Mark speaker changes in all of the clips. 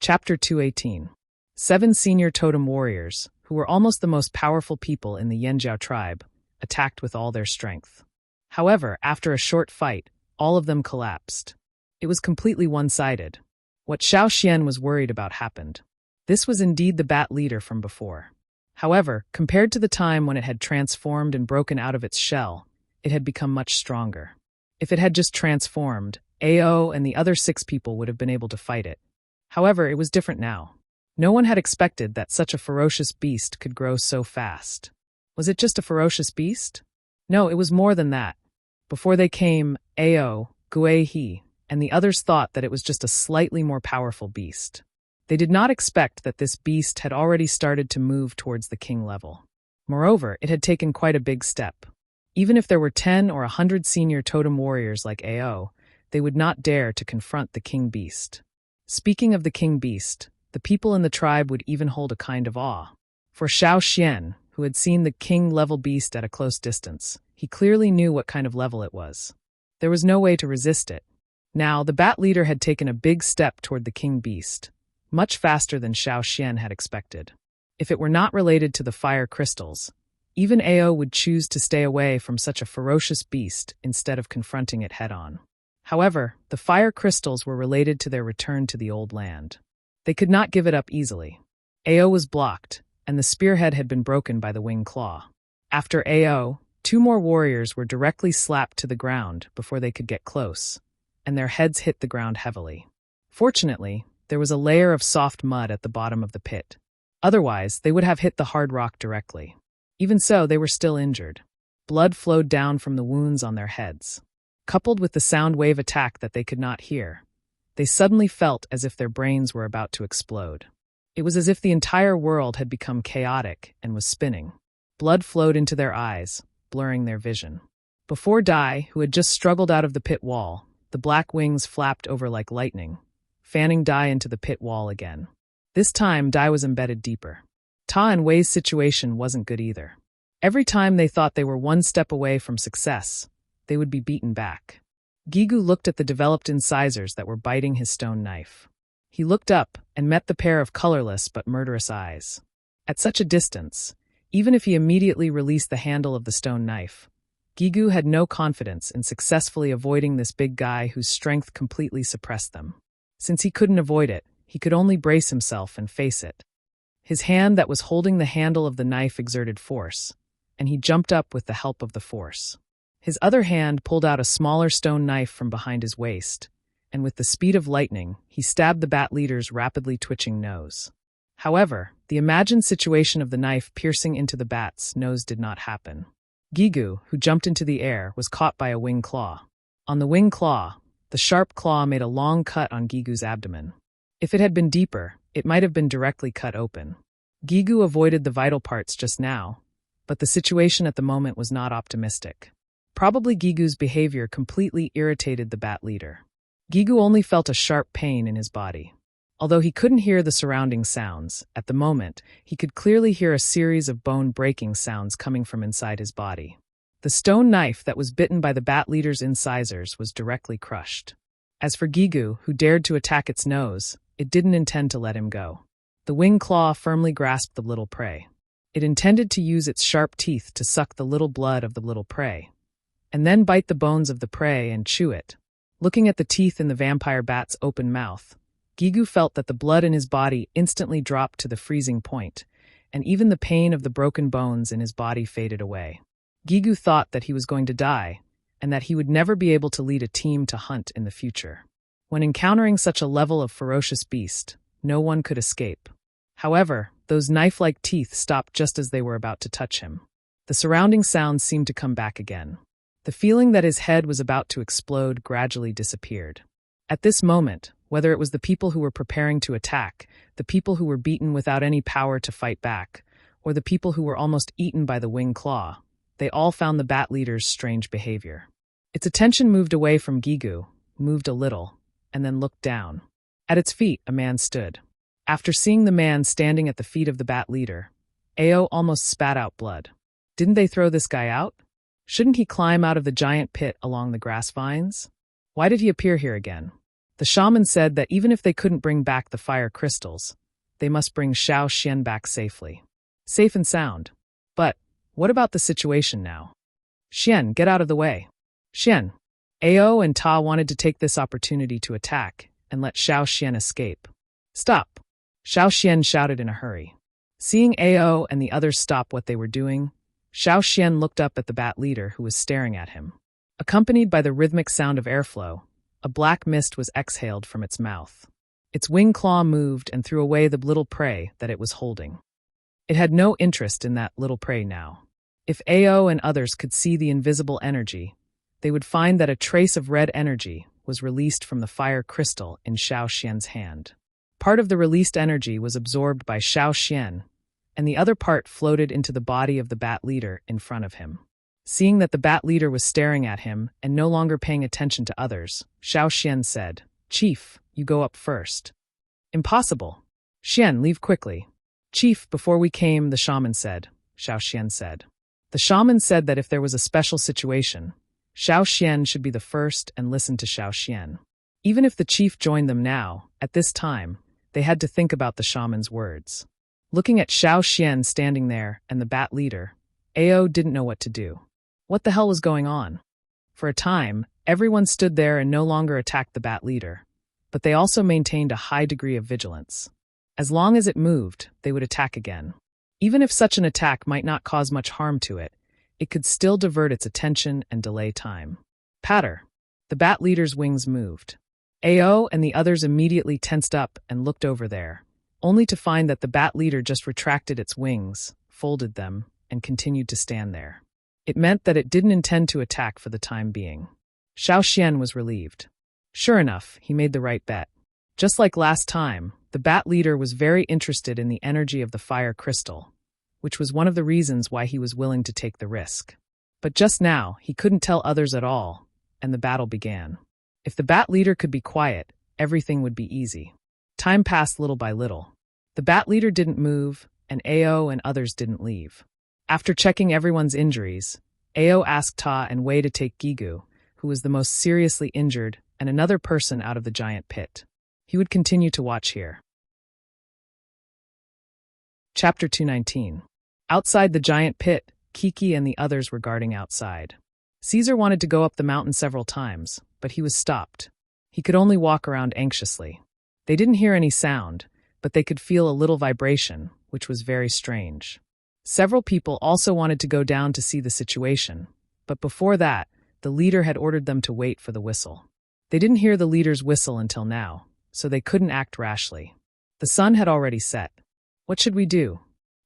Speaker 1: Chapter 218. 7 senior totem warriors, who were almost the most powerful people in the Yanjiao tribe, attacked with all their strength. However, after a short fight, all of them collapsed. It was completely one-sided. What Xiao Xian was worried about happened. This was indeed the bat leader from before. However, compared to the time when it had transformed and broken out of its shell, it had become much stronger. If it had just transformed, Ao and the other 6 people would have been able to fight it. However, it was different now. No one had expected that such a ferocious beast could grow so fast. Was it just a ferocious beast? No, it was more than that. Before they came, Ao, Guihe, and the others thought that it was just a slightly more powerful beast. They did not expect that this beast had already started to move towards the king level. Moreover, it had taken quite a big step. Even if there were 10 or 100 senior totem warriors like Ao, they would not dare to confront the king beast. Speaking of the king beast, the people in the tribe would even hold a kind of awe. For Xiao Xian, who had seen the king-level beast at a close distance, he clearly knew what kind of level it was. There was no way to resist it. Now, the bat leader had taken a big step toward the king beast, much faster than Xiao Xian had expected. If it were not related to the fire crystals, even Ao would choose to stay away from such a ferocious beast instead of confronting it head-on. However, the fire crystals were related to their return to the old land. They could not give it up easily. Ao was blocked, and the spearhead had been broken by the wing claw. After Ao, 2 more warriors were directly slapped to the ground before they could get close, and their heads hit the ground heavily. Fortunately, there was a layer of soft mud at the bottom of the pit. Otherwise, they would have hit the hard rock directly. Even so, they were still injured. Blood flowed down from the wounds on their heads. Coupled with the sound wave attack that they could not hear, they suddenly felt as if their brains were about to explode. It was as if the entire world had become chaotic and was spinning. Blood flowed into their eyes, blurring their vision. Before Dai, who had just struggled out of the pit wall, the black wings flapped over like lightning, fanning Dai into the pit wall again. This time, Dai was embedded deeper. Ta and Wei's situation wasn't good either. Every time they thought they were one step away from success, they would be beaten back. Gigu looked at the developed incisors that were biting his stone knife. He looked up and met the pair of colorless but murderous eyes. At such a distance, even if he immediately released the handle of the stone knife, Gigu had no confidence in successfully avoiding this big guy whose strength completely suppressed them. Since he couldn't avoid it, he could only brace himself and face it. His hand that was holding the handle of the knife exerted force, and he jumped up with the help of the force. His other hand pulled out a smaller stone knife from behind his waist, and with the speed of lightning, he stabbed the bat leader's rapidly twitching nose. However, the imagined situation of the knife piercing into the bat's nose did not happen. Gigu, who jumped into the air, was caught by a wing claw. On the wing claw, the sharp claw made a long cut on Gigu's abdomen. If it had been deeper, it might have been directly cut open. Gigu avoided the vital parts just now, but the situation at the moment was not optimistic. Probably Gigu's behavior completely irritated the bat leader. Gigu only felt a sharp pain in his body. Although he couldn't hear the surrounding sounds, at the moment, he could clearly hear a series of bone-breaking sounds coming from inside his body. The stone knife that was bitten by the bat leader's incisors was directly crushed. As for Gigu, who dared to attack its nose, it didn't intend to let him go. The wing claw firmly grasped the little prey. It intended to use its sharp teeth to suck the little blood of the little prey, and then bite the bones of the prey and chew it. Looking at the teeth in the vampire bat's open mouth, Gigu felt that the blood in his body instantly dropped to the freezing point, and even the pain of the broken bones in his body faded away. Gigu thought that he was going to die, and that he would never be able to lead a team to hunt in the future. When encountering such a level of ferocious beast, no one could escape. However, those knife-like teeth stopped just as they were about to touch him. The surrounding sounds seemed to come back again. The feeling that his head was about to explode gradually disappeared. At this moment, whether it was the people who were preparing to attack, the people who were beaten without any power to fight back, or the people who were almost eaten by the wing claw, they all found the bat leader's strange behavior. Its attention moved away from Gigu, moved a little, and then looked down. At its feet, a man stood. After seeing the man standing at the feet of the bat leader, Ao almost spat out blood. Didn't they throw this guy out? Shouldn't he climb out of the giant pit along the grass vines? Why did he appear here again? The shaman said that even if they couldn't bring back the fire crystals, they must bring Xiao Xian back safely. Safe and sound. But what about the situation now? Xian, get out of the way. Xian. Ao and Ta wanted to take this opportunity to attack and let Xiao Xian escape. Stop! Xiao Xian shouted in a hurry. Seeing Ao and the others stop what they were doing, Xiao Xian looked up at the bat leader who was staring at him. Accompanied by the rhythmic sound of airflow, a black mist was exhaled from its mouth. Its wing claw moved and threw away the little prey that it was holding. It had no interest in that little prey now. If Ao and others could see the invisible energy, they would find that a trace of red energy was released from the fire crystal in Xiao Xian's hand. Part of the released energy was absorbed by Xiao Xian, and the other part floated into the body of the bat leader in front of him. Seeing that the bat leader was staring at him and no longer paying attention to others, Xiao Xian said, "Chief, you go up first." "Impossible. Xian, leave quickly." "Chief, before we came, the shaman said," Xiao Xian said. The shaman said that if there was a special situation, Xiao Xian should be the first and listen to Xiao Xian. Even if the chief joined them now, at this time, they had to think about the shaman's words. Looking at Xiao Xian standing there and the bat leader, Ao didn't know what to do. What the hell was going on? For a time, everyone stood there and no longer attacked the bat leader, but they also maintained a high degree of vigilance. As long as it moved, they would attack again. Even if such an attack might not cause much harm to it, it could still divert its attention and delay time. Patter. The bat leader's wings moved. Ao and the others immediately tensed up and looked over there, only to find that the bat leader just retracted its wings, folded them, and continued to stand there. It meant that it didn't intend to attack for the time being. Xiao Xian was relieved. Sure enough, he made the right bet. Just like last time, the bat leader was very interested in the energy of the fire crystal, which was one of the reasons why he was willing to take the risk. But just now, he couldn't tell others at all, and the battle began. If the bat leader could be quiet, everything would be easy. Time passed little by little. The bat leader didn't move, and Ao and others didn't leave. After checking everyone's injuries, Ao asked Ta and Wei to take Gigu, who was the most seriously injured, and another person out of the giant pit. He would continue to watch here. Chapter 219. Outside the giant pit, Kiki and the others were guarding outside. Caesar wanted to go up the mountain several times, but he was stopped. He could only walk around anxiously. They didn't hear any sound, but they could feel a little vibration, which was very strange. Several people also wanted to go down to see the situation, but before that, the leader had ordered them to wait for the whistle. They didn't hear the leader's whistle until now, so they couldn't act rashly. The sun had already set. What should we do?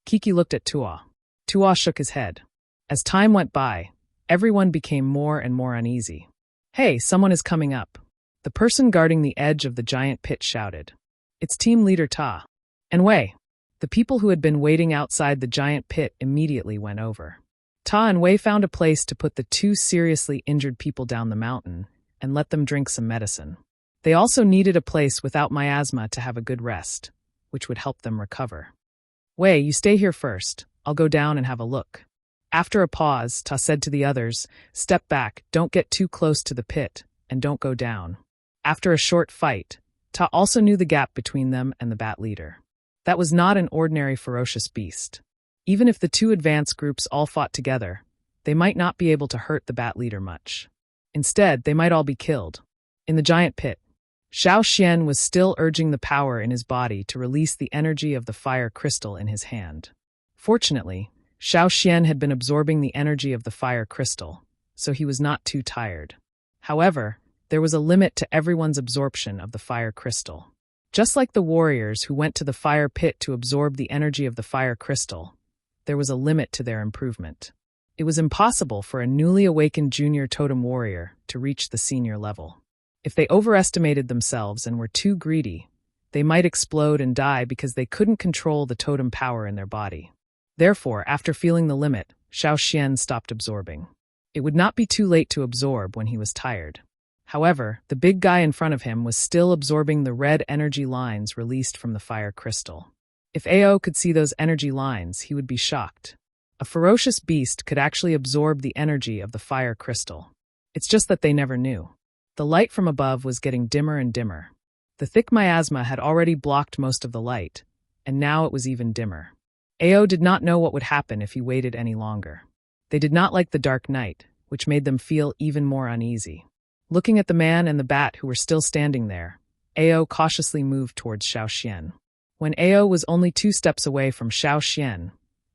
Speaker 1: Kiki looked at Tua. Tua shook his head. As time went by, everyone became more and more uneasy. Hey, someone is coming up. The person guarding the edge of the giant pit shouted. It's team leader Ta. And Wei. The people who had been waiting outside the giant pit immediately went over. Ta and Wei found a place to put the two seriously injured people down the mountain and let them drink some medicine. They also needed a place without miasma to have a good rest, which would help them recover. Wei, you stay here first. I'll go down and have a look. After a pause, Ta said to the others, step back, don't get too close to the pit, and don't go down. After a short fight, Ta also knew the gap between them and the bat leader. That was not an ordinary ferocious beast. Even if the two advance groups all fought together, they might not be able to hurt the bat leader much. Instead, they might all be killed. In the giant pit, Xiao Xian was still urging the power in his body to release the energy of the fire crystal in his hand. Fortunately, Xiao Xian had been absorbing the energy of the fire crystal, so he was not too tired. However, there was a limit to everyone's absorption of the fire crystal. Just like the warriors who went to the fire pit to absorb the energy of the fire crystal, there was a limit to their improvement. It was impossible for a newly awakened junior totem warrior to reach the senior level. If they overestimated themselves and were too greedy, they might explode and die because they couldn't control the totem power in their body. Therefore, after feeling the limit, Xiao Xian stopped absorbing. It would not be too late to absorb when he was tired. However, the big guy in front of him was still absorbing the red energy lines released from the fire crystal. If Ao could see those energy lines, he would be shocked. A ferocious beast could actually absorb the energy of the fire crystal. It's just that they never knew. The light from above was getting dimmer and dimmer. The thick miasma had already blocked most of the light, and now it was even dimmer. Ao did not know what would happen if he waited any longer. They did not like the dark night, which made them feel even more uneasy. Looking at the man and the bat who were still standing there, Ao cautiously moved towards Xiaoxian. When Ao was only 2 steps away from Xiaoxian,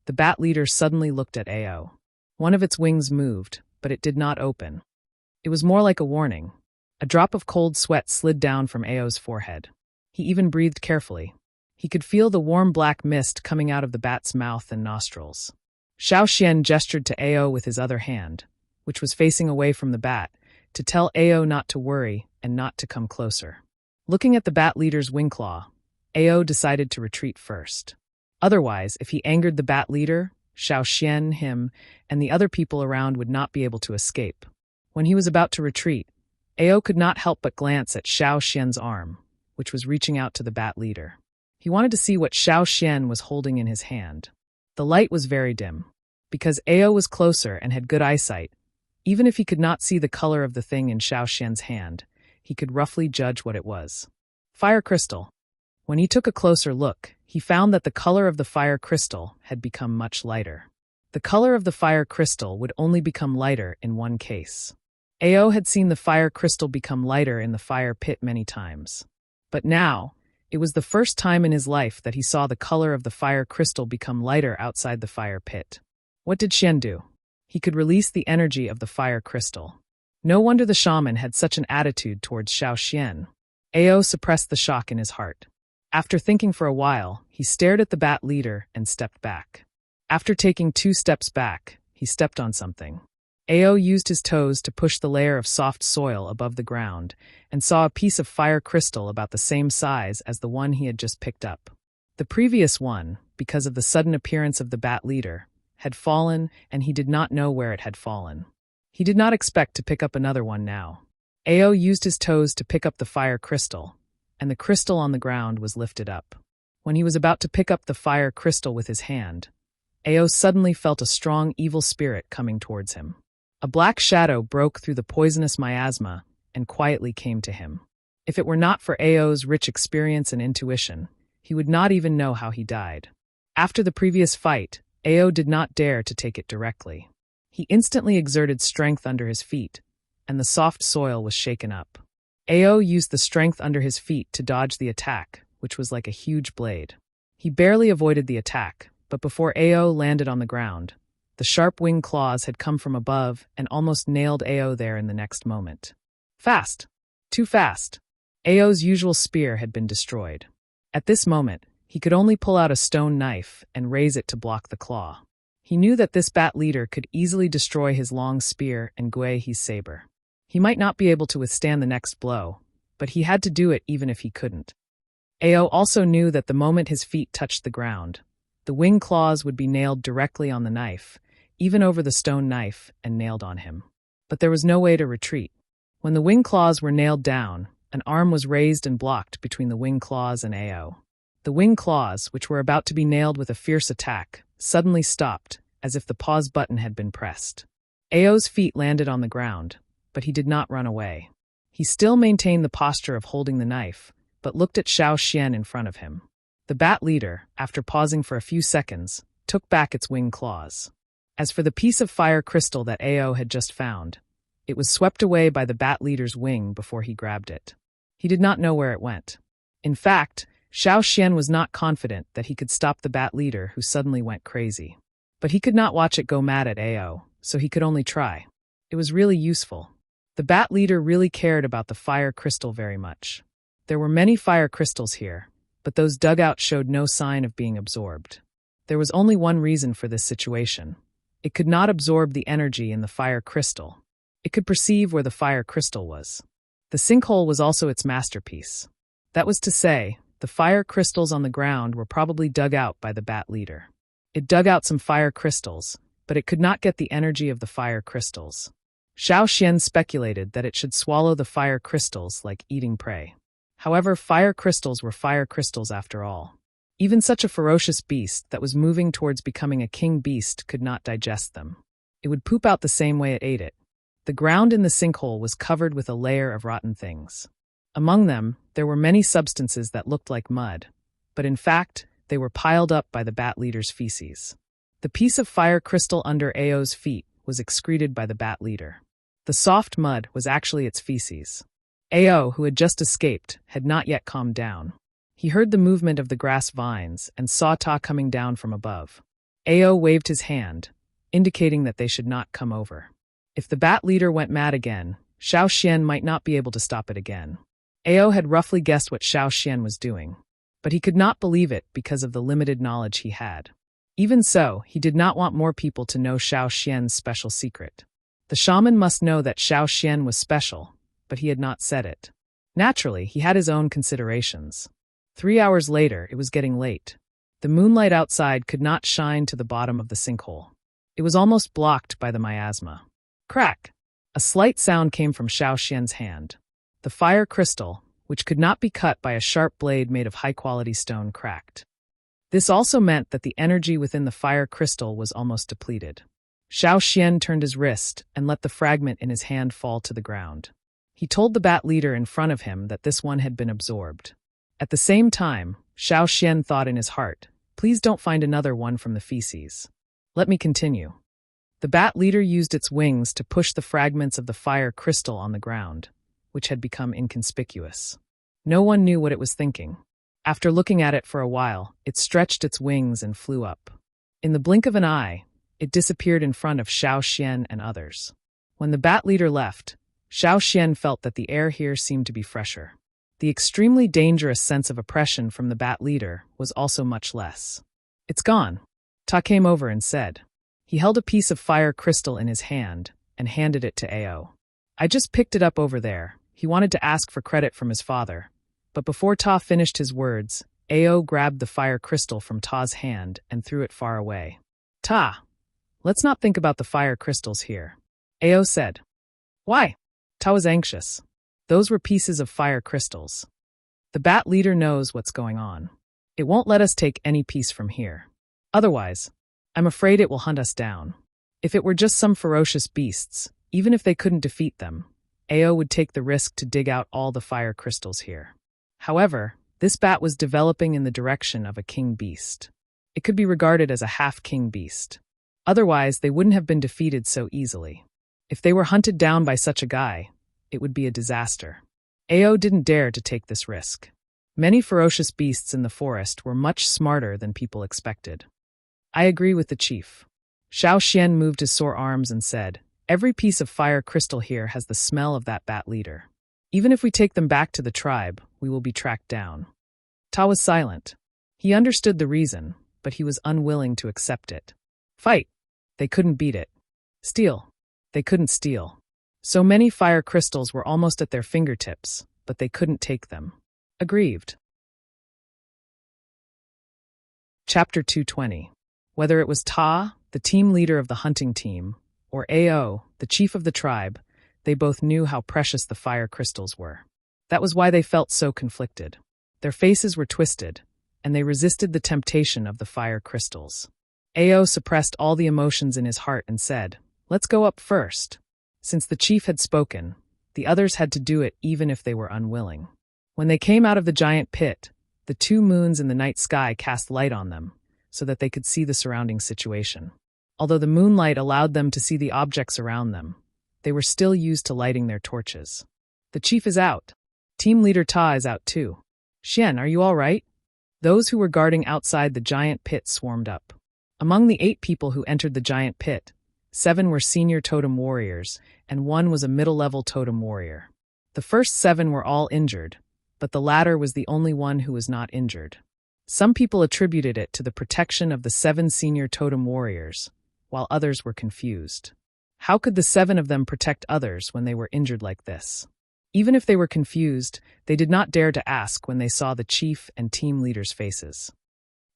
Speaker 1: the bat leader suddenly looked at Ao. One of its wings moved, but it did not open. It was more like a warning. A drop of cold sweat slid down from Ao's forehead. He even breathed carefully. He could feel the warm black mist coming out of the bat's mouth and nostrils. Xiaoxian gestured to Ao with his other hand, which was facing away from the bat, to tell Ao not to worry and not to come closer. Looking at the bat leader's wing claw, Ao decided to retreat first. Otherwise, if he angered the bat leader, Xiaoxian, him, and the other people around would not be able to escape. When he was about to retreat, Ao could not help but glance at Xiaoxian's arm, which was reaching out to the bat leader. He wanted to see what Xiaoxian was holding in his hand. The light was very dim. Because Ao was closer and had good eyesight, even if he could not see the color of the thing in Xiaoxian's hand, he could roughly judge what it was. Fire crystal. When he took a closer look, he found that the color of the fire crystal had become much lighter. The color of the fire crystal would only become lighter in one case. Ao had seen the fire crystal become lighter in the fire pit many times. But now, it was the first time in his life that he saw the color of the fire crystal become lighter outside the fire pit. What did Xian do? He could release the energy of the fire crystal. No wonder the shaman had such an attitude towards Xiaoxian. Ao suppressed the shock in his heart. After thinking for a while, he stared at the bat leader and stepped back. After taking 2 steps back, he stepped on something. Ao used his toes to push the layer of soft soil above the ground and saw a piece of fire crystal about the same size as the one he had just picked up. The previous one, because of the sudden appearance of the bat leader, had fallen, and he did not know where it had fallen. He did not expect to pick up another one now. Ao used his toes to pick up the fire crystal, and the crystal on the ground was lifted up. When he was about to pick up the fire crystal with his hand, Ao suddenly felt a strong evil spirit coming towards him. A black shadow broke through the poisonous miasma and quietly came to him. If it were not for Ao's rich experience and intuition, he would not even know how he died. After the previous fight, Ao did not dare to take it directly. He instantly exerted strength under his feet, and the soft soil was shaken up. Ao used the strength under his feet to dodge the attack, which was like a huge blade. He barely avoided the attack, but before Ao landed on the ground, the sharp wing claws had come from above and almost nailed Ao there in the next moment. Fast! Too fast! Ao's usual spear had been destroyed. At this moment, he could only pull out a stone knife and raise it to block the claw. He knew that this bat leader could easily destroy his long spear and Gui's saber. He might not be able to withstand the next blow, but he had to do it even if he couldn't. Ao also knew that the moment his feet touched the ground, the wing claws would be nailed directly on the knife, even over the stone knife, and nailed on him. But there was no way to retreat. When the wing claws were nailed down, an arm was raised and blocked between the wing claws and Ao. The wing claws, which were about to be nailed with a fierce attack, suddenly stopped, as if the pause button had been pressed. Ao's feet landed on the ground, but he did not run away. He still maintained the posture of holding the knife, but looked at Xiaoxian in front of him. The bat leader, after pausing for a few seconds, took back its wing claws. As for the piece of fire crystal that Ao had just found, it was swept away by the bat leader's wing before he grabbed it. He did not know where it went. In fact, Xiaoxian was not confident that he could stop the bat leader who suddenly went crazy. But he could not watch it go mad at Ao, so he could only try. It was really useful. The bat leader really cared about the fire crystal very much. There were many fire crystals here, but those dug out showed no sign of being absorbed. There was only one reason for this situation. It could not absorb the energy in the fire crystal. It could perceive where the fire crystal was. The sinkhole was also its masterpiece. That was to say, the fire crystals on the ground were probably dug out by the bat leader. It dug out some fire crystals, but it could not get the energy of the fire crystals. Xiaoxian speculated that it should swallow the fire crystals like eating prey. However, fire crystals were fire crystals after all. Even such a ferocious beast that was moving towards becoming a king beast could not digest them. It would poop out the same way it ate it. The ground in the sinkhole was covered with a layer of rotten things. Among them, there were many substances that looked like mud, but in fact, they were piled up by the bat leader's feces. The piece of fire crystal under Ao's feet was excreted by the bat leader. The soft mud was actually its feces. Ao, who had just escaped, had not yet calmed down. He heard the movement of the grass vines and saw Ta coming down from above. Ao waved his hand, indicating that they should not come over. If the bat leader went mad again, Xiao Xian might not be able to stop it again. Ao had roughly guessed what Xiao Xian was doing, but he could not believe it because of the limited knowledge he had. Even so, he did not want more people to know Xiao Xian's special secret. The shaman must know that Xiao Xian was special, but he had not said it. Naturally, he had his own considerations. 3 hours later, it was getting late. The moonlight outside could not shine to the bottom of the sinkhole. It was almost blocked by the miasma. Crack! A slight sound came from Xiao Xian's hand. The fire crystal, which could not be cut by a sharp blade made of high-quality stone, cracked. This also meant that the energy within the fire crystal was almost depleted. Xiao Xian turned his wrist and let the fragment in his hand fall to the ground. He told the bat leader in front of him that this one had been absorbed. At the same time, Xiao Xian thought in his heart, "Please don't find another one from the feces. Let me continue." The bat leader used its wings to push the fragments of the fire crystal on the ground, which had become inconspicuous. No one knew what it was thinking. After looking at it for a while, it stretched its wings and flew up. In the blink of an eye, it disappeared in front of Xiao Xian and others. When the bat leader left, Xiao Xian felt that the air here seemed to be fresher. The extremely dangerous sense of oppression from the bat leader was also much less. "It's gone," Ta came over and said. He held a piece of fire crystal in his hand and handed it to Ao. "I just picked it up over there." He wanted to ask for credit from his father, but before Ta finished his words, Ao grabbed the fire crystal from Ta's hand and threw it far away. "Ta, let's not think about the fire crystals here," Ao said. "Why?" Ta was anxious. Those were pieces of fire crystals. "The bat leader knows what's going on. It won't let us take any piece from here. Otherwise, I'm afraid it will hunt us down. If it were just some ferocious beasts, even if they couldn't defeat them, Ao would take the risk to dig out all the fire crystals here. However, this bat was developing in the direction of a king beast. It could be regarded as a half-king beast. Otherwise, they wouldn't have been defeated so easily. If they were hunted down by such a guy, it would be a disaster. Ao didn't dare to take this risk. Many ferocious beasts in the forest were much smarter than people expected. "I agree with the chief." Xiao Xian moved his sore arms and said, "Every piece of fire crystal here has the smell of that bat leader. Even if we take them back to the tribe, we will be tracked down." Ta was silent. He understood the reason, but he was unwilling to accept it. Fight. They couldn't beat it. Steal. They couldn't steal. So many fire crystals were almost at their fingertips, but they couldn't take them. Aggrieved. Chapter 220. Whether it was Ta, the team leader of the hunting team, or Ao, the chief of the tribe, they both knew how precious the fire crystals were. That was why they felt so conflicted. Their faces were twisted, and they resisted the temptation of the fire crystals. Ao suppressed all the emotions in his heart and said, "Let's go up first." Since the chief had spoken, the others had to do it even if they were unwilling. When they came out of the giant pit, the 2 moons in the night sky cast light on them, so that they could see the surrounding situation. Although the moonlight allowed them to see the objects around them, they were still used to lighting their torches. "The chief is out. Team leader Ta is out too. Xian, are you all right?" Those who were guarding outside the giant pit swarmed up. Among the 8 people who entered the giant pit, 7 were senior totem warriors, and 1 was a middle-level totem warrior. The first 7 were all injured, but the latter was the only one who was not injured. Some people attributed it to the protection of the 7 senior totem warriors, while others were confused. How could the 7 of them protect others when they were injured like this? Even if they were confused, they did not dare to ask when they saw the chief and team leaders' faces.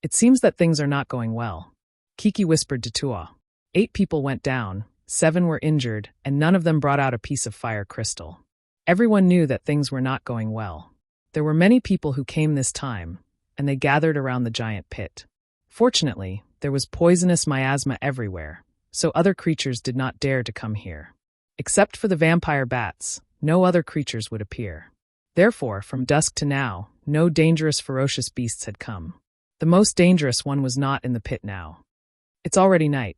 Speaker 1: "It seems that things are not going well," Kiki whispered to Tua. 8 people went down, 7 were injured, and none of them brought out a piece of fire crystal. Everyone knew that things were not going well. There were many people who came this time, and they gathered around the giant pit. Fortunately, there was poisonous miasma everywhere, so other creatures did not dare to come here. Except for the vampire bats, no other creatures would appear. Therefore, from dusk to now, no dangerous ferocious beasts had come. The most dangerous one was not in the pit now. It's already night.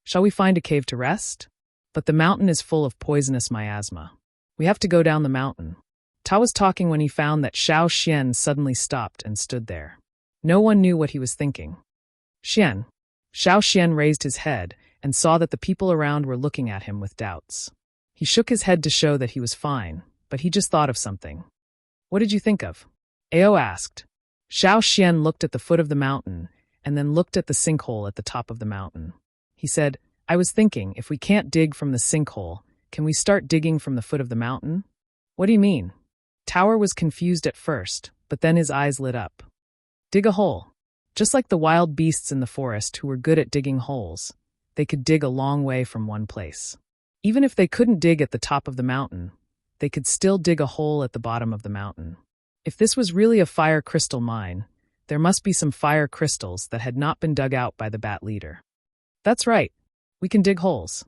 Speaker 1: Shall we find a cave to rest? But the mountain is full of poisonous miasma. We have to go down the mountain. Ta was talking when he found that Xiao Xian suddenly stopped and stood there. No one knew what he was thinking. Xian. Xiao Xian raised his head and saw that the people around were looking at him with doubts. He shook his head to show that he was fine, but he just thought of something. What did you think of? Ao asked. Xiao Xian looked at the foot of the mountain and then looked at the sinkhole at the top of the mountain. He said, I was thinking, if we can't dig from the sinkhole, can we start digging from the foot of the mountain? What do you mean? Tower was confused at first, but then his eyes lit up. Dig a hole. Just like the wild beasts in the forest who were good at digging holes, they could dig a long way from one place. Even if they couldn't dig at the top of the mountain, they could still dig a hole at the bottom of the mountain. If this was really a fire crystal mine, there must be some fire crystals that had not been dug out by the bat leader. That's right. We can dig holes.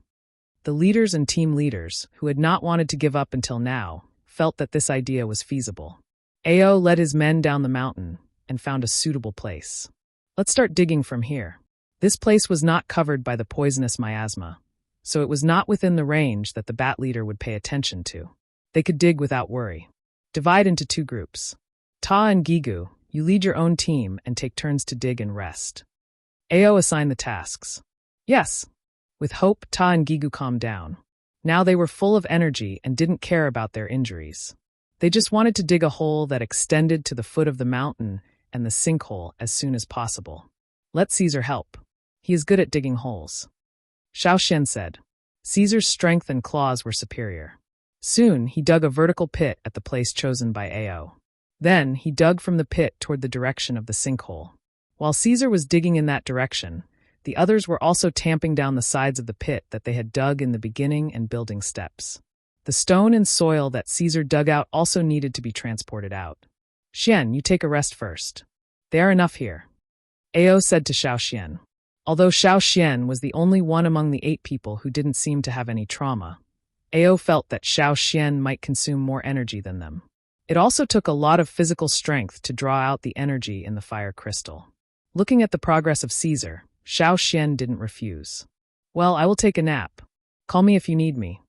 Speaker 1: The leaders and team leaders, who had not wanted to give up until now, felt that this idea was feasible. Ao led his men down the mountain and found a suitable place. Let's start digging from here. This place was not covered by the poisonous miasma, so it was not within the range that the bat leader would pay attention to. They could dig without worry. Divide into 2 groups. Ta and Gigu, you lead your own team and take turns to dig and rest. Ao assigned the tasks. Yes. With hope, Ta and Gigu calmed down. Now they were full of energy and didn't care about their injuries. They just wanted to dig a hole that extended to the foot of the mountain and the sinkhole as soon as possible. Let Caesar help. He is good at digging holes. Xiao Xian said. Caesar's strength and claws were superior. Soon, he dug a vertical pit at the place chosen by Ao. Then, he dug from the pit toward the direction of the sinkhole. While Caesar was digging in that direction, the others were also tamping down the sides of the pit that they had dug in the beginning and building steps. The stone and soil that Caesar dug out also needed to be transported out. Xian, you take a rest first. They are enough here. Ao said to Xiao Xian. Although Xiao Xian was the only one among the 8 people who didn't seem to have any trauma, Ao felt that Xiao Xian might consume more energy than them. It also took a lot of physical strength to draw out the energy in the fire crystal. Looking at the progress of Caesar, Xiao Xian didn't refuse. Well, I will take a nap. Call me if you need me.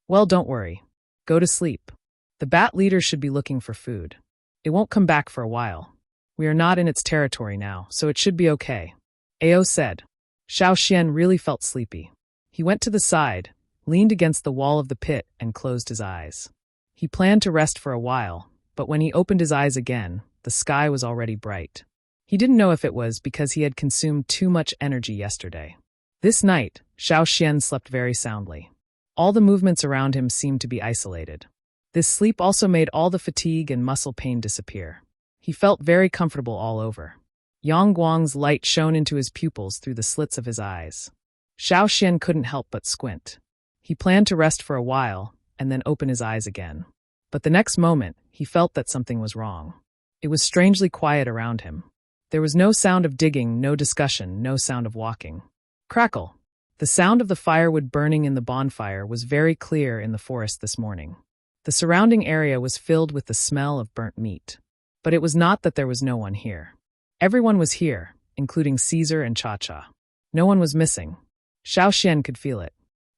Speaker 1: Well, don't worry. Go to sleep. The bat leader should be looking for food. It won't come back for a while. We are not in its territory now, so it should be okay. Ao said. Xiao Xian really felt sleepy. He went to the side, leaned against the wall of the pit, and closed his eyes. He planned to rest for a while, but when he opened his eyes again, the sky was already bright. He didn't know if it was because he had consumed too much energy yesterday. This night, Xiao Xian slept very soundly. All the movements around him seemed to be isolated. This sleep also made all the fatigue and muscle pain disappear. He felt very comfortable all over. Yang Guang's light shone into his pupils through the slits of his eyes. Xiao Xian couldn't help but squint. He planned to rest for a while and then open his eyes again. But the next moment, he felt that something was wrong. It was strangely quiet around him. There was no sound of digging, no discussion, no sound of walking. Crackle! The sound of the firewood burning in the bonfire was very clear in the forest this morning. The surrounding area was filled with the smell of burnt meat. But it was not that there was no one here. Everyone was here, including Caesar and Cha-Cha. No one was missing. Xiao Xian could feel it.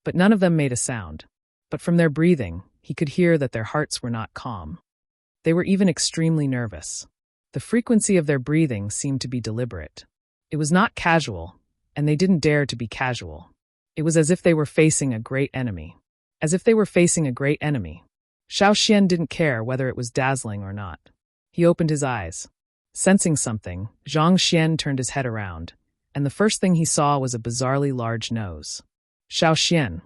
Speaker 1: But none of them made a sound. But from their breathing, he could hear that their hearts were not calm. They were even extremely nervous. The frequency of their breathing seemed to be deliberate. It was not casual, and they didn't dare to be casual. It was as if they were facing a great enemy. As if they were facing a great enemy. Xiao Xian didn't care whether it was dazzling or not. He opened his eyes. Sensing something, Zhang Xian turned his head around, and the first thing he saw was a bizarrely large nose. Xiao Xian.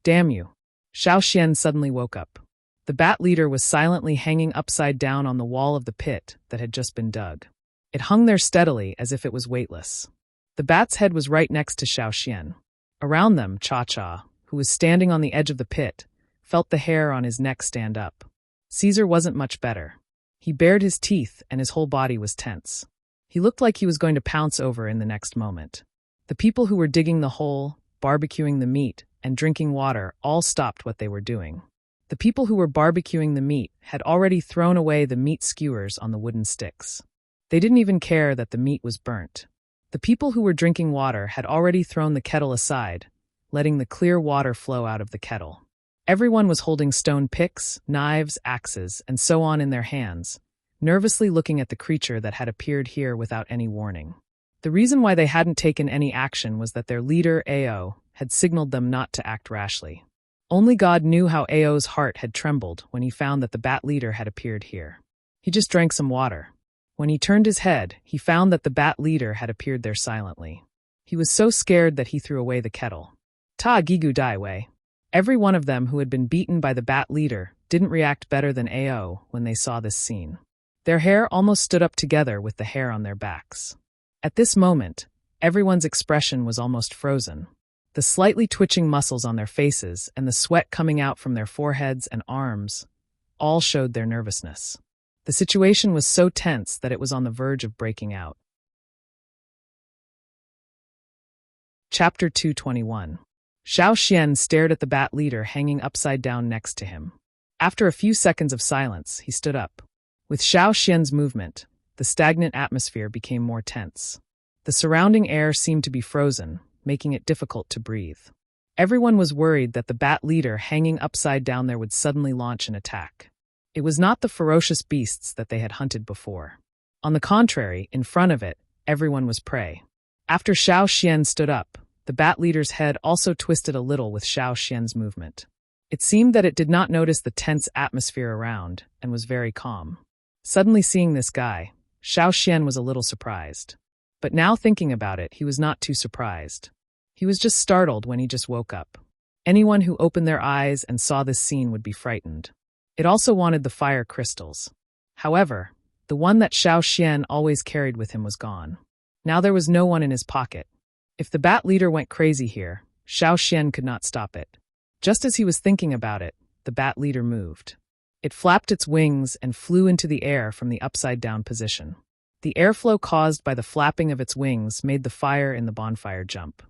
Speaker 1: Damn you. Xiao Xian suddenly woke up. The bat leader was silently hanging upside down on the wall of the pit that had just been dug. It hung there steadily as if it was weightless. The bat's head was right next to Xiao Xian. Around them, Cha-Cha, who was standing on the edge of the pit, felt the hair on his neck stand up. Caesar wasn't much better. He bared his teeth and his whole body was tense. He looked like he was going to pounce over in the next moment. The people who were digging the hole, barbecuing the meat, and drinking water all stopped what they were doing. The people who were barbecuing the meat had already thrown away the meat skewers on the wooden sticks. They didn't even care that the meat was burnt. The people who were drinking water had already thrown the kettle aside, letting the clear water flow out of the kettle. Everyone was holding stone picks, knives, axes, and so on in their hands, nervously looking at the creature that had appeared here without any warning. The reason why they hadn't taken any action was that their leader, Ao, had signaled them not to act rashly. Only God knew how Ao's heart had trembled when he found that the bat leader had appeared here. He just drank some water. When he turned his head, he found that the bat leader had appeared there silently. He was so scared that he threw away the kettle. Ta gigu daiwei. Every one of them who had been beaten by the bat leader didn't react better than Ao when they saw this scene. Their hair almost stood up together with the hair on their backs. At this moment, everyone's expression was almost frozen. The slightly twitching muscles on their faces and the sweat coming out from their foreheads and arms all showed their nervousness. The situation was so tense that it was on the verge of breaking out. Chapter 221. Xiao Xian stared at the bat leader hanging upside down next to him. After a few seconds of silence, he stood up. With Xiao Xian's movement, the stagnant atmosphere became more tense. The surrounding air seemed to be frozen, making it difficult to breathe. Everyone was worried that the bat leader hanging upside down there would suddenly launch an attack. It was not the ferocious beasts that they had hunted before. On the contrary, in front of it, everyone was prey. After Xiao Xian stood up, the bat leader's head also twisted a little with Xiao Xian's movement. It seemed that it did not notice the tense atmosphere around and was very calm. Suddenly seeing this guy, Xiao Xian was a little surprised. But now thinking about it, he was not too surprised. He was just startled when he just woke up. Anyone who opened their eyes and saw this scene would be frightened. It also wanted the fire crystals. However, the one that Xiao Xian always carried with him was gone. Now there was no one in his pocket. If the bat leader went crazy here, Xiao Xian could not stop it. Just as he was thinking about it, the bat leader moved. It flapped its wings and flew into the air from the upside-down position. The airflow caused by the flapping of its wings made the fire in the bonfire jump.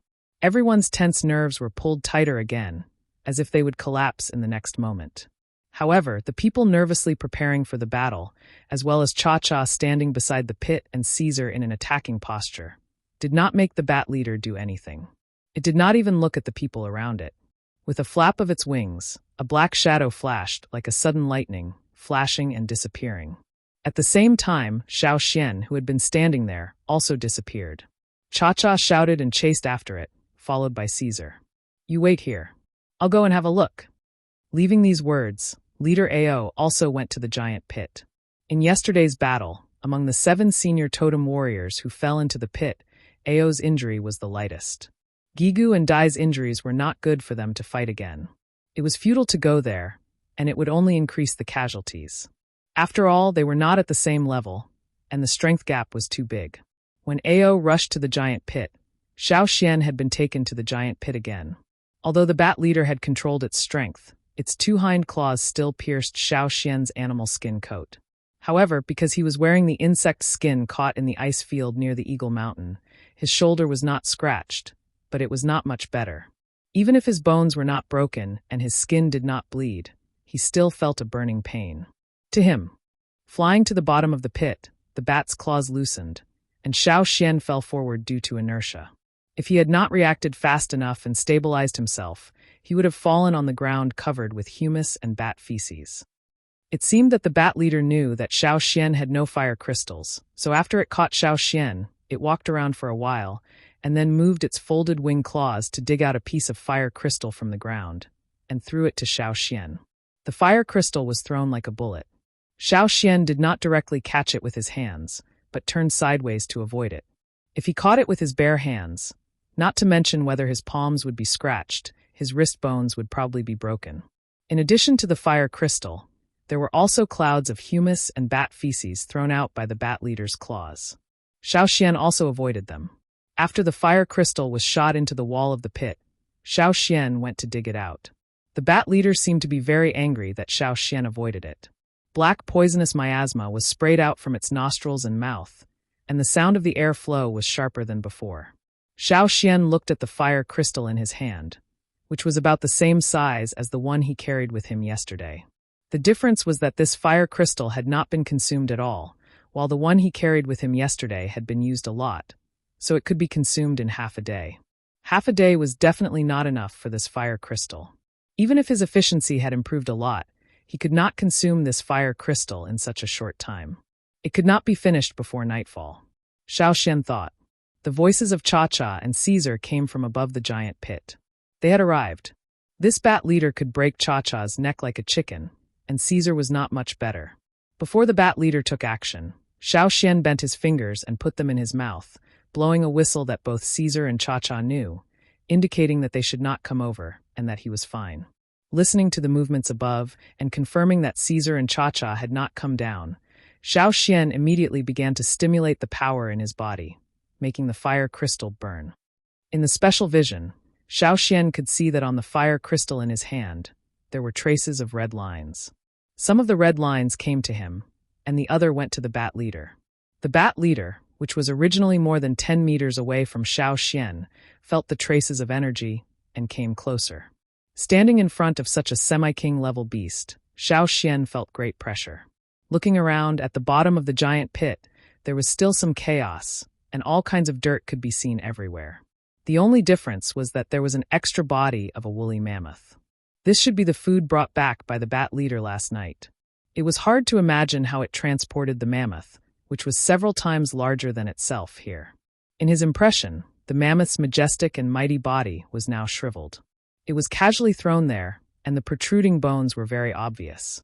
Speaker 1: Everyone's tense nerves were pulled tighter again, as if they would collapse in the next moment. However, the people nervously preparing for the battle, as well as Cha-Cha standing beside the pit and Caesar in an attacking posture, did not make the bat leader do anything. It did not even look at the people around it. With a flap of its wings, a black shadow flashed like a sudden lightning, flashing and disappearing. At the same time, Xiao Xian, who had been standing there, also disappeared. Cha-Cha shouted and chased after it, followed by Caesar. "You wait here. I'll go and have a look." Leaving these words, Leader Ao also went to the giant pit. In yesterday's battle, among the 7 senior totem warriors who fell into the pit, Ao's injury was the lightest. Gigu and Dai's injuries were not good for them to fight again. It was futile to go there, and it would only increase the casualties. After all, they were not at the same level, and the strength gap was too big. When Ao rushed to the giant pit, Xiao Xian had been taken to the giant pit again. Although the bat leader had controlled its strength, its 2 hind claws still pierced Xiao Xian's animal skin coat. However, because he was wearing the insect skin caught in the ice field near the Eagle Mountain, his shoulder was not scratched, but it was not much better. Even if his bones were not broken and his skin did not bleed, he still felt a burning pain. To him, flying to the bottom of the pit, the bat's claws loosened, and Xiao Xian fell forward due to inertia. If he had not reacted fast enough and stabilized himself, he would have fallen on the ground covered with humus and bat feces. It seemed that the bat leader knew that Xiao Xian had no fire crystals, so after it caught Xiao Xian, it walked around for a while, and then moved its folded wing claws to dig out a piece of fire crystal from the ground, and threw it to Xiao Xian. The fire crystal was thrown like a bullet. Xiao Xian did not directly catch it with his hands, but turned sideways to avoid it. If he caught it with his bare hands, not to mention whether his palms would be scratched, his wrist bones would probably be broken. In addition to the fire crystal, there were also clouds of humus and bat feces thrown out by the bat leader's claws. Xiao Xian also avoided them. After the fire crystal was shot into the wall of the pit, Xiao Xian went to dig it out. The bat leader seemed to be very angry that Xiao Xian avoided it. Black poisonous miasma was sprayed out from its nostrils and mouth, and the sound of the air flow was sharper than before. Xiao Xian looked at the fire crystal in his hand, which was about the same size as the one he carried with him yesterday. The difference was that this fire crystal had not been consumed at all, while the one he carried with him yesterday had been used a lot, so it could be consumed in half a day. Half a day was definitely not enough for this fire crystal. Even if his efficiency had improved a lot, he could not consume this fire crystal in such a short time. It could not be finished before nightfall. Xiao Xian thought. The voices of Cha-Cha and Caesar came from above the giant pit. They had arrived. This bat leader could break Cha-Cha's neck like a chicken, and Caesar was not much better. Before the bat leader took action, Xiao Xian bent his fingers and put them in his mouth, blowing a whistle that both Caesar and Cha-Cha knew, indicating that they should not come over and that he was fine. Listening to the movements above and confirming that Caesar and Cha-Cha had not come down, Xiao Xian immediately began to stimulate the power in his body, making the fire crystal burn. In the special vision, Xiao Xian could see that on the fire crystal in his hand, there were traces of red lines. Some of the red lines came to him, and the other went to the bat leader. The bat leader, which was originally more than 10 meters away from Xiao Xian, felt the traces of energy and came closer. Standing in front of such a semi-king level beast, Xiao Xian felt great pressure. Looking around at the bottom of the giant pit, there was still some chaos, and all kinds of dirt could be seen everywhere. The only difference was that there was an extra body of a woolly mammoth. This should be the food brought back by the bat leader last night. It was hard to imagine how it transported the mammoth, which was several times larger than itself here. In his impression, the mammoth's majestic and mighty body was now shriveled. It was casually thrown there, and the protruding bones were very obvious.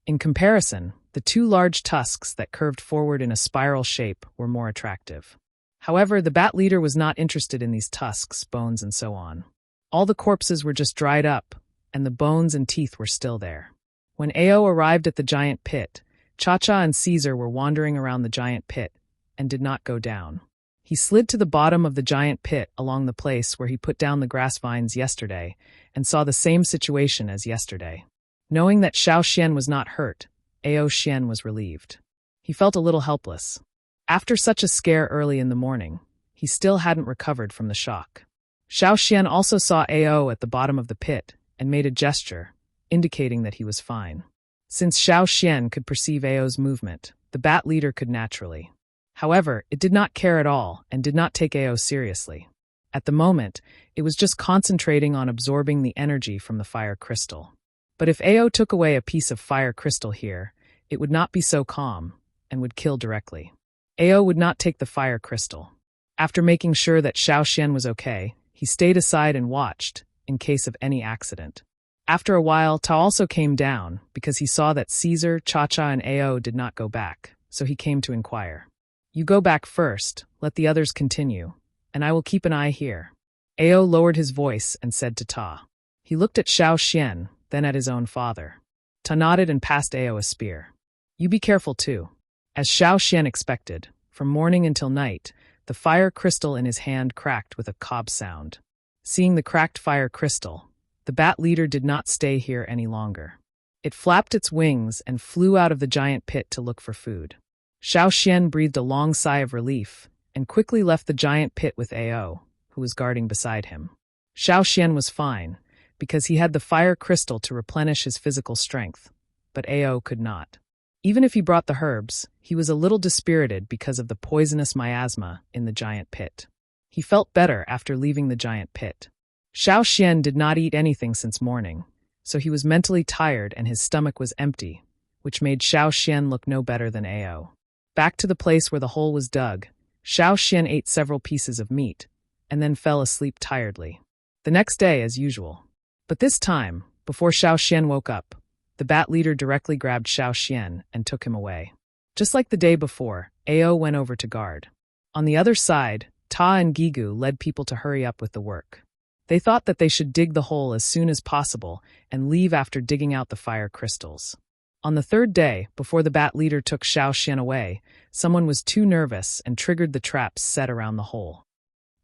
Speaker 1: In comparison, the two large tusks that curved forward in a spiral shape were more attractive. However, the bat leader was not interested in these tusks, bones, and so on. All the corpses were just dried up, and the bones and teeth were still there. When Ao arrived at the giant pit, Cha-Cha and Caesar were wandering around the giant pit and did not go down. He slid to the bottom of the giant pit along the place where he put down the grass vines yesterday and saw the same situation as yesterday. Knowing that Xiao Xian was not hurt, Ao Xian was relieved. He felt a little helpless. After such a scare early in the morning, he still hadn't recovered from the shock. Xiao Xian also saw Ao at the bottom of the pit and made a gesture, indicating that he was fine. Since Xiao Xian could perceive Ao's movement, the bat leader could naturally. However, it did not care at all and did not take Ao seriously. At the moment, it was just concentrating on absorbing the energy from the fire crystal. But if Ao took away a piece of fire crystal here, it would not be so calm and would kill directly. Ao would not take the fire crystal. After making sure that Xiao Xian was okay, he stayed aside and watched, in case of any accident. After a while, Ta also came down, because he saw that Caesar, Cha-Cha, and Ao did not go back, so he came to inquire. You go back first, let the others continue, and I will keep an eye here. Ao lowered his voice and said to Ta. He looked at Xiao Xian, then at his own father. Ta nodded and passed Ao a spear. You be careful too. As Xiao Xian expected, from morning until night, the fire crystal in his hand cracked with a cob sound. Seeing the cracked fire crystal, the bat leader did not stay here any longer. It flapped its wings and flew out of the giant pit to look for food. Xiao Xian breathed a long sigh of relief and quickly left the giant pit with Ao, who was guarding beside him. Xiao Xian was fine, because he had the fire crystal to replenish his physical strength, but Ao could not. Even if he brought the herbs, he was a little dispirited because of the poisonous miasma in the giant pit. He felt better after leaving the giant pit. Xiao Xian did not eat anything since morning, so he was mentally tired and his stomach was empty, which made Xiao Xian look no better than Ao. Back to the place where the hole was dug, Xiao Xian ate several pieces of meat, and then fell asleep tiredly. The next day, as usual. But this time, before Xiao Xian woke up, the bat leader directly grabbed Xiao Xian and took him away. Just like the day before, Ao went over to guard. On the other side, Ta and Gigu led people to hurry up with the work. They thought that they should dig the hole as soon as possible and leave after digging out the fire crystals. On the third day, before the bat leader took Xiao Xian away, someone was too nervous and triggered the traps set around the hole.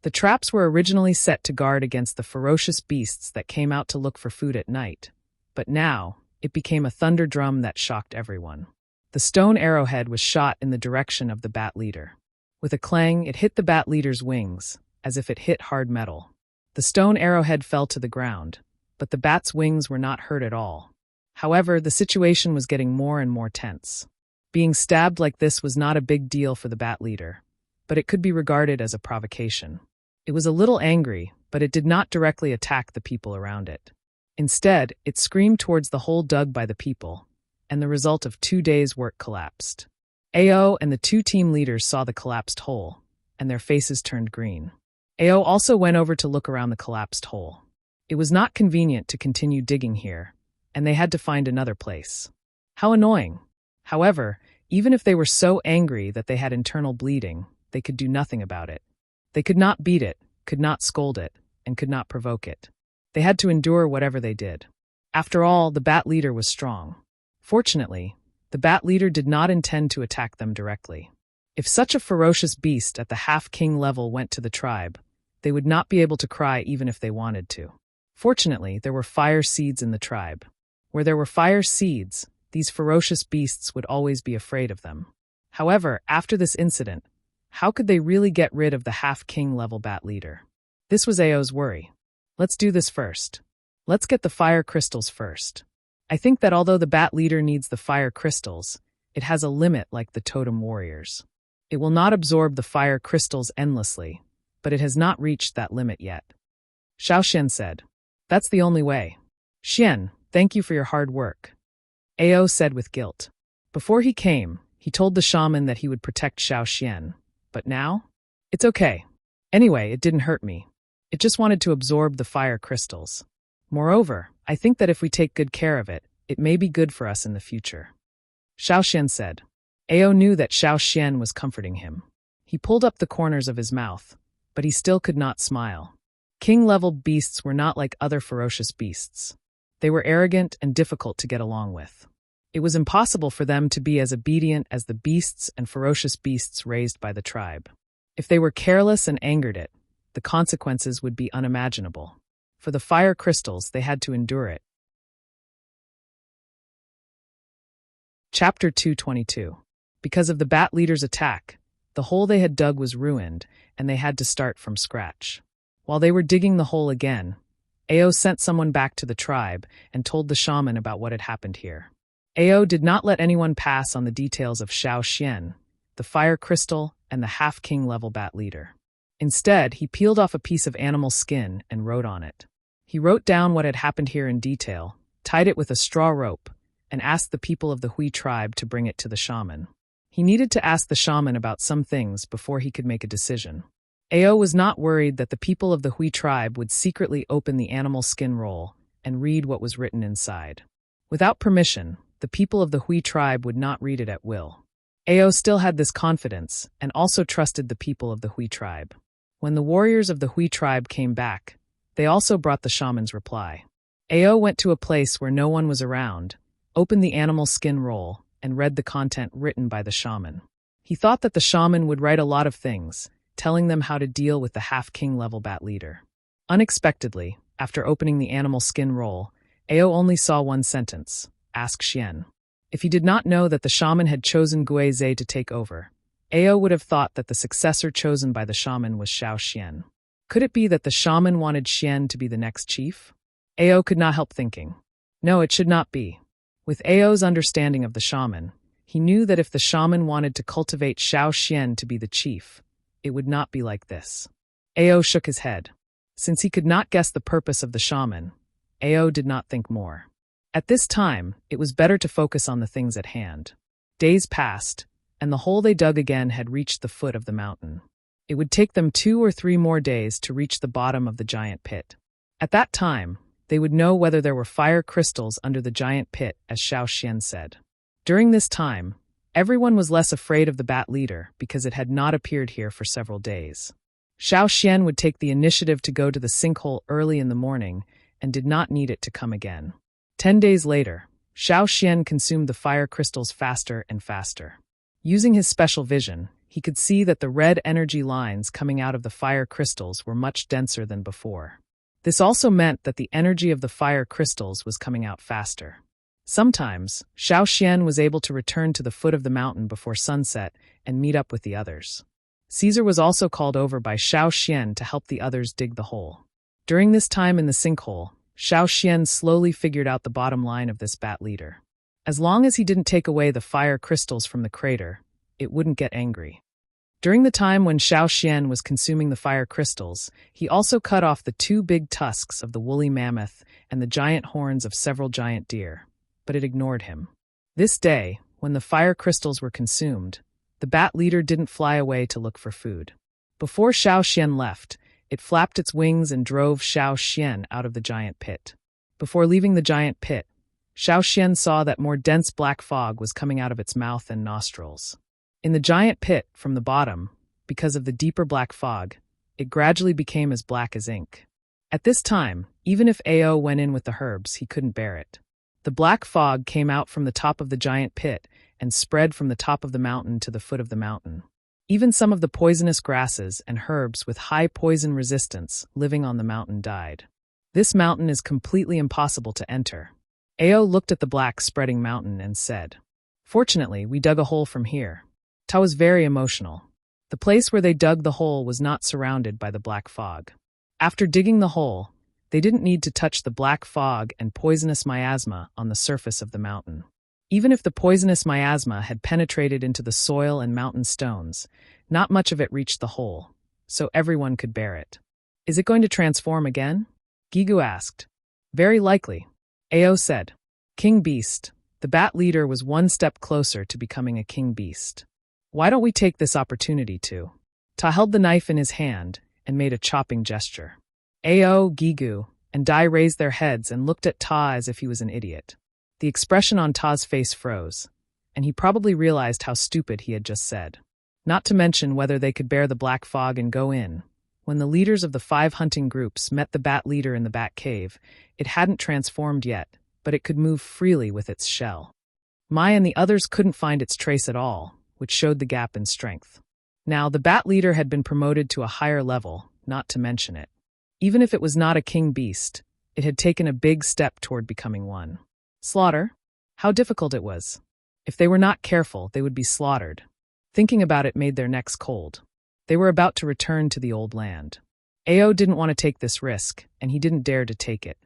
Speaker 1: The traps were originally set to guard against the ferocious beasts that came out to look for food at night, but now it became a thunder drum that shocked everyone. The stone arrowhead was shot in the direction of the bat leader. With a clang, it hit the bat leader's wings, as if it hit hard metal. The stone arrowhead fell to the ground, but the bat's wings were not hurt at all. However, the situation was getting more and more tense. Being stabbed like this was not a big deal for the bat leader, but it could be regarded as a provocation. It was a little angry, but it did not directly attack the people around it. Instead, it screamed towards the hole dug by the people, and the result of 2 days' work collapsed. Ao and the 2 team leaders saw the collapsed hole, and their faces turned green. Ao also went over to look around the collapsed hole. It was not convenient to continue digging here, and they had to find another place. How annoying! However, even if they were so angry that they had internal bleeding, they could do nothing about it. They could not beat it, could not scold it, and could not provoke it. They had to endure whatever they did. After all, the bat leader was strong. Fortunately, the bat leader did not intend to attack them directly. If such a ferocious beast at the half-king level went to the tribe, they would not be able to cry even if they wanted to. Fortunately, there were fire seeds in the tribe. Where there were fire seeds, these ferocious beasts would always be afraid of them. However, after this incident, how could they really get rid of the half-king level bat leader? This was Ao's worry. Let's do this first. Let's get the fire crystals first. I think that although the bat leader needs the fire crystals, it has a limit like the totem warriors. It will not absorb the fire crystals endlessly, but it has not reached that limit yet. Xiaoxian said, "That's the only way." "Xian, thank you for your hard work," Ao said with guilt. Before he came, he told the shaman that he would protect Xiaoxian, but now? It's okay. Anyway, it didn't hurt me. It just wanted to absorb the fire crystals. Moreover, I think that if we take good care of it, it may be good for us in the future. Xiaoxian said. Ao knew that Xiaoxian was comforting him. He pulled up the corners of his mouth, but he still could not smile. King-level beasts were not like other ferocious beasts. They were arrogant and difficult to get along with. It was impossible for them to be as obedient as the beasts and ferocious beasts raised by the tribe. If they were careless and angered it, the consequences would be unimaginable. For the fire crystals, they had to endure it. Chapter 222. Because of the bat leader's attack, the hole they had dug was ruined, and they had to start from scratch. While they were digging the hole again, Ao sent someone back to the tribe and told the shaman about what had happened here. Ao did not let anyone pass on the details of Xiaoxian, the fire crystal, and the half-king level bat leader. Instead, he peeled off a piece of animal skin and wrote on it. He wrote down what had happened here in detail, tied it with a straw rope, and asked the people of the Hui tribe to bring it to the shaman. He needed to ask the shaman about some things before he could make a decision. Ao was not worried that the people of the Hui tribe would secretly open the animal skin roll and read what was written inside. Without permission, the people of the Hui tribe would not read it at will. Ao still had this confidence and also trusted the people of the Hui tribe. When the warriors of the Hui tribe came back, they also brought the shaman's reply. Ao went to a place where no one was around, opened the animal skin roll, and read the content written by the shaman. He thought that the shaman would write a lot of things, telling them how to deal with the half-king level bat leader. Unexpectedly, after opening the animal skin roll, Ao only saw one sentence, "Ask Xian." If he did not know that the shaman had chosen Guizhe to take over, Ao would have thought that the successor chosen by the shaman was Xiaoxian. Could it be that the shaman wanted Xian to be the next chief? Ao could not help thinking. No, it should not be. With Ao's understanding of the shaman, he knew that if the shaman wanted to cultivate Xiaoxian to be the chief, it would not be like this. Ao shook his head. Since he could not guess the purpose of the shaman, Ao did not think more. At this time, it was better to focus on the things at hand. Days passed, and the hole they dug again had reached the foot of the mountain. It would take them 2 or 3 more days to reach the bottom of the giant pit. At that time, they would know whether there were fire crystals under the giant pit, as Xiaoxian said. During this time, everyone was less afraid of the bat leader because it had not appeared here for several days. Xiaoxian would take the initiative to go to the sinkhole early in the morning and did not need it to come again. 10 days later, Xiaoxian consumed the fire crystals faster and faster. Using his special vision, he could see that the red energy lines coming out of the fire crystals were much denser than before. This also meant that the energy of the fire crystals was coming out faster. Sometimes, Xiaoxian was able to return to the foot of the mountain before sunset and meet up with the others. Caesar was also called over by Xiaoxian to help the others dig the hole. During this time in the sinkhole, Xiao Xian slowly figured out the bottom line of this bat leader. As long as he didn't take away the fire crystals from the crater, it wouldn't get angry. During the time when Xiao Xian was consuming the fire crystals, he also cut off the 2 big tusks of the woolly mammoth and the giant horns of several giant deer, but it ignored him. This day, when the fire crystals were consumed, the bat leader didn't fly away to look for food. Before Xiao Xian left, it flapped its wings and drove Xiao Xian out of the giant pit. Before leaving the giant pit, Xiao Xian saw that more dense black fog was coming out of its mouth and nostrils. In the giant pit, from the bottom, because of the deeper black fog, it gradually became as black as ink. At this time, even if Ao went in with the herbs, he couldn't bear it. The black fog came out from the top of the giant pit and spread from the top of the mountain to the foot of the mountain. Even some of the poisonous grasses and herbs with high poison resistance living on the mountain died. This mountain is completely impossible to enter. Ao looked at the black spreading mountain and said, "Fortunately, we dug a hole from here." Ta was very emotional. The place where they dug the hole was not surrounded by the black fog. After digging the hole, they didn't need to touch the black fog and poisonous miasma on the surface of the mountain. Even if the poisonous miasma had penetrated into the soil and mountain stones, not much of it reached the hole, so everyone could bear it. "Is it going to transform again?" Gigu asked. "Very likely," Ao said. King Beast. The bat leader was one step closer to becoming a king beast. "Why don't we take this opportunity to?" Ta held the knife in his hand and made a chopping gesture. Ao, Gigu, and Dai raised their heads and looked at Ta as if he was an idiot. The expression on Ta's face froze, and he probably realized how stupid he had just said. Not to mention whether they could bear the black fog and go in. When the leaders of the 5 hunting groups met the bat leader in the bat cave, it hadn't transformed yet, but it could move freely with its shell. Mai and the others couldn't find its trace at all, which showed the gap in strength. Now, the bat leader had been promoted to a higher level, not to mention it. Even if it was not a king beast, it had taken a big step toward becoming one. Slaughter? How difficult it was. If they were not careful, they would be slaughtered. Thinking about it made their necks cold. They were about to return to the old land. Ao didn't want to take this risk, and he didn't dare to take it.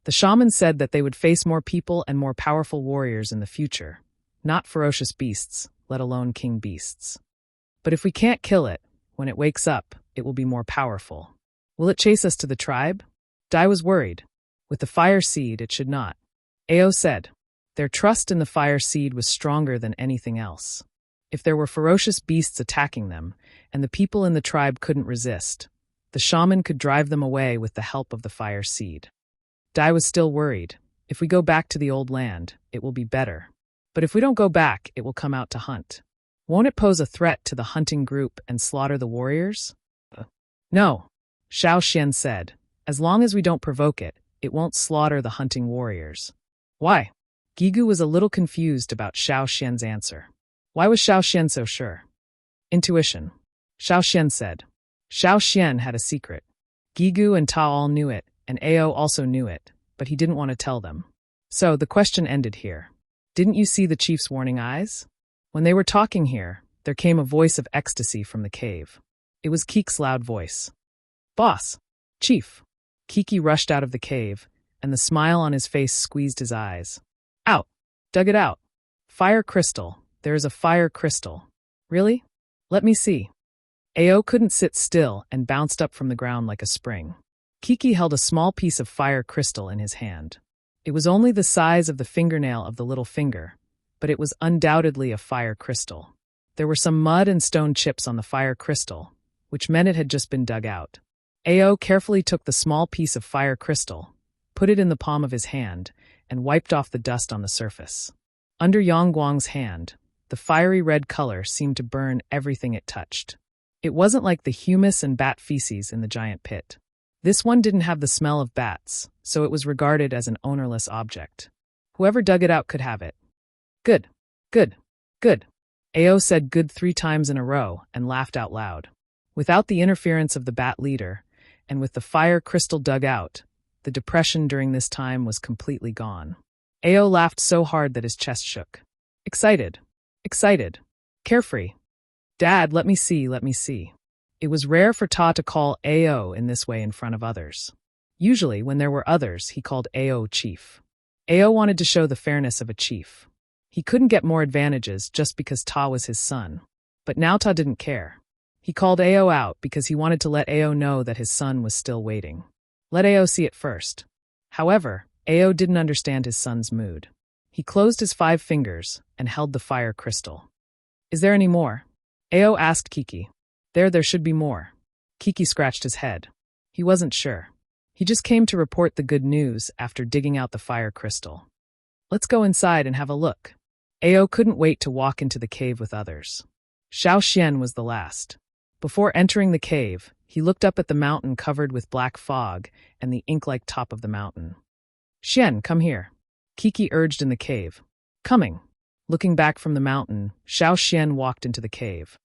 Speaker 1: The shaman said that they would face more people and more powerful warriors in the future, not ferocious beasts, let alone king beasts. But if we can't kill it, when it wakes up, it will be more powerful. Will it chase us to the tribe? Dai was worried. With the fire seed, it should not. Ao said. Their trust in the fire seed was stronger than anything else. If there were ferocious beasts attacking them, and the people in the tribe couldn't resist, the shaman could drive them away with the help of the fire seed. Dai was still worried. If we go back to the old land, it will be better. But if we don't go back, it will come out to hunt. Won't it pose a threat to the hunting group and slaughter the warriors? No, Xiao Xian said. As long as we don't provoke it, it won't slaughter the hunting warriors. Why? Gigu was a little confused about Xiao Xian's answer. Why was Xiao Xian so sure? Intuition. Xiao Xian said. Xiao Xian had a secret. Gigu and Ta all knew it, and Ao also knew it, but he didn't want to tell them. So the question ended here. Didn't you see the chief's warning eyes? When they were talking here, there came a voice of ecstasy from the cave. It was Keek's loud voice. Boss! Chief! Kiki rushed out of the cave, and the smile on his face squeezed his eyes. Out! Dug it out! Fire crystal! There is a fire crystal. Really? Let me see. Ao couldn't sit still and bounced up from the ground like a spring. Kiki held a small piece of fire crystal in his hand. It was only the size of the fingernail of the little finger, but it was undoubtedly a fire crystal. There were some mud and stone chips on the fire crystal, which meant it had just been dug out. Ao carefully took the small piece of fire crystal, put it in the palm of his hand, and wiped off the dust on the surface. Under Yangguang's hand, the fiery red color seemed to burn everything it touched. It wasn't like the humus and bat feces in the giant pit. This one didn't have the smell of bats, so it was regarded as an ownerless object. Whoever dug it out could have it. Good, good, good. Ao said good 3 times in a row and laughed out loud. Without the interference of the bat leader, and with the fire crystal dug out, the depression during this time was completely gone. Ao laughed so hard that his chest shook. Excited, excited, carefree. Dad, let me see, let me see. It was rare for Ta to call Ao in this way in front of others. Usually, when there were others, he called Ao chief. Ao wanted to show the fairness of a chief. He couldn't get more advantages just because Ta was his son. But now Ta didn't care. He called Ao out because he wanted to let Ao know that his son was still waiting. Let Ao see it first. However, Ao didn't understand his son's mood. He closed his 5 fingers and held the fire crystal. Is there any more? Ao asked Kiki. There should be more. Kiki scratched his head. He wasn't sure. He just came to report the good news after digging out the fire crystal. Let's go inside and have a look. Ao couldn't wait to walk into the cave with others. Xiao Xian was the last. Before entering the cave, he looked up at the mountain covered with black fog and the ink-like top of the mountain. Xian, come here. Kiki urged in the cave. Coming. Looking back from the mountain, Xiao Xian walked into the cave.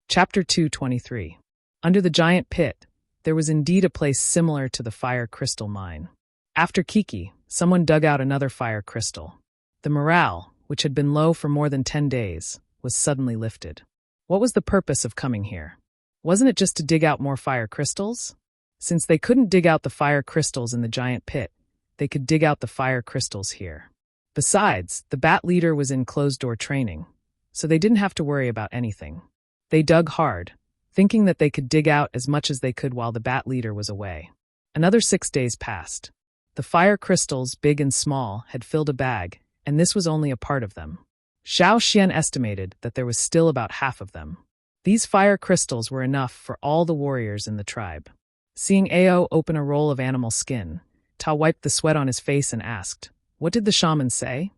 Speaker 1: Chapter 223. Under the giant pit, there was indeed a place similar to the fire crystal mine. After Kiki, someone dug out another fire crystal. The morale, which had been low for more than 10 days, was suddenly lifted. What was the purpose of coming here? Wasn't it just to dig out more fire crystals? Since they couldn't dig out the fire crystals in the giant pit, they could dig out the fire crystals here. Besides, the bat leader was in closed-door training, so they didn't have to worry about anything. They dug hard, thinking that they could dig out as much as they could while the bat leader was away. Another 6 days passed. The fire crystals, big and small, had filled a bag, and this was only a part of them. Xiao Xian estimated that there was still about half of them. These fire crystals were enough for all the warriors in the tribe. Seeing Ao open a roll of animal skin, Ta wiped the sweat on his face and asked, "What did the shaman say?"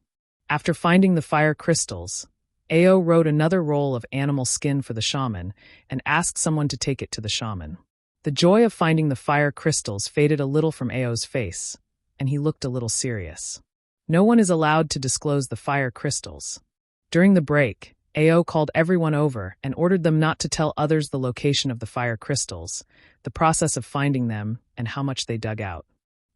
Speaker 1: After finding the fire crystals, Ao wrote another roll of animal skin for the shaman and asked someone to take it to the shaman. The joy of finding the fire crystals faded a little from Ao's face, and he looked a little serious. No one is allowed to disclose the fire crystals. During the break, Ao called everyone over and ordered them not to tell others the location of the fire crystals, the process of finding them, and how much they dug out.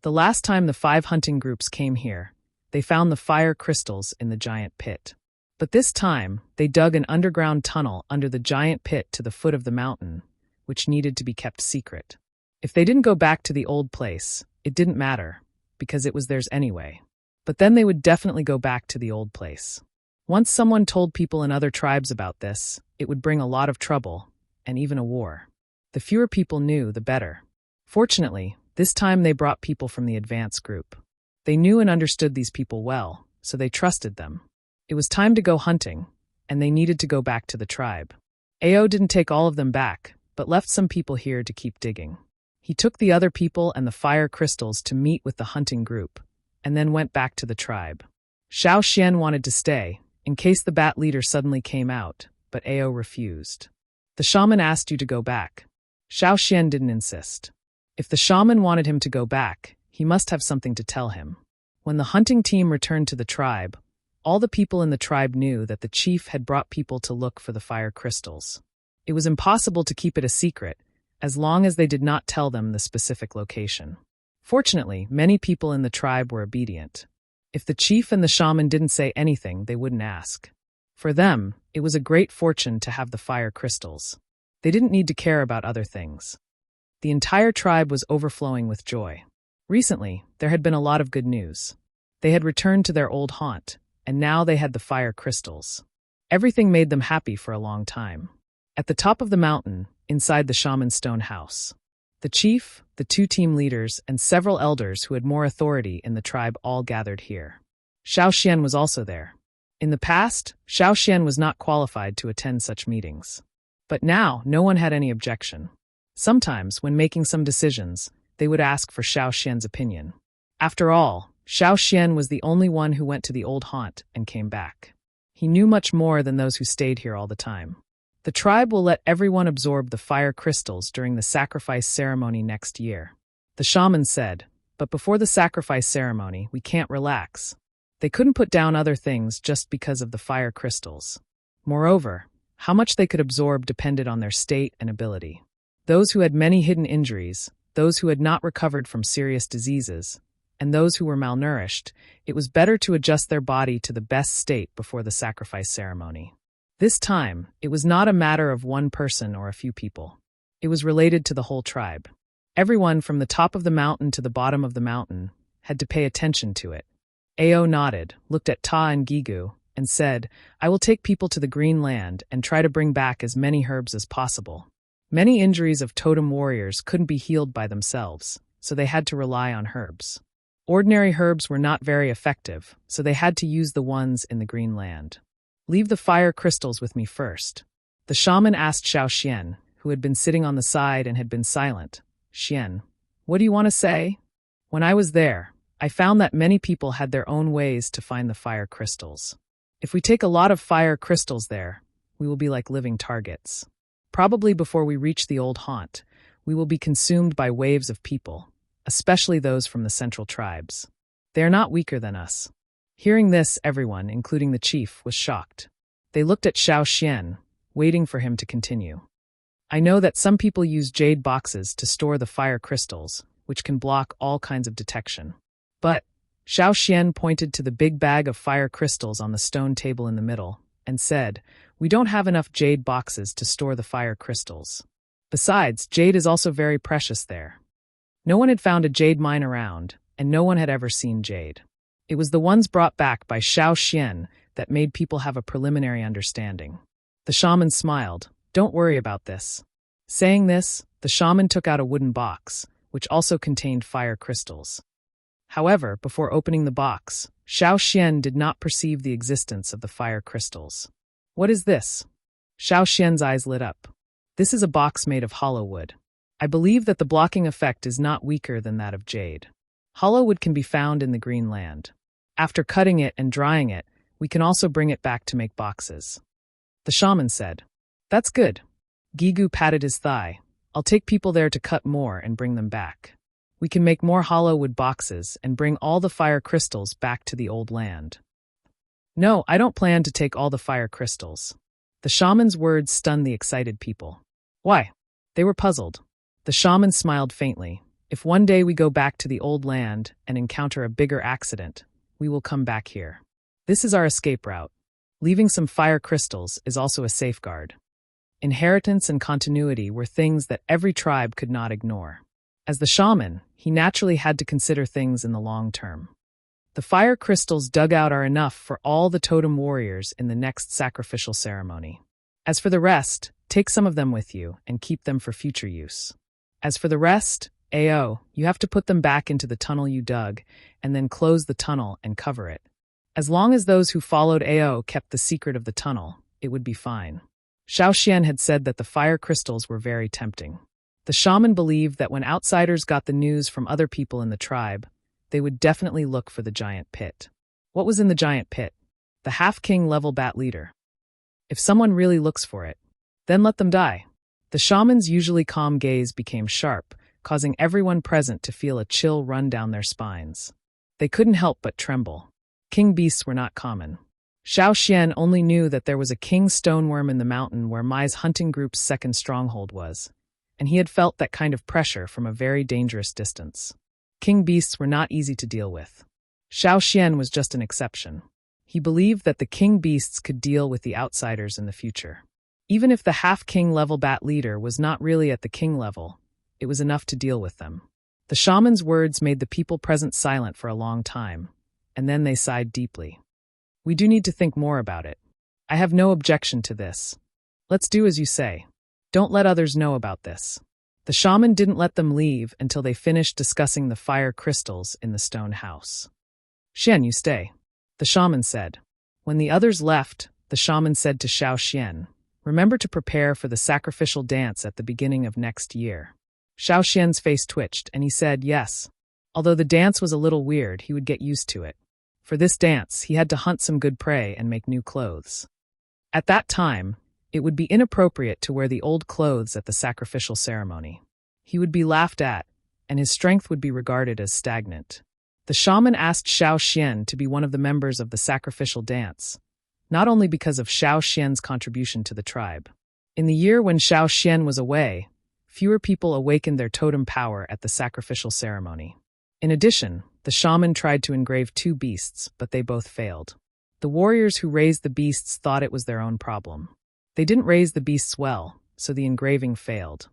Speaker 1: The last time the 5 hunting groups came here, they found the fire crystals in the giant pit. But this time, they dug an underground tunnel under the giant pit to the foot of the mountain, which needed to be kept secret. If they didn't go back to the old place, it didn't matter, because it was theirs anyway. But then they would definitely go back to the old place. Once someone told people in other tribes about this, it would bring a lot of trouble, and even a war. The fewer people knew, the better. Fortunately, this time they brought people from the advance group. They knew and understood these people well, so they trusted them. It was time to go hunting, and they needed to go back to the tribe. Ao didn't take all of them back, but left some people here to keep digging. He took the other people and the fire crystals to meet with the hunting group, and then went back to the tribe. Xiao Xian wanted to stay, in case the bat leader suddenly came out, but Ao refused. The shaman asked you to go back. Xiao Xian didn't insist. If the shaman wanted him to go back, he must have something to tell him. When the hunting team returned to the tribe, all the people in the tribe knew that the chief had brought people to look for the fire crystals. It was impossible to keep it a secret, as long as they did not tell them the specific location. Fortunately, many people in the tribe were obedient. If the chief and the shaman didn't say anything, they wouldn't ask. For them, it was a great fortune to have the fire crystals. They didn't need to care about other things. The entire tribe was overflowing with joy. Recently, there had been a lot of good news. They had returned to their old haunt, and now they had the fire crystals. Everything made them happy for a long time. At the top of the mountain, inside the shaman's stone house, the chief, the 2 team leaders, and several elders who had more authority in the tribe all gathered here. Xiao Xian was also there. In the past, Xiao Xian was not qualified to attend such meetings. But now, no one had any objection. Sometimes, when making some decisions, they would ask for Xiao Xian's opinion. After all, Xiao Xian was the only one who went to the old haunt and came back. He knew much more than those who stayed here all the time. The tribe will let everyone absorb the fire crystals during the sacrifice ceremony next year. The shaman said, but before the sacrifice ceremony, we can't relax. They couldn't put down other things just because of the fire crystals. Moreover, how much they could absorb depended on their state and ability. Those who had many hidden injuries, those who had not recovered from serious diseases, and those who were malnourished, it was better to adjust their body to the best state before the sacrifice ceremony. This time, it was not a matter of one person or a few people. It was related to the whole tribe. Everyone from the top of the mountain to the bottom of the mountain had to pay attention to it. Ao nodded, looked at Ta and Gigu, and said, "I will take people to the Green Land and try to bring back as many herbs as possible." Many injuries of totem warriors couldn't be healed by themselves, so they had to rely on herbs. Ordinary herbs were not very effective, so they had to use the ones in the Green Land. "Leave the fire crystals with me first." The shaman asked Xiao, who had been sitting on the side and had been silent. "Xian, what do you want to say?" "When I was there, I found that many people had their own ways to find the fire crystals. If we take a lot of fire crystals there, we will be like living targets. Probably before we reach the old haunt, we will be consumed by waves of people, especially those from the central tribes. They are not weaker than us." Hearing this, everyone, including the chief, was shocked. They looked at Xiao, waiting for him to continue. "I know that some people use jade boxes to store the fire crystals, which can block all kinds of detection. But," Xiao pointed to the big bag of fire crystals on the stone table in the middle, and said, "We don't have enough jade boxes to store the fire crystals. Besides, jade is also very precious there." No one had found a jade mine around, and no one had ever seen jade. It was the ones brought back by Xiao that made people have a preliminary understanding. The shaman smiled. "Don't worry about this." Saying this, the shaman took out a wooden box, which also contained fire crystals. However, before opening the box, Xiao did not perceive the existence of the fire crystals. "What is this?" Xiao's eyes lit up. "This is a box made of hollow wood. I believe that the blocking effect is not weaker than that of jade. Hollow wood can be found in the Green Land. After cutting it and drying it, we can also bring it back to make boxes." The shaman said, "That's good." Gigu patted his thigh. "I'll take people there to cut more and bring them back. We can make more hollow wood boxes and bring all the fire crystals back to the old land." "No, I don't plan to take all the fire crystals." The shaman's words stunned the excited people. "Why?" They were puzzled. The shaman smiled faintly. "If one day we go back to the old land and encounter a bigger accident, we will come back here. This is our escape route. Leaving some fire crystals is also a safeguard." Inheritance and continuity were things that every tribe could not ignore. As the shaman, he naturally had to consider things in the long term. The fire crystals dug out are enough for all the totem warriors in the next sacrificial ceremony. As for the rest, take some of them with you and keep them for future use. As for the rest, Ao, you have to put them back into the tunnel you dug, and then close the tunnel and cover it. As long as those who followed Ao kept the secret of the tunnel, it would be fine. Xiao had said that the fire crystals were very tempting. The shaman believed that when outsiders got the news from other people in the tribe, they would definitely look for the giant pit. What was in the giant pit? The half-king level bat leader. If someone really looks for it, then let them die. The shaman's usually calm gaze became sharp, causing everyone present to feel a chill run down their spines. They couldn't help but tremble. King beasts were not common. Xiao only knew that there was a king stoneworm in the mountain where Mai's hunting group's second stronghold was, and he had felt that kind of pressure from a very dangerous distance. King beasts were not easy to deal with. Xiao was just an exception. He believed that the king beasts could deal with the outsiders in the future. Even if the half-king level bat leader was not really at the king level, it was enough to deal with them. The shaman's words made the people present silent for a long time, and then they sighed deeply. "We do need to think more about it. I have no objection to this. Let's do as you say. Don't let others know about this." The shaman didn't let them leave until they finished discussing the fire crystals in the stone house. "Xian, you stay," the shaman said. When the others left, the shaman said to Xiao, "Remember to prepare for the sacrificial dance at the beginning of next year." Xiao's face twitched, and he said yes. Although the dance was a little weird, he would get used to it. For this dance, he had to hunt some good prey and make new clothes. At that time, it would be inappropriate to wear the old clothes at the sacrificial ceremony. He would be laughed at, and his strength would be regarded as stagnant. The shaman asked Xiao to be one of the members of the sacrificial dance, not only because of Xiao's contribution to the tribe. In the year when Xiao was away, fewer people awakened their totem power at the sacrificial ceremony. In addition, the shaman tried to engrave 2 beasts, but they both failed. The warriors who raised the beasts thought it was their own problem. They didn't raise the beasts well, so the engraving failed.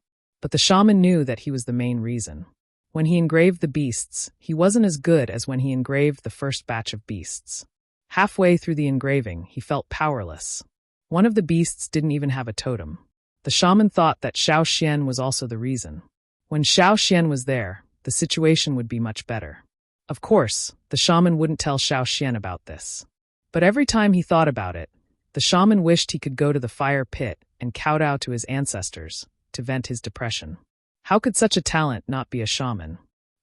Speaker 1: But the shaman knew that he was the main reason. When he engraved the beasts, he wasn't as good as when he engraved the first batch of beasts. Halfway through the engraving, he felt powerless. One of the beasts didn't even have a totem. The shaman thought that Xiao Xian was also the reason. When Xiao Xian was there, the situation would be much better. Of course, the shaman wouldn't tell Xiao Xian about this. But every time he thought about it, the shaman wished he could go to the fire pit and kowtow to his ancestors to vent his depression. How could such a talent not be a shaman?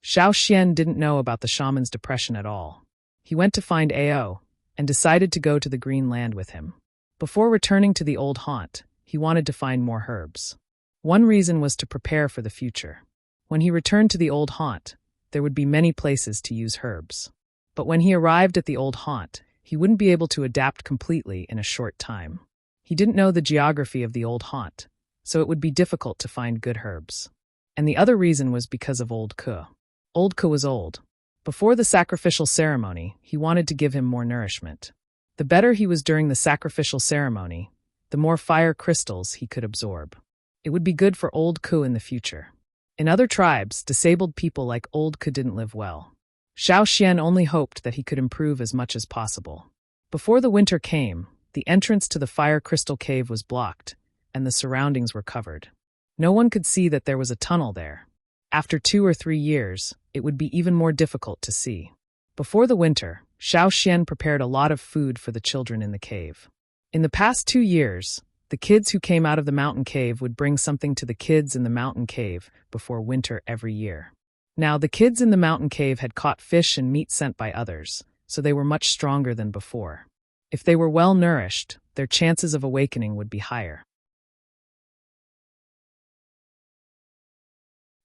Speaker 1: Xiao Xian didn't know about the shaman's depression at all. He went to find Ao and decided to go to the Green Land with him. Before returning to the old haunt, he wanted to find more herbs. One reason was to prepare for the future. When he returned to the old haunt, there would be many places to use herbs. But when he arrived at the old haunt, he wouldn't be able to adapt completely in a short time. He didn't know the geography of the old haunt, so it would be difficult to find good herbs. And the other reason was because of Old Ke. Old Ke was old. Before the sacrificial ceremony, he wanted to give him more nourishment. The better he was during the sacrificial ceremony, the more fire crystals he could absorb. It would be good for Old Ke in the future. In other tribes, disabled people like Old Ke didn't live well. Xiao Xian only hoped that he could improve as much as possible. Before the winter came, the entrance to the fire crystal cave was blocked, and the surroundings were covered. No one could see that there was a tunnel there. After 2 or 3 years, it would be even more difficult to see. Before the winter, Xiao Xian prepared a lot of food for the children in the cave. In the past 2 years, the kids who came out of the mountain cave would bring something to the kids in the mountain cave before winter every year. Now, the kids in the mountain cave had caught fish and meat sent by others, so they were much stronger than before. If they were well nourished, their chances of awakening would be higher.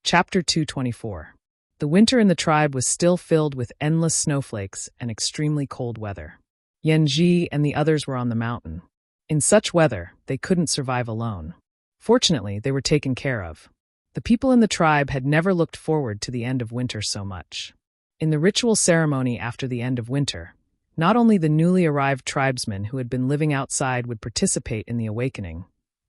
Speaker 1: Chapter 224. The winter in the tribe was still filled with endless snowflakes and extremely cold weather. Yanji and the others were on the mountain. In such weather, they couldn't survive alone. Fortunately, they were taken care of. The people in the tribe had never looked forward to the end of winter so much. In the ritual ceremony after the end of winter, not only the newly arrived tribesmen who had been living outside would participate in the awakening,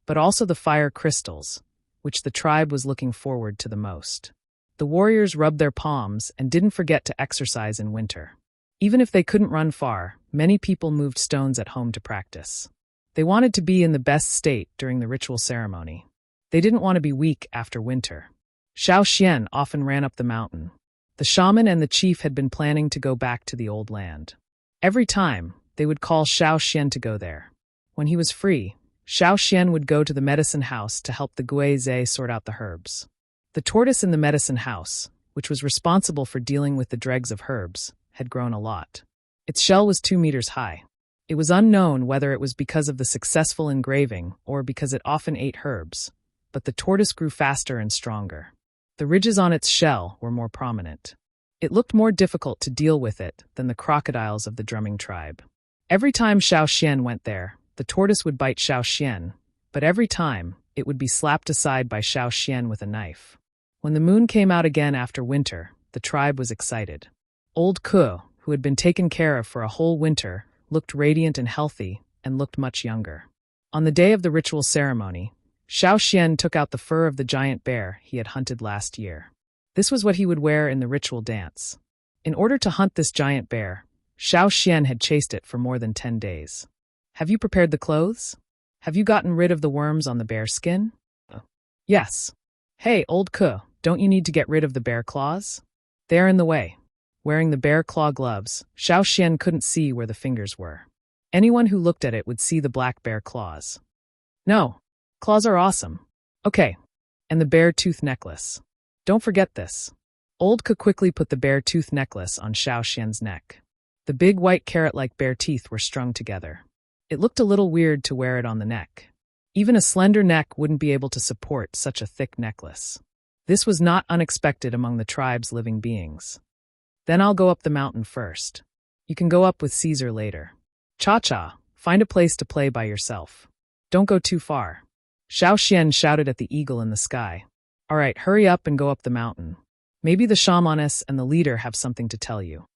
Speaker 1: but also the fire crystals, which the tribe was looking forward to the most. The warriors rubbed their palms and didn't forget to exercise in winter. Even if they couldn't run far, many people moved stones at home to practice. They wanted to be in the best state during the ritual ceremony. They didn't want to be weak after winter. Xiao Xian often ran up the mountain. The shaman and the chief had been planning to go back to the old land. Every time, they would call Xiao Xian to go there. When he was free, Xiao Xian would go to the medicine house to help the Guizhe sort out the herbs. The tortoise in the medicine house, which was responsible for dealing with the dregs of herbs, had grown a lot. Its shell was 2 meters high. It was unknown whether it was because of the successful engraving or because it often ate herbs, but the tortoise grew faster and stronger. The ridges on its shell were more prominent. It looked more difficult to deal with it than the crocodiles of the drumming tribe. Every time Xiao Xian went there, the tortoise would bite Xiao Xian, but every time, it would be slapped aside by Xiao Xian with a knife. When the moon came out again after winter, the tribe was excited. Old Ke, who had been taken care of for a whole winter, looked radiant and healthy, and looked much younger. On the day of the ritual ceremony, Xiao Xian took out the fur of the giant bear he had hunted last year. This was what he would wear in the ritual dance. In order to hunt this giant bear, Xiao Xian had chased it for more than 10 days. Have you prepared the clothes? Have you gotten rid of the worms on the bear skin? Yes. Hey, Old Ke, don't you need to get rid of the bear claws? They're in the way. Wearing the bear claw gloves, Xiao Xian couldn't see where the fingers were. Anyone who looked at it would see the black bear claws. No, claws are awesome. Okay, and the bear tooth necklace. Don't forget this. Old Ke quickly put the bear tooth necklace on Xiao Xian's neck. The big white carrot-like bear teeth were strung together. It looked a little weird to wear it on the neck. Even a slender neck wouldn't be able to support such a thick necklace. This was not unexpected among the tribe's living beings. Then I'll go up the mountain first. You can go up with Caesar later. Cha-cha, find a place to play by yourself. Don't go too far. Xiao Xian shouted at the eagle in the sky. All right, hurry up and go up the mountain. Maybe the shamaness and the leader have something to tell you.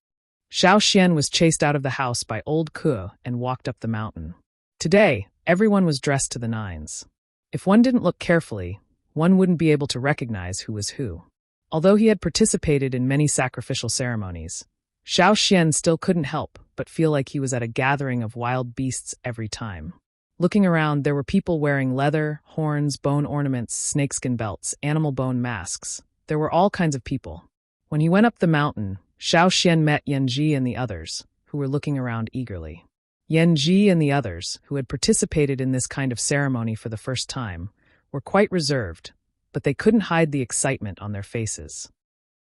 Speaker 1: Xiao Xian was chased out of the house by Old Ke and walked up the mountain. Today, everyone was dressed to the nines. If one didn't look carefully, one wouldn't be able to recognize who was who. Although he had participated in many sacrificial ceremonies, Xiao Xian still couldn't help but feel like he was at a gathering of wild beasts every time. Looking around, there were people wearing leather, horns, bone ornaments, snakeskin belts, animal bone masks. There were all kinds of people. When he went up the mountain, Xiao Xian met Yanji and the others, who were looking around eagerly. Yanji and the others, who had participated in this kind of ceremony for the first time, were quite reserved, but they couldn't hide the excitement on their faces.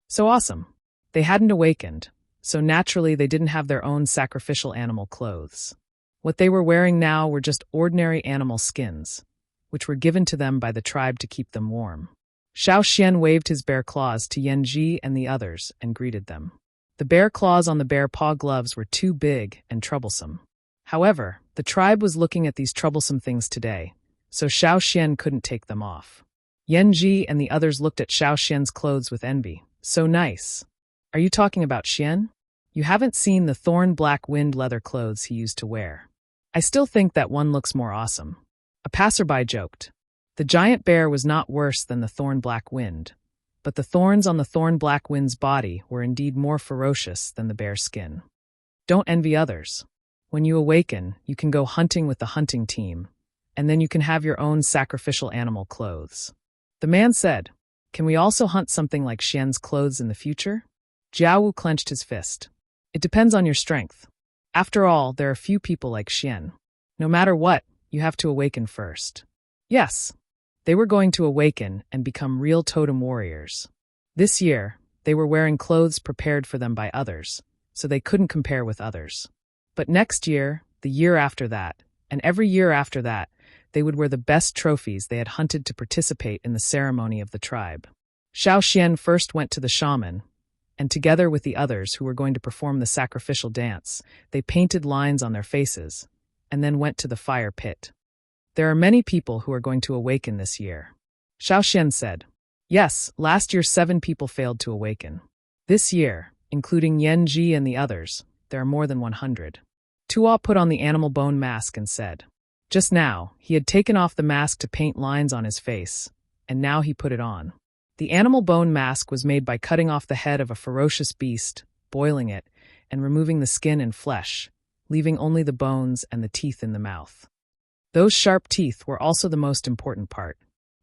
Speaker 1: So awesome! They hadn't awakened, so naturally they didn't have their own sacrificial animal clothes. What they were wearing now were just ordinary animal skins, which were given to them by the tribe to keep them warm. Xiao Xian waved his bear claws to Yanji and the others and greeted them. The bear claws on the bear paw gloves were too big and troublesome. However, the tribe was looking at these troublesome things today, so Xiao Xian couldn't take them off. Yanji and the others looked at Xiao Xian's clothes with envy. So nice. Are you talking about Xian? You haven't seen the thorn black wind leather clothes he used to wear. I still think that one looks more awesome. A passerby joked. The giant bear was not worse than the thorn black wind, but the thorns on the thorn black wind's body were indeed more ferocious than the bear's skin. Don't envy others. When you awaken, you can go hunting with the hunting team, and then you can have your own sacrificial animal clothes. The man said, "Can we also hunt something like Xian's clothes in the future?" Jiawu clenched his fist. It depends on your strength. After all, there are few people like Xian. No matter what, you have to awaken first. Yes, they were going to awaken and become real totem warriors. This year, they were wearing clothes prepared for them by others, so they couldn't compare with others. But next year, the year after that, and every year after that, they would wear the best trophies they had hunted to participate in the ceremony of the tribe. Xiao Xian first went to the shaman, and together with the others who were going to perform the sacrificial dance, they painted lines on their faces, and then went to the fire pit. There are many people who are going to awaken this year. Xiao Xian said, "Yes, last year 7 people failed to awaken. This year, including Yanji and the others, there are more than 100. Tuo put on the animal bone mask and said, just now, he had taken off the mask to paint lines on his face, and now he put it on. The animal bone mask was made by cutting off the head of a ferocious beast, boiling it, and removing the skin and flesh, leaving only the bones and the teeth in the mouth. Those sharp teeth were also the most important part.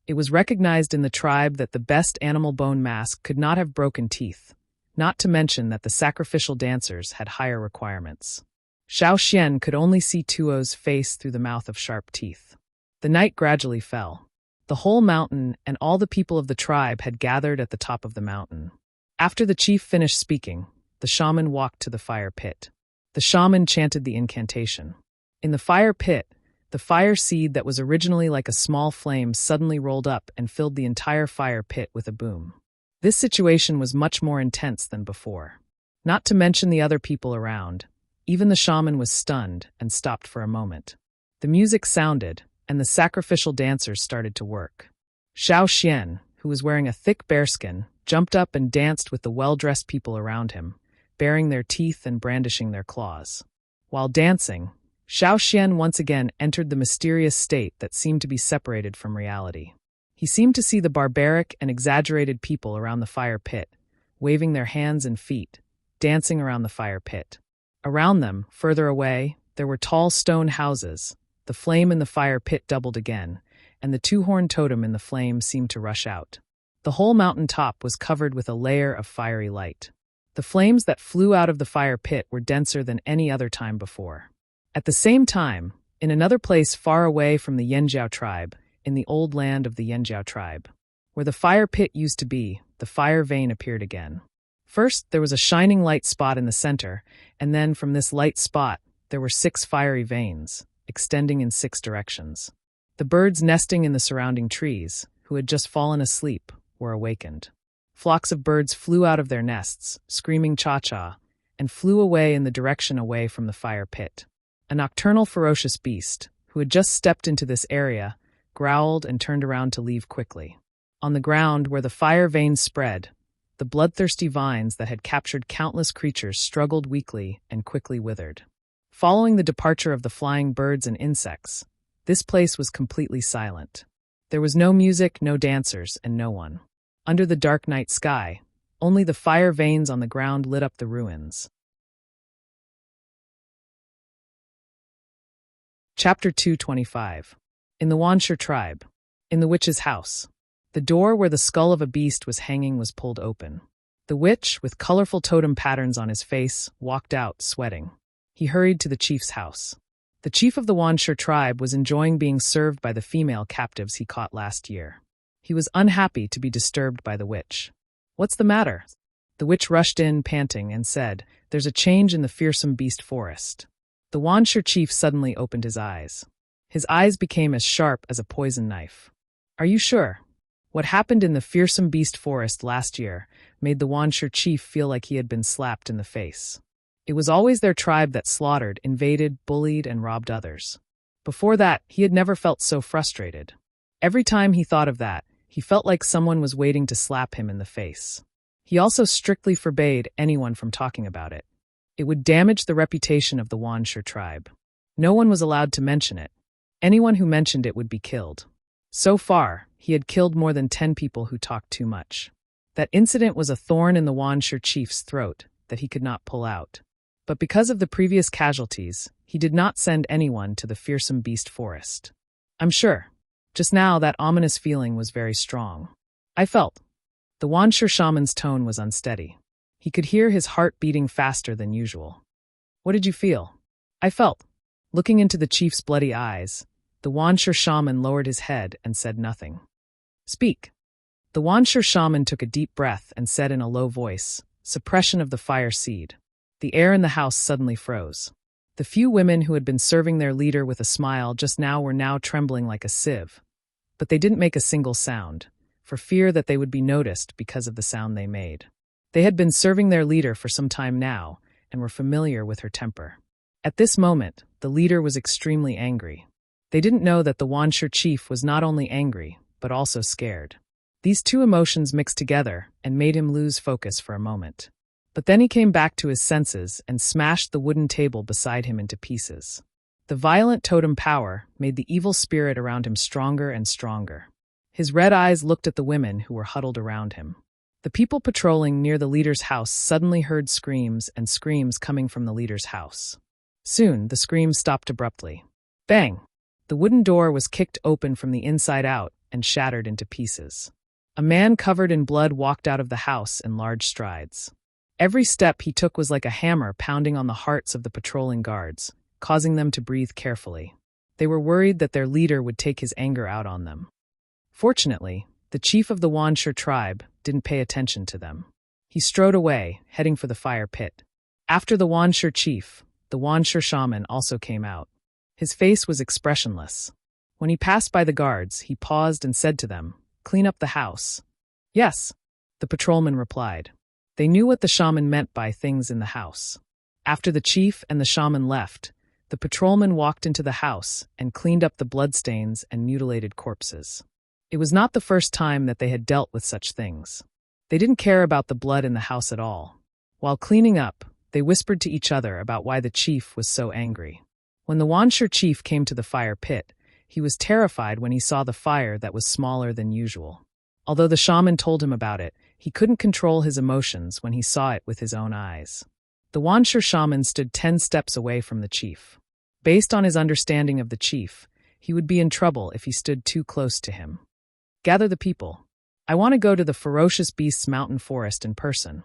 Speaker 1: It was recognized in the tribe that the best animal bone mask could not have broken teeth, not to mention that the sacrificial dancers had higher requirements. Xiao Xian could only see Tuo's face through the mouth of sharp teeth. The night gradually fell. The whole mountain and all the people of the tribe had gathered at the top of the mountain. After the chief finished speaking, the shaman walked to the fire pit. The shaman chanted the incantation. In the fire pit, the fire seed that was originally like a small flame suddenly rolled up and filled the entire fire pit with a boom. This situation was much more intense than before. Not to mention the other people around. Even the shaman was stunned and stopped for a moment. The music sounded, and the sacrificial dancers started to work. Xiao Xian, who was wearing a thick bearskin, jumped up and danced with the well-dressed people around him, baring their teeth and brandishing their claws. While dancing, Xiao Xian once again entered the mysterious state that seemed to be separated from reality. He seemed to see the barbaric and exaggerated people around the fire pit, waving their hands and feet, dancing around the fire pit. Around them, further away, there were tall stone houses. The flame in the fire pit doubled again, and the two-horned totem in the flame seemed to rush out. The whole mountain top was covered with a layer of fiery light. The flames that flew out of the fire pit were denser than any other time before. At the same time, in another place far away from the Yanjiao tribe, in the old land of the Yanjiao tribe, where the fire pit used to be, the fire vein appeared again. First, there was a shining light spot in the center, and then from this light spot, there were 6 fiery veins, extending in 6 directions. The birds nesting in the surrounding trees, who had just fallen asleep, were awakened. Flocks of birds flew out of their nests, screaming cha-cha, and flew away in the direction away from the fire pit. A nocturnal ferocious beast, who had just stepped into this area, growled and turned around to leave quickly. On the ground where the fire veins spread, the bloodthirsty vines that had captured countless creatures struggled weakly and quickly withered. Following the departure of the flying birds and insects, this place was completely silent. There was no music, no dancers, and no one. Under the dark night sky, only the fire veins on the ground lit up the ruins. Chapter 225. In the Wanshur tribe. In the witch's house. The door where the skull of a beast was hanging was pulled open. The witch, with colorful totem patterns on his face, walked out, sweating. He hurried to the chief's house. The chief of the Wanshur tribe was enjoying being served by the female captives he caught last year. He was unhappy to be disturbed by the witch. "What's the matter?" The witch rushed in, panting, and said, "There's a change in the fearsome beast forest." The Wanshur chief suddenly opened his eyes. His eyes became as sharp as a poison knife. "Are you sure?" What happened in the fearsome beast forest last year made the Wanshur chief feel like he had been slapped in the face. It was always their tribe that slaughtered, invaded, bullied, and robbed others. Before that, he had never felt so frustrated. Every time he thought of that, he felt like someone was waiting to slap him in the face. He also strictly forbade anyone from talking about it. It would damage the reputation of the Wanshur tribe. No one was allowed to mention it. Anyone who mentioned it would be killed. So far, he had killed more than 10 people who talked too much. That incident was a thorn in the Wanshur chief's throat that he could not pull out. But because of the previous casualties, he did not send anyone to the fearsome beast forest. "I'm sure. Just now that ominous feeling was very strong. I felt." The Wanshur shaman's tone was unsteady. He could hear his heart beating faster than usual. "What did you feel?" "I felt." Looking into the chief's bloody eyes, the Wanshur shaman lowered his head and said nothing. "Speak." The Wanshur shaman took a deep breath and said in a low voice, "Suppression of the fire seed." The air in the house suddenly froze. The few women who had been serving their leader with a smile just now were now trembling like a sieve. But they didn't make a single sound, for fear that they would be noticed because of the sound they made. They had been serving their leader for some time now, and were familiar with her temper. At this moment, the leader was extremely angry. They didn't know that the Wanshur chief was not only angry, but also scared. These two emotions mixed together and made him lose focus for a moment. But then he came back to his senses and smashed the wooden table beside him into pieces. The violent totem power made the evil spirit around him stronger and stronger. His red eyes looked at the women who were huddled around him. The people patrolling near the leader's house suddenly heard screams and screams coming from the leader's house. Soon, the screams stopped abruptly. Bang! The wooden door was kicked open from the inside out and shattered into pieces. A man covered in blood walked out of the house in large strides. Every step he took was like a hammer pounding on the hearts of the patrolling guards, causing them to breathe carefully. They were worried that their leader would take his anger out on them. Fortunately, the chief of the Wanshur tribe didn't pay attention to them. He strode away, heading for the fire pit. After the Wanshur chief, the Wanshur shaman also came out. His face was expressionless. When he passed by the guards, he paused and said to them, "Clean up the house." "Yes," the patrolman replied. They knew what the shaman meant by things in the house. After the chief and the shaman left, the patrolman walked into the house and cleaned up the bloodstains and mutilated corpses. It was not the first time that they had dealt with such things. They didn't care about the blood in the house at all. While cleaning up, they whispered to each other about why the chief was so angry. When the Wanshur chief came to the fire pit, he was terrified when he saw the fire that was smaller than usual. Although the shaman told him about it, he couldn't control his emotions when he saw it with his own eyes. The Wanshur shaman stood 10 steps away from the chief. Based on his understanding of the chief, he would be in trouble if he stood too close to him. "Gather the people. I want to go to the ferocious beast's mountain forest in person."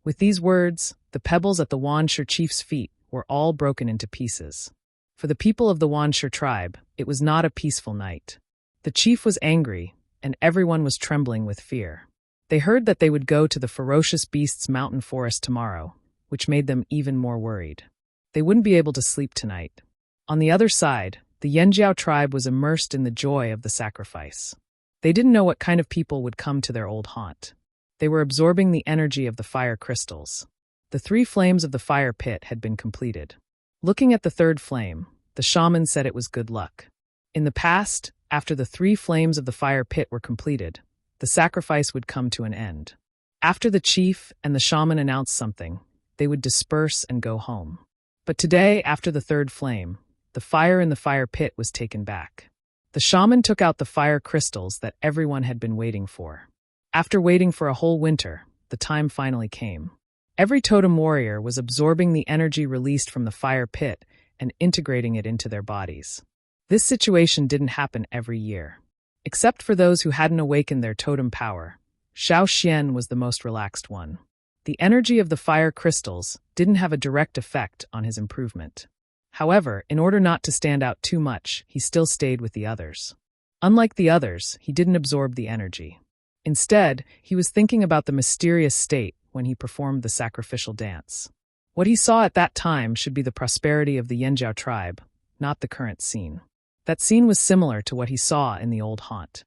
Speaker 1: With these words, the pebbles at the Wanshur chief's feet were all broken into pieces. For the people of the Wanshur tribe, it was not a peaceful night. The chief was angry, and everyone was trembling with fear. They heard that they would go to the ferocious beast's mountain forest tomorrow, which made them even more worried. They wouldn't be able to sleep tonight. On the other side, the Yanjiao tribe was immersed in the joy of the sacrifice. They didn't know what kind of people would come to their old haunt. They were absorbing the energy of the fire crystals. The 3 flames of the fire pit had been completed. Looking at the 3rd flame, the shaman said it was good luck. In the past, after the 3 flames of the fire pit were completed, the sacrifice would come to an end. After the chief and the shaman announced something, they would disperse and go home. But today, after the 3rd flame, the fire in the fire pit was taken back. The shaman took out the fire crystals that everyone had been waiting for. After waiting for a whole winter, the time finally came. Every totem warrior was absorbing the energy released from the fire pit and integrating it into their bodies. This situation didn't happen every year. Except for those who hadn't awakened their totem power, Xiao Xian was the most relaxed one. The energy of the fire crystals didn't have a direct effect on his improvement. However, in order not to stand out too much, he still stayed with the others. Unlike the others, he didn't absorb the energy. Instead, he was thinking about the mysterious state when he performed the sacrificial dance. What he saw at that time should be the prosperity of the Yanjiao tribe, not the current scene. That scene was similar to what he saw in the old haunt.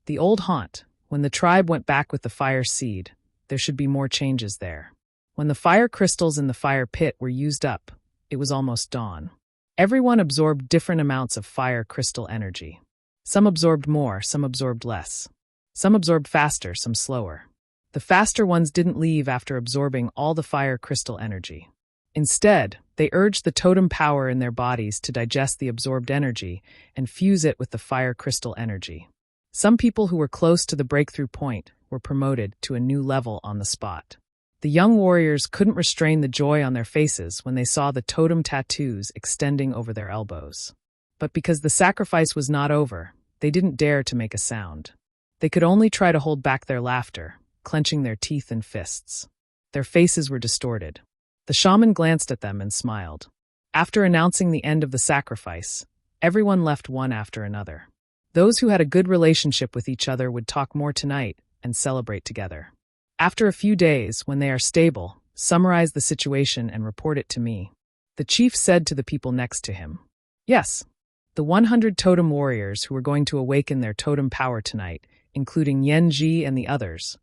Speaker 1: The old haunt, when the tribe went back with the fire seed, there should be more changes there. When the fire crystals in the fire pit were used up, it was almost dawn. Everyone absorbed different amounts of fire crystal energy. Some absorbed more, some absorbed less. Some absorbed faster, some slower. The faster ones didn't leave after absorbing all the fire crystal energy. Instead, they urged the totem power in their bodies to digest the absorbed energy and fuse it with the fire crystal energy. Some people who were close to the breakthrough point were promoted to a new level on the spot. The young warriors couldn't restrain the joy on their faces when they saw the totem tattoos extending over their elbows. But because the sacrifice was not over, they didn't dare to make a sound. They could only try to hold back their laughter, clenching their teeth and fists. Their faces were distorted. The shaman glanced at them and smiled. After announcing the end of the sacrifice, everyone left one after another. Those who had a good relationship with each other would talk more tonight and celebrate together. After a few days, when they are stable, summarize the situation and report it to me. The chief said to the people next to him. Yes, the 100 totem warriors who were going to awaken their totem power tonight, including Yen Ji and the others,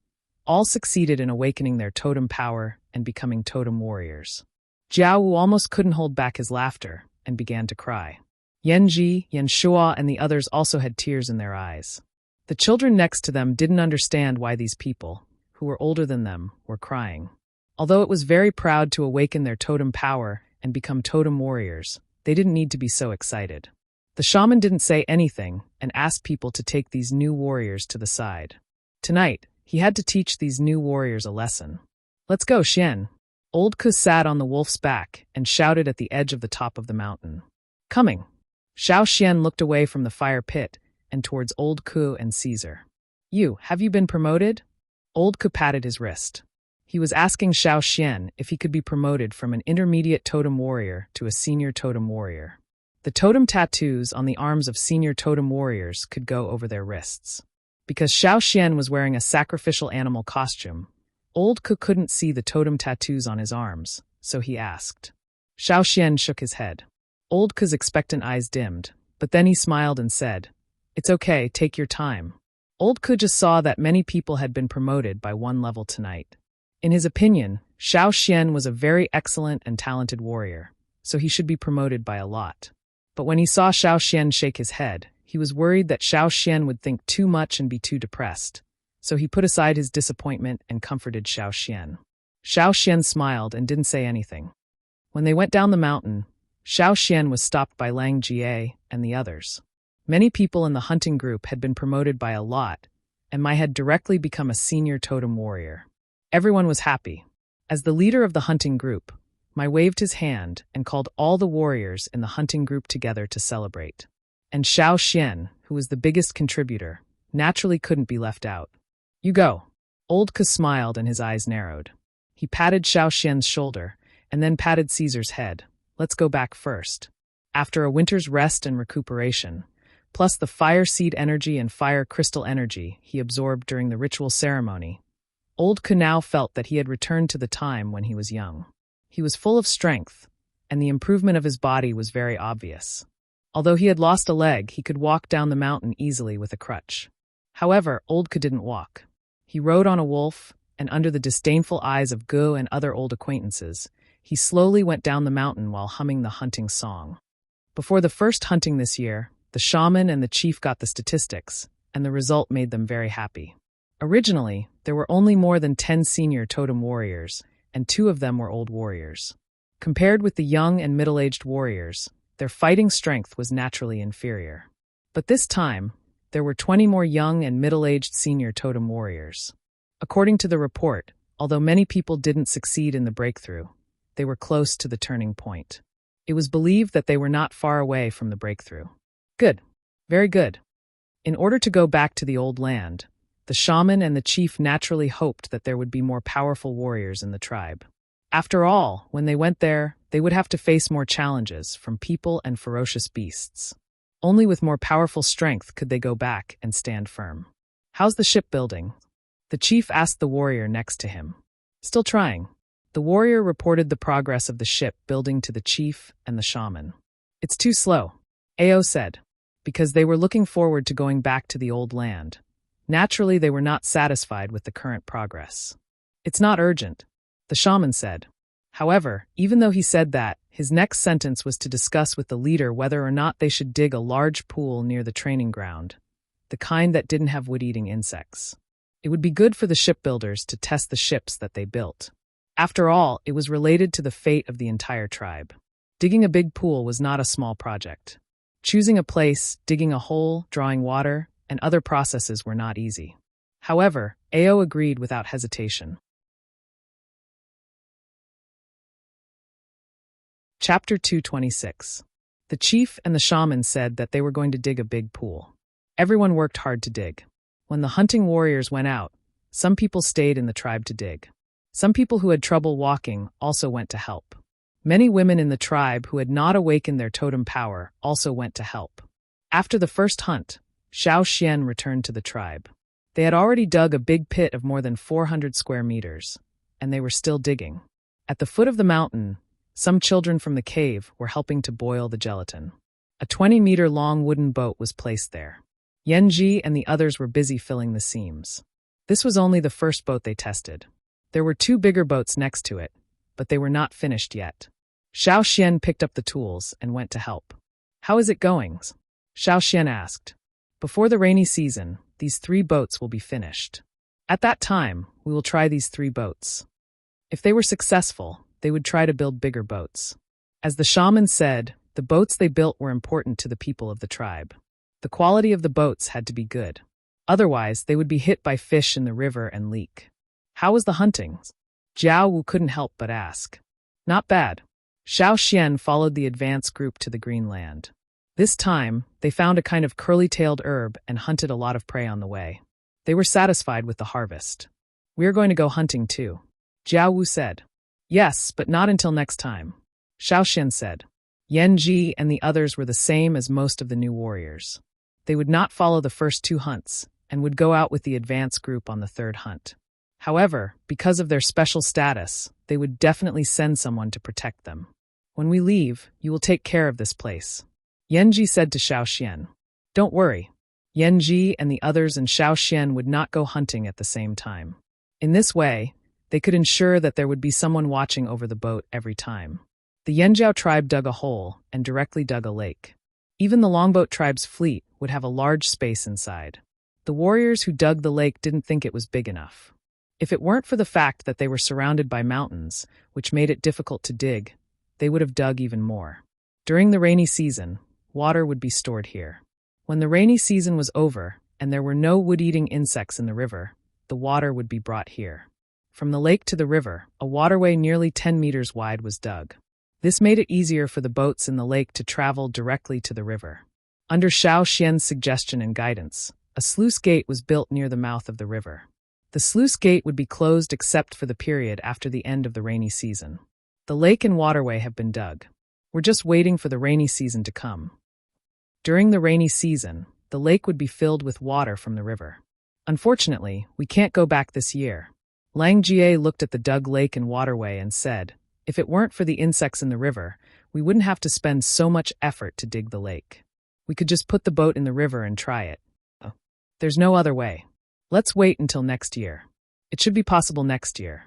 Speaker 1: all succeeded in awakening their totem power and becoming totem warriors. Jiao Wu almost couldn't hold back his laughter and began to cry. Yen Ji, Yen Shua, and the others also had tears in their eyes. The children next to them didn't understand why these people, who were older than them, were crying. Although it was very proud to awaken their totem power and become totem warriors, they didn't need to be so excited. The shaman didn't say anything and asked people to take these new warriors to the side. Tonight, he had to teach these new warriors a lesson. Let's go, Xian. Old Ke sat on the wolf's back and shouted at the edge of the top of the mountain. Coming. Xiao Xian looked away from the fire pit and towards Old Ke and Caesar. Have you been promoted? Old Ke patted his wrist. He was asking Xiao Xian if he could be promoted from an intermediate totem warrior to a senior totem warrior. The totem tattoos on the arms of senior totem warriors could go over their wrists. Because Xiao Xian was wearing a sacrificial animal costume, Old Ke couldn't see the totem tattoos on his arms, so he asked. Xiao Xian shook his head. Old Ke's expectant eyes dimmed, but then he smiled and said, It's okay, take your time. Old Ke just saw that many people had been promoted by one level tonight. In his opinion, Xiao Xian was a very excellent and talented warrior, so he should be promoted by a lot. But when he saw Xiao Xian shake his head, he was worried that Xiao Xian would think too much and be too depressed, so he put aside his disappointment and comforted Xiao Xian. Xiao Xian smiled and didn't say anything. When they went down the mountain, Xiao Xian was stopped by Lang Jie and the others. Many people in the hunting group had been promoted by a lot, and Mai had directly become a senior totem warrior. Everyone was happy. As the leader of the hunting group, Mai waved his hand and called all the warriors in the hunting group together to celebrate. And Xiao Xian, who was the biggest contributor, naturally couldn't be left out. You go. Old Ke smiled and his eyes narrowed. He patted Xiao Xian's shoulder and then patted Caesar's head. Let's go back first. After a winter's rest and recuperation, plus the fire seed energy and fire crystal energy he absorbed during the ritual ceremony, Old Ke now felt that he had returned to the time when he was young. He was full of strength, and the improvement of his body was very obvious. Although he had lost a leg, he could walk down the mountain easily with a crutch. However, Old Ke didn't walk. He rode on a wolf, and under the disdainful eyes of Gu and other old acquaintances, he slowly went down the mountain while humming the hunting song. Before the first hunting this year, the shaman and the chief got the statistics, and the result made them very happy. Originally, there were only more than 10 senior totem warriors, and 2 of them were old warriors. Compared with the young and middle-aged warriors, their fighting strength was naturally inferior. But this time, there were 20 more young and middle-aged senior totem warriors. According to the report, although many people didn't succeed in the breakthrough, they were close to the turning point. It was believed that they were not far away from the breakthrough. Good. Very good. In order to go back to the old land, the shaman and the chief naturally hoped that there would be more powerful warriors in the tribe. After all, when they went there, they would have to face more challenges from people and ferocious beasts. Only with more powerful strength could they go back and stand firm. How's the ship building? The chief asked the warrior next to him. Still trying. The warrior reported the progress of the ship building to the chief and the shaman. It's too slow, Ao said, because they were looking forward to going back to the old land. Naturally, they were not satisfied with the current progress. It's not urgent, the shaman said. However, even though he said that, his next sentence was to discuss with the leader whether or not they should dig a large pool near the training ground, the kind that didn't have wood-eating insects. It would be good for the shipbuilders to test the ships that they built. After all, it was related to the fate of the entire tribe. Digging a big pool was not a small project. Choosing a place, digging a hole, drawing water, and other processes were not easy. However, Ao agreed without hesitation. Chapter 226. The chief and the shaman said that they were going to dig a big pool. Everyone worked hard to dig. When the hunting warriors went out, some people stayed in the tribe to dig. Some people who had trouble walking also went to help. Many women in the tribe who had not awakened their totem power also went to help. After the first hunt, Xiao Xian returned to the tribe. They had already dug a big pit of more than 400 square meters, and they were still digging. At the foot of the mountain, some children from the cave were helping to boil the gelatin. A 20-meter-long wooden boat was placed there. Yanji and the others were busy filling the seams. This was only the first boat they tested. There were 2 bigger boats next to it, but they were not finished yet. Xiao Xian picked up the tools and went to help. How is it going? Xiao Xian asked. Before the rainy season, these 3 boats will be finished. At that time, we will try these 3 boats. If they were successful, they would try to build bigger boats. As the shaman said, the boats they built were important to the people of the tribe. The quality of the boats had to be good. Otherwise, they would be hit by fish in the river and leak. How was the hunting? Jiao Wu couldn't help but ask. Not bad. Xiao Xian followed the advance group to the green land. This time, they found a kind of curly-tailed herb and hunted a lot of prey on the way. They were satisfied with the harvest. We are going to go hunting too, Jiao Wu said. Yes, but not until next time, Xiao Xian said. Yan Ji and the others were the same as most of the new warriors. They would not follow the first 2 hunts and would go out with the advance group on the 3rd hunt. However, because of their special status, they would definitely send someone to protect them. When we leave, you will take care of this place, Yanji said to Xiao Xian. Don't worry. Yanji and the others and Xiao Xian would not go hunting at the same time. In this way, they could ensure that there would be someone watching over the boat every time. The Yanjiao tribe dug a hole and directly dug a lake. Even the Longboat tribe's fleet would have a large space inside. The warriors who dug the lake didn't think it was big enough. If it weren't for the fact that they were surrounded by mountains, which made it difficult to dig, they would have dug even more. During the rainy season, water would be stored here. When the rainy season was over and there were no wood-eating insects in the river, the water would be brought here. From the lake to the river, a waterway nearly 10 meters wide was dug. This made it easier for the boats in the lake to travel directly to the river. Under Xiao Xian's suggestion and guidance, a sluice gate was built near the mouth of the river. The sluice gate would be closed except for the period after the end of the rainy season. The lake and waterway have been dug. We're just waiting for the rainy season to come. During the rainy season, the lake would be filled with water from the river. Unfortunately, we can't go back this year. Lang Jie looked at the dug lake and waterway and said, if it weren't for the insects in the river, we wouldn't have to spend so much effort to dig the lake. We could just put the boat in the river and try it. There's no other way. Let's wait until next year. It should be possible next year.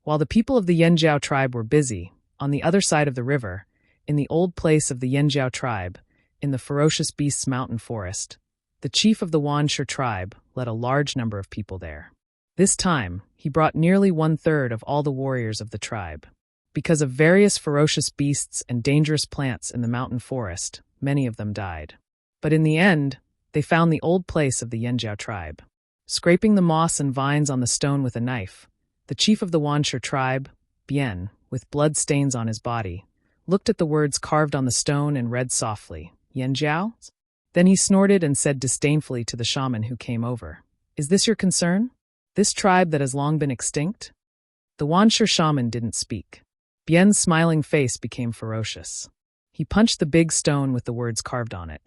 Speaker 1: While the people of the Yanjiao tribe were busy, on the other side of the river, in the old place of the Yanjiao tribe, in the ferocious beasts mountain forest, the chief of the Wanshe tribe led a large number of people there. This time, he brought nearly 1/3 of all the warriors of the tribe. Because of various ferocious beasts and dangerous plants in the mountain forest, many of them died. But in the end, they found the old place of the Yanjiao tribe. Scraping the moss and vines on the stone with a knife, the chief of the Wanshi tribe, Bian, with blood stains on his body, looked at the words carved on the stone and read softly, Yanjiao? Then he snorted and said disdainfully to the shaman who came over, "Is this your concern? This tribe that has long been extinct?" The Wanshi shaman didn't speak. Bian's smiling face became ferocious. He punched the big stone with the words carved on it.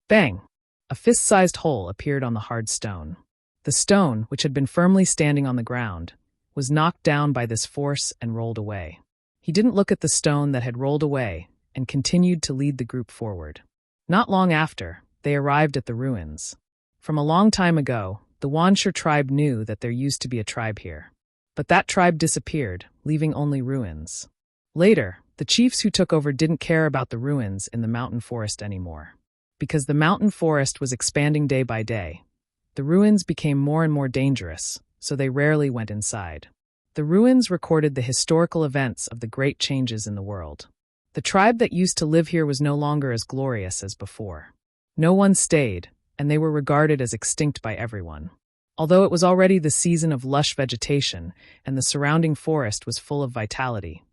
Speaker 1: Bang! A fist-sized hole appeared on the hard stone. The stone, which had been firmly standing on the ground, was knocked down by this force and rolled away. He didn't look at the stone that had rolled away and continued to lead the group forward. Not long after, they arrived at the ruins. From a long time ago, the Wanshi tribe knew that there used to be a tribe here. But that tribe disappeared, leaving only ruins. Later, the chiefs who took over didn't care about the ruins in the mountain forest anymore. Because the mountain forest was expanding day by day, the ruins became more and more dangerous, so they rarely went inside. The ruins recorded the historical events of the great changes in the world. The tribe that used to live here was no longer as glorious as before. No one stayed, and they were regarded as extinct by everyone. Although it was already the season of lush vegetation and the surrounding forest was full of vitality,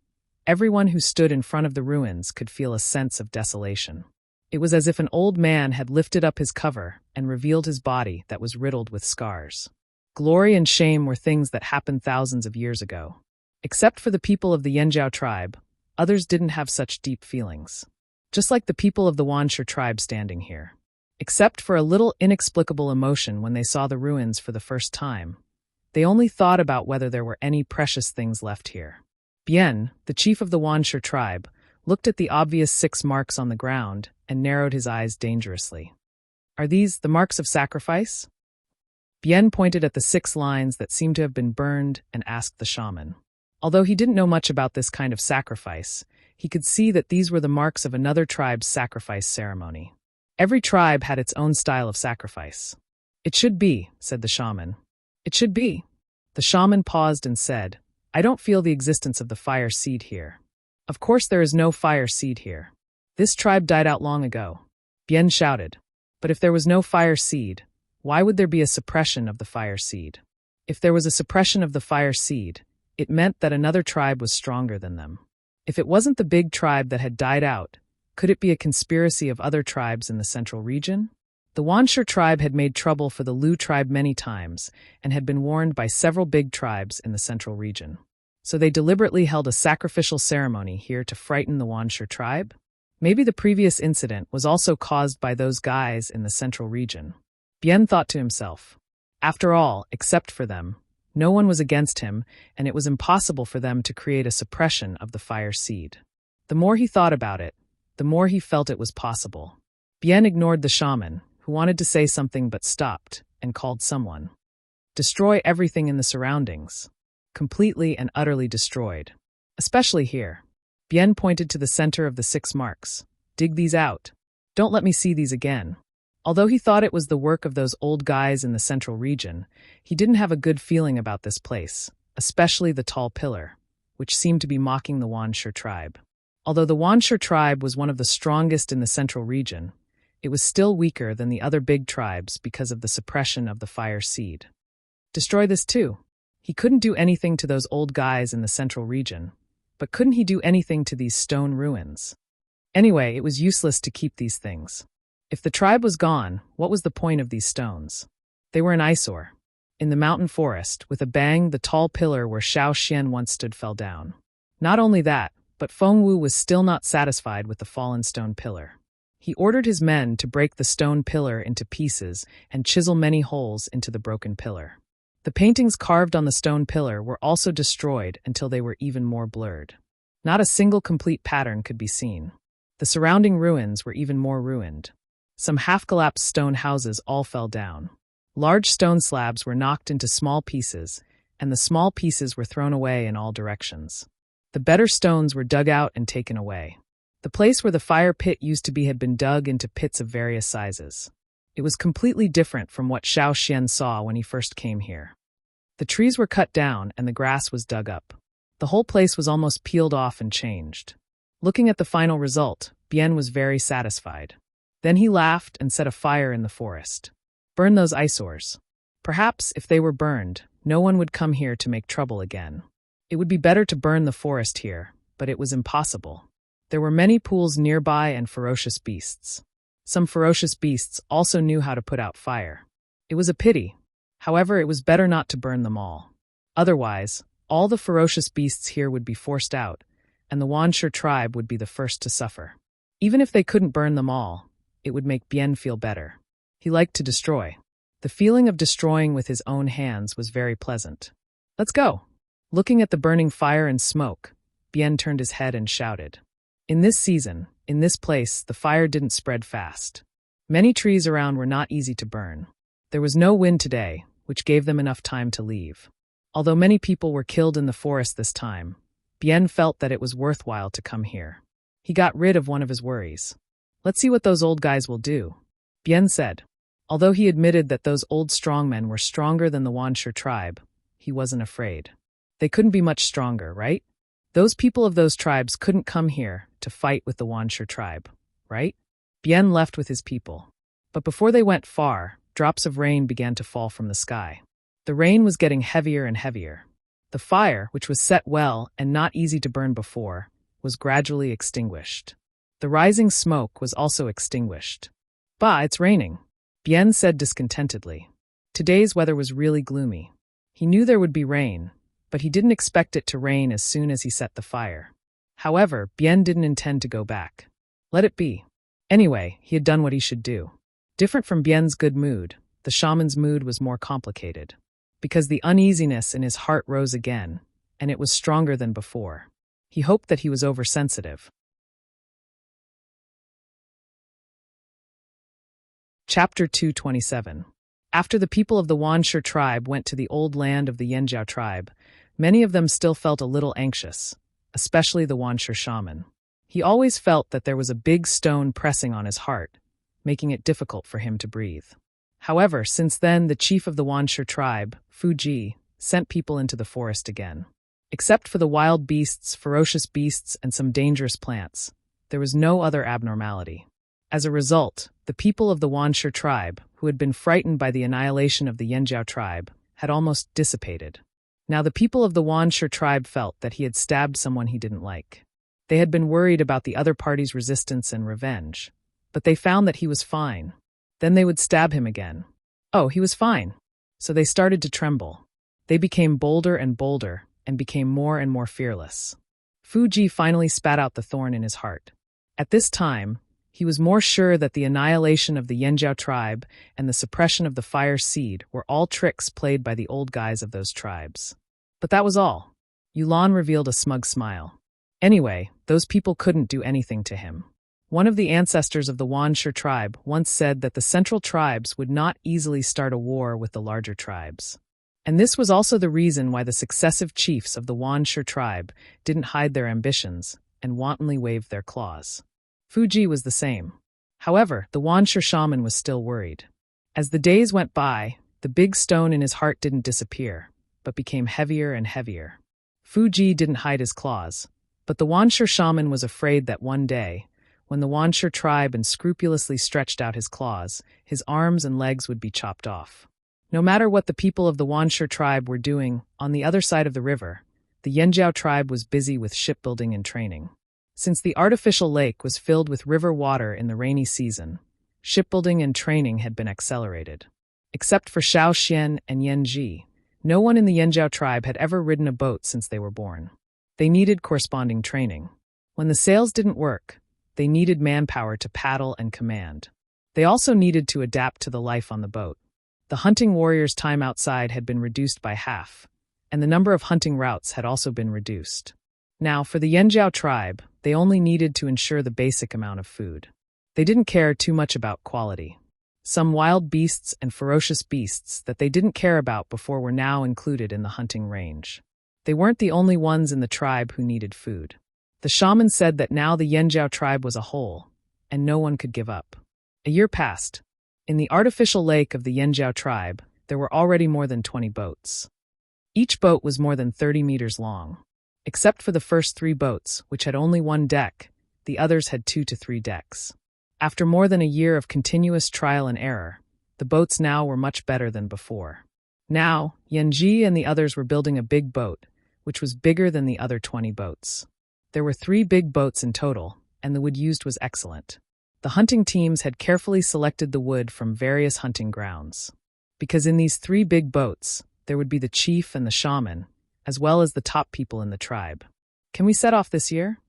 Speaker 1: everyone who stood in front of the ruins could feel a sense of desolation. It was as if an old man had lifted up his cover and revealed his body that was riddled with scars. Glory and shame were things that happened thousands of years ago. Except for the people of the Yanjiao tribe, others didn't have such deep feelings. Just like the people of the Wanshi tribe standing here. Except for a little inexplicable emotion when they saw the ruins for the first time, they only thought about whether there were any precious things left here. Bian, the chief of the Wanshi tribe, looked at the obvious 6 marks on the ground and narrowed his eyes dangerously. Are these the marks of sacrifice? Bian pointed at the 6 lines that seemed to have been burned and asked the shaman. Although he didn't know much about this kind of sacrifice, he could see that these were the marks of another tribe's sacrifice ceremony. Every tribe had its own style of sacrifice. It should be, said the shaman. It should be. The shaman paused and said, I don't feel the existence of the fire seed here. Of course there is no fire seed here. This tribe died out long ago. Bian shouted. But if there was no fire seed, why would there be a suppression of the fire seed? If there was a suppression of the fire seed, it meant that another tribe was stronger than them. If it wasn't the big tribe that had died out, could it be a conspiracy of other tribes in the central region? The Wanshi tribe had made trouble for the Lu tribe many times and had been warned by several big tribes in the central region. So they deliberately held a sacrificial ceremony here to frighten the Wanshi tribe? Maybe the previous incident was also caused by those guys in the central region. Bian thought to himself. After all, except for them, no one was against him, and it was impossible for them to create a suppression of the fire seed. The more he thought about it, the more he felt it was possible. Bian ignored the shaman, who wanted to say something but stopped, and called someone. Destroy everything in the surroundings. Completely and utterly destroyed. Especially here. Bian pointed to the center of the 6 marks. Dig these out. Don't let me see these again. Although he thought it was the work of those old guys in the central region, he didn't have a good feeling about this place, especially the tall pillar, which seemed to be mocking the Wanshi tribe. Although the Wanshi tribe was one of the strongest in the central region, it was still weaker than the other big tribes because of the suppression of the fire seed. Destroy this too. He couldn't do anything to those old guys in the central region, but couldn't he do anything to these stone ruins? Anyway, it was useless to keep these things. If the tribe was gone, what was the point of these stones? They were an eyesore. In the mountain forest, with a bang, the tall pillar where Xiao Xian once stood fell down. Not only that, but Feng Wu was still not satisfied with the fallen stone pillar. He ordered his men to break the stone pillar into pieces and chisel many holes into the broken pillar. The paintings carved on the stone pillar were also destroyed until they were even more blurred. Not a single complete pattern could be seen. The surrounding ruins were even more ruined. Some half-collapsed stone houses all fell down. Large stone slabs were knocked into small pieces, and the small pieces were thrown away in all directions. The better stones were dug out and taken away. The place where the fire pit used to be had been dug into pits of various sizes. It was completely different from what Xiao Xian saw when he first came here. The trees were cut down and the grass was dug up. The whole place was almost peeled off and changed. Looking at the final result, Bian was very satisfied. Then he laughed and set a fire in the forest. Burn those eyesores. Perhaps, if they were burned, no one would come here to make trouble again. It would be better to burn the forest here, but it was impossible. There were many pools nearby and ferocious beasts. Some ferocious beasts also knew how to put out fire. It was a pity. However, it was better not to burn them all. Otherwise, all the ferocious beasts here would be forced out, and the Wanshur tribe would be the first to suffer. Even if they couldn't burn them all, it would make Bien feel better. He liked to destroy. The feeling of destroying with his own hands was very pleasant. Let's go. Looking at the burning fire and smoke, Bien turned his head and shouted. In this season, in this place, the fire didn't spread fast. Many trees around were not easy to burn. There was no wind today, which gave them enough time to leave. Although many people were killed in the forest this time, Bien felt that it was worthwhile to come here. He got rid of one of his worries. Let's see what those old guys will do, Bien said. Although he admitted that those old strongmen were stronger than the Wanshur tribe, he wasn't afraid. They couldn't be much stronger, right? Those people of those tribes couldn't come here to fight with the Wanshur tribe, right? Bien left with his people. But before they went far, drops of rain began to fall from the sky. The rain was getting heavier and heavier. The fire, which was set well and not easy to burn before, was gradually extinguished. The rising smoke was also extinguished. Bah, it's raining, Bien said discontentedly. Today's weather was really gloomy. He knew there would be rain, but he didn't expect it to rain as soon as he set the fire. However, Bien didn't intend to go back. Let it be. Anyway, he had done what he should do. Different from Bien's good mood, the shaman's mood was more complicated, because the uneasiness in his heart rose again, and it was stronger than before. He hoped that he was oversensitive. Chapter 227. After the people of the Wanshur tribe went to the old land of the Yanjiao tribe, many of them still felt a little anxious, especially the Wanshur shaman. He always felt that there was a big stone pressing on his heart, making it difficult for him to breathe. However, since then, the chief of the Wanshur tribe, Fuji, sent people into the forest again. Except for the wild beasts, ferocious beasts, and some dangerous plants, there was no other abnormality. As a result, the people of the Wanshur tribe, who had been frightened by the annihilation of the Yanjiao tribe, had almost dissipated. Now the people of the Wanshur tribe felt that he had stabbed someone he didn't like. They had been worried about the other party's resistance and revenge, but they found that he was fine. Then they would stab him again. Oh, he was fine. So they started to tremble. They became bolder and bolder, and became more and more fearless. Fuji finally spat out the thorn in his heart. At this time, he was more sure that the annihilation of the Yanjiao tribe and the suppression of the fire seed were all tricks played by the old guys of those tribes. But that was all. Yulan revealed a smug smile. Anyway, those people couldn't do anything to him. One of the ancestors of the Wanshur tribe once said that the central tribes would not easily start a war with the larger tribes. And this was also the reason why the successive chiefs of the Wanshur tribe didn't hide their ambitions and wantonly waved their claws. Fuji was the same. However, the Wanshur shaman was still worried. As the days went by, the big stone in his heart didn't disappear, but became heavier and heavier. Fuji didn't hide his claws, but the Wanshur shaman was afraid that one day, when the Wanshur tribe unscrupulously stretched out his claws, his arms and legs would be chopped off. No matter what the people of the Wanshur tribe were doing on the other side of the river, the Yanjiao tribe was busy with shipbuilding and training. Since the artificial lake was filled with river water in the rainy season, shipbuilding and training had been accelerated. Except for Xiao Xian and Yan Ji, no one in the Yanjiao tribe had ever ridden a boat since they were born. They needed corresponding training. When the sails didn't work, they needed manpower to paddle and command. They also needed to adapt to the life on the boat. The hunting warriors' time outside had been reduced by half, and the number of hunting routes had also been reduced. Now, for the Yanjiao tribe, they only needed to ensure the basic amount of food. They didn't care too much about quality. Some wild beasts and ferocious beasts that they didn't care about before were now included in the hunting range. They weren't the only ones in the tribe who needed food. The shaman said that now the Yanjiao tribe was a whole, and no one could give up. A year passed. In the artificial lake of the Yanjiao tribe, there were already more than 20 boats. Each boat was more than 30 meters long. Except for the first 3 boats, which had only 1 deck, the others had 2 to 3 decks. After more than a year of continuous trial and error, the boats now were much better than before. Now, Yanji and the others were building a big boat, which was bigger than the other 20 boats. There were 3 big boats in total, and the wood used was excellent. The hunting teams had carefully selected the wood from various hunting grounds. Because in these 3 big boats, there would be the chief and the shaman, as well as the top people in the tribe. Can we set off this year?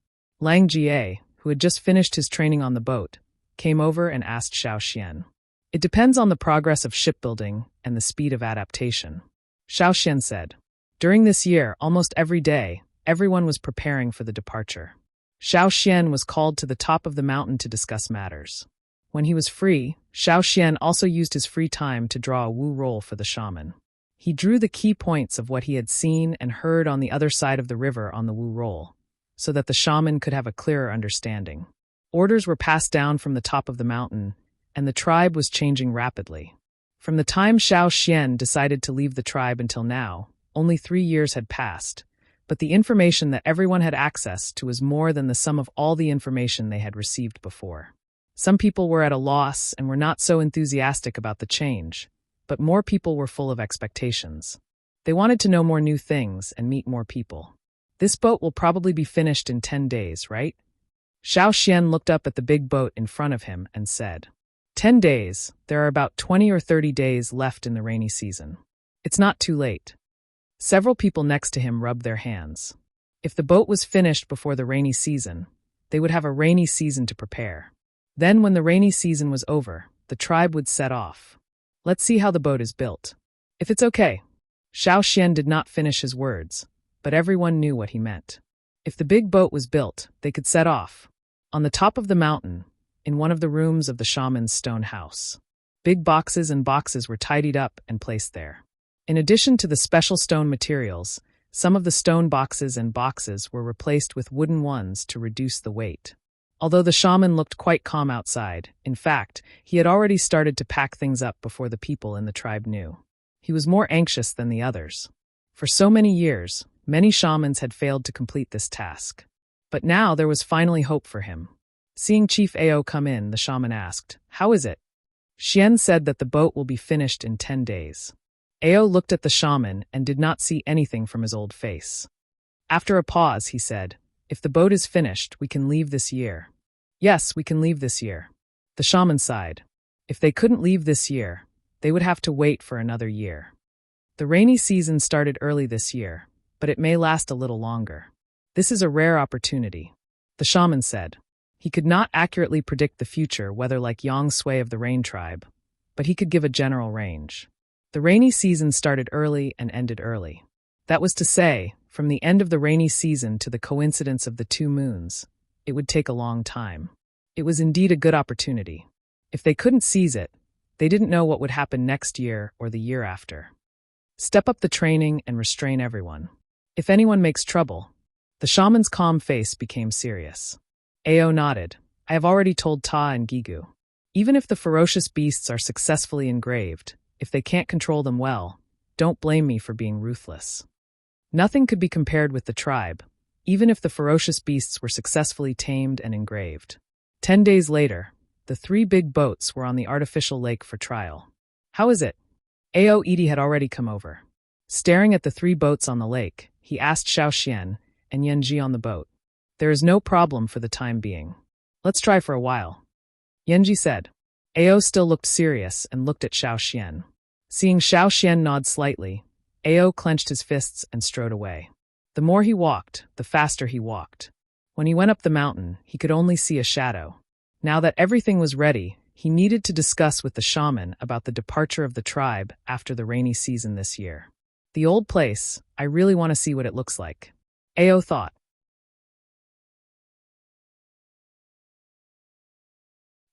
Speaker 1: Lang Jie, who had just finished his training on the boat, came over and asked Xiao Xian. It depends on the progress of shipbuilding and the speed of adaptation. Xiao Xian said. During this year, almost every day, everyone was preparing for the departure. Xiao Xian was called to the top of the mountain to discuss matters. When he was free, Xiao Xian also used his free time to draw a wu roll for the shaman. He drew the key points of what he had seen and heard on the other side of the river on the wu roll, so that the shaman could have a clearer understanding. Orders were passed down from the top of the mountain, and the tribe was changing rapidly. From the time Xiao Xian decided to leave the tribe until now, only 3 years had passed, but the information that everyone had access to was more than the sum of all the information they had received before. Some people were at a loss and were not so enthusiastic about the change, but more people were full of expectations. They wanted to know more new things and meet more people. This boat will probably be finished in 10 days, right? Xiao Xian looked up at the big boat in front of him and said, 10 days, there are about 20 or 30 days left in the rainy season. It's not too late. Several people next to him rubbed their hands. If the boat was finished before the rainy season, they would have a rainy season to prepare. Then when the rainy season was over, the tribe would set off. Let's see how the boat is built. If it's okay. Xiao Xian did not finish his words, but everyone knew what he meant. If the big boat was built, they could set off. On the top of the mountain, in one of the rooms of the shaman's stone house, big boxes and boxes were tidied up and placed there. In addition to the special stone materials, some of the stone boxes and boxes were replaced with wooden ones to reduce the weight. Although the shaman looked quite calm outside, in fact, he had already started to pack things up before the people in the tribe knew. He was more anxious than the others. For so many years, many shamans had failed to complete this task. But now there was finally hope for him. Seeing Chief Ao come in, the shaman asked, "How is it?" Xian said that the boat will be finished in 10 days. Ao looked at the shaman and did not see anything from his old face. After a pause, he said, "If the boat is finished, we can leave this year." "Yes, we can leave this year." The shaman sighed. If they couldn't leave this year, they would have to wait for another year. The rainy season started early this year, but it may last a little longer. This is a rare opportunity, the shaman said. He could not accurately predict the future weather like Yang Sui of the Rain tribe, but he could give a general range. The rainy season started early and ended early. That was to say, from the end of the rainy season to the coincidence of the 2 moons, it would take a long time. It was indeed a good opportunity. If they couldn't seize it, they didn't know what would happen next year or the year after. Step up the training and restrain everyone. If anyone makes trouble, the shaman's calm face became serious. Ao nodded. I have already told Ta and Gigu. Even if the ferocious beasts are successfully engraved, if they can't control them well, don't blame me for being ruthless. Nothing could be compared with the tribe, even if the ferocious beasts were successfully tamed and engraved. 10 days later, the 3 big boats were on the artificial lake for trial. How is it? Ao Edi had already come over. Staring at the 3 boats on the lake, he asked Xiao Xian and Yanji on the boat. There is no problem for the time being. Let's try for a while. Yanji said. Ao still looked serious and looked at Xiao Xian. Seeing Xiao Xian nod slightly, Ao clenched his fists and strode away. The more he walked, the faster he walked. When he went up the mountain, he could only see a shadow. Now that everything was ready, he needed to discuss with the shaman about the departure of the tribe after the rainy season this year. The old place, I really want to see what it looks like. Ao thought.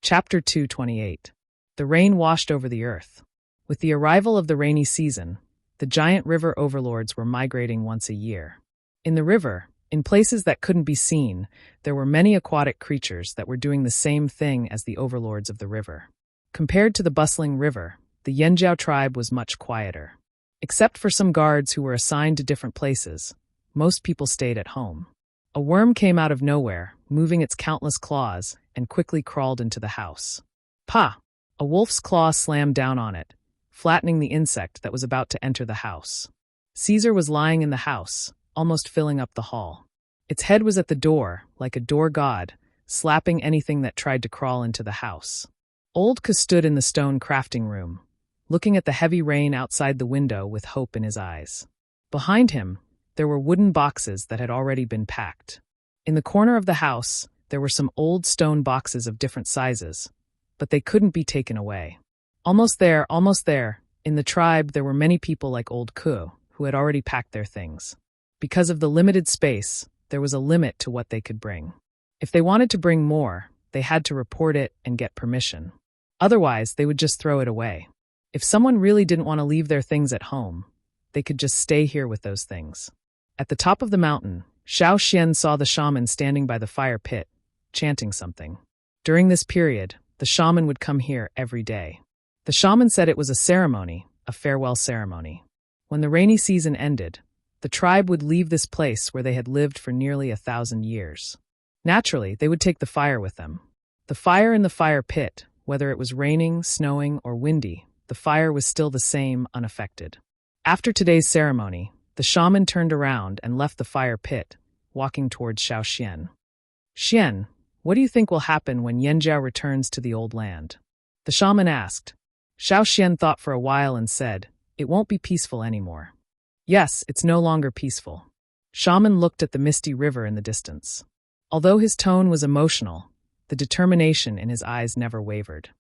Speaker 1: Chapter 228. The rain washed over the earth. With the arrival of the rainy season, the giant river overlords were migrating once a year. In the river, in places that couldn't be seen, there were many aquatic creatures that were doing the same thing as the overlords of the river. Compared to the bustling river, the Yanjiao tribe was much quieter. Except for some guards who were assigned to different places, most people stayed at home. A worm came out of nowhere, moving its countless claws, and quickly crawled into the house. Pa! A wolf's claw slammed down on it, flattening the insect that was about to enter the house. Caesar was lying in the house, almost filling up the hall. Its head was at the door, like a door god, slapping anything that tried to crawl into the house. Old Ka stood in the stone crafting room, looking at the heavy rain outside the window with hope in his eyes. Behind him, there were wooden boxes that had already been packed. In the corner of the house, there were some old stone boxes of different sizes, but they couldn't be taken away. Almost there. In the tribe, there were many people like Old Ku, who had already packed their things. Because of the limited space, there was a limit to what they could bring. If they wanted to bring more, they had to report it and get permission. Otherwise, they would just throw it away. If someone really didn't want to leave their things at home, they could just stay here with those things. At the top of the mountain, Xiao Xian saw the shaman standing by the fire pit, chanting something. During this period, the shaman would come here every day. The shaman said it was a ceremony, a farewell ceremony. When the rainy season ended, the tribe would leave this place where they had lived for nearly 1,000 years. Naturally, they would take the fire with them. The fire in the fire pit, whether it was raining, snowing, or windy, the fire was still the same, unaffected. After today's ceremony, the shaman turned around and left the fire pit, walking towards Xiao Xian. Xian, what do you think will happen when Yanjiao returns to the old land? The shaman asked. Xiao Xian thought for a while and said, it won't be peaceful anymore. Yes, it's no longer peaceful. Shaman looked at the misty river in the distance. Although his tone was emotional, the determination in his eyes never wavered.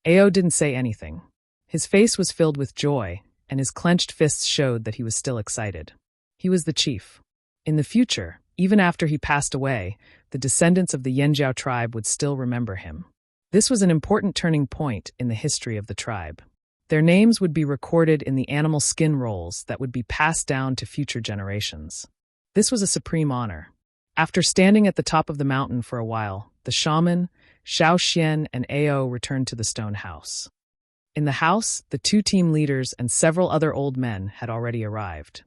Speaker 1: Ao didn't say anything. His face was filled with joy, and his clenched fists showed that he was still excited. He was the chief. In the future, even after he passed away, the descendants of the Yanjiao tribe would still remember him. This was an important turning point in the history of the tribe. Their names would be recorded in the animal skin rolls that would be passed down to future generations. This was a supreme honor. After standing at the top of the mountain for a while, the shaman, Xiao Xian, and Ao returned to the stone house. In the house, the two team leaders and several other old men had already arrived.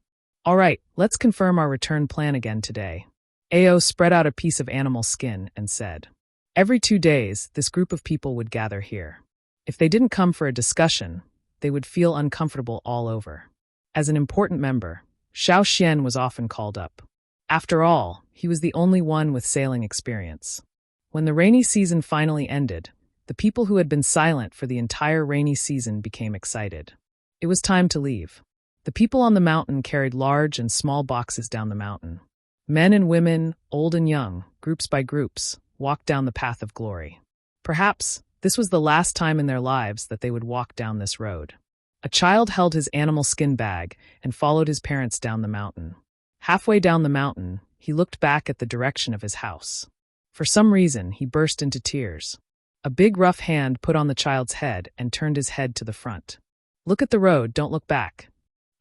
Speaker 1: All right, let's confirm our return plan again today. Ao spread out a piece of animal skin and said, every 2 days, this group of people would gather here. If they didn't come for a discussion, they would feel uncomfortable all over. As an important member, Xiao Xian was often called up. After all, he was the only one with sailing experience. When the rainy season finally ended, the people who had been silent for the entire rainy season became excited. It was time to leave. The people on the mountain carried large and small boxes down the mountain. Men and women, old and young, groups by groups, walked down the path of glory. Perhaps this was the last time in their lives that they would walk down this road. A child held his animal skin bag and followed his parents down the mountain. Halfway down the mountain, he looked back at the direction of his house. For some reason, he burst into tears. A big rough hand put on the child's head and turned his head to the front. Look at the road, don't look back.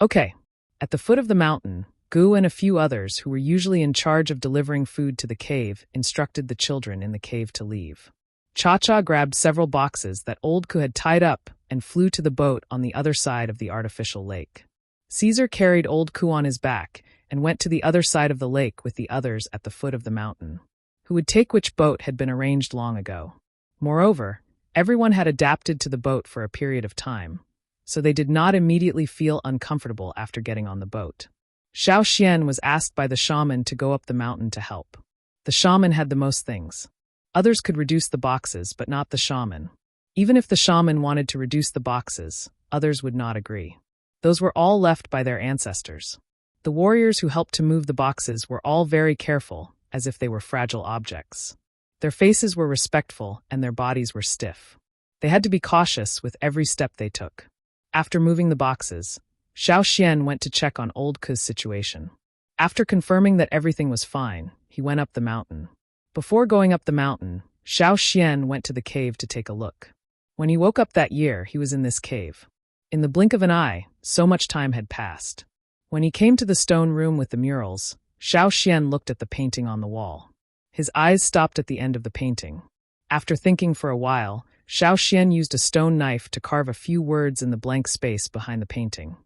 Speaker 1: Okay. At the foot of the mountain, Gu and a few others who were usually in charge of delivering food to the cave instructed the children in the cave to leave. Cha-Cha grabbed several boxes that Old Ku had tied up and flew to the boat on the other side of the artificial lake. Caesar carried Old Ku on his back and went to the other side of the lake with the others at the foot of the mountain, who would take which boat had been arranged long ago. Moreover, everyone had adapted to the boat for a period of time, so they did not immediately feel uncomfortable after getting on the boat. Xiao Xian was asked by the shaman to go up the mountain to help. The shaman had the most things. Others could reduce the boxes, but not the shaman. Even if the shaman wanted to reduce the boxes, others would not agree. Those were all left by their ancestors. The warriors who helped to move the boxes were all very careful, as if they were fragile objects. Their faces were respectful and their bodies were stiff. They had to be cautious with every step they took. After moving the boxes, Xiao Xian went to check on Old Ku's situation. After confirming that everything was fine, he went up the mountain. Before going up the mountain, Xiao Xian went to the cave to take a look. When he woke up that year, he was in this cave. In the blink of an eye, so much time had passed. When he came to the stone room with the murals, Xiao Xian looked at the painting on the wall. His eyes stopped at the end of the painting. After thinking for a while, Xiao Xian used a stone knife to carve a few words in the blank space behind the painting.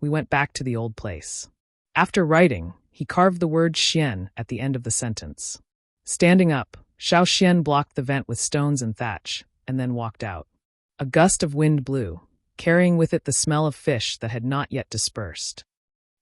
Speaker 1: We went back to the old place. After writing, he carved the word Xian at the end of the sentence. Standing up, Xiao Xian blocked the vent with stones and thatch, and then walked out. A gust of wind blew, carrying with it the smell of fish that had not yet dispersed.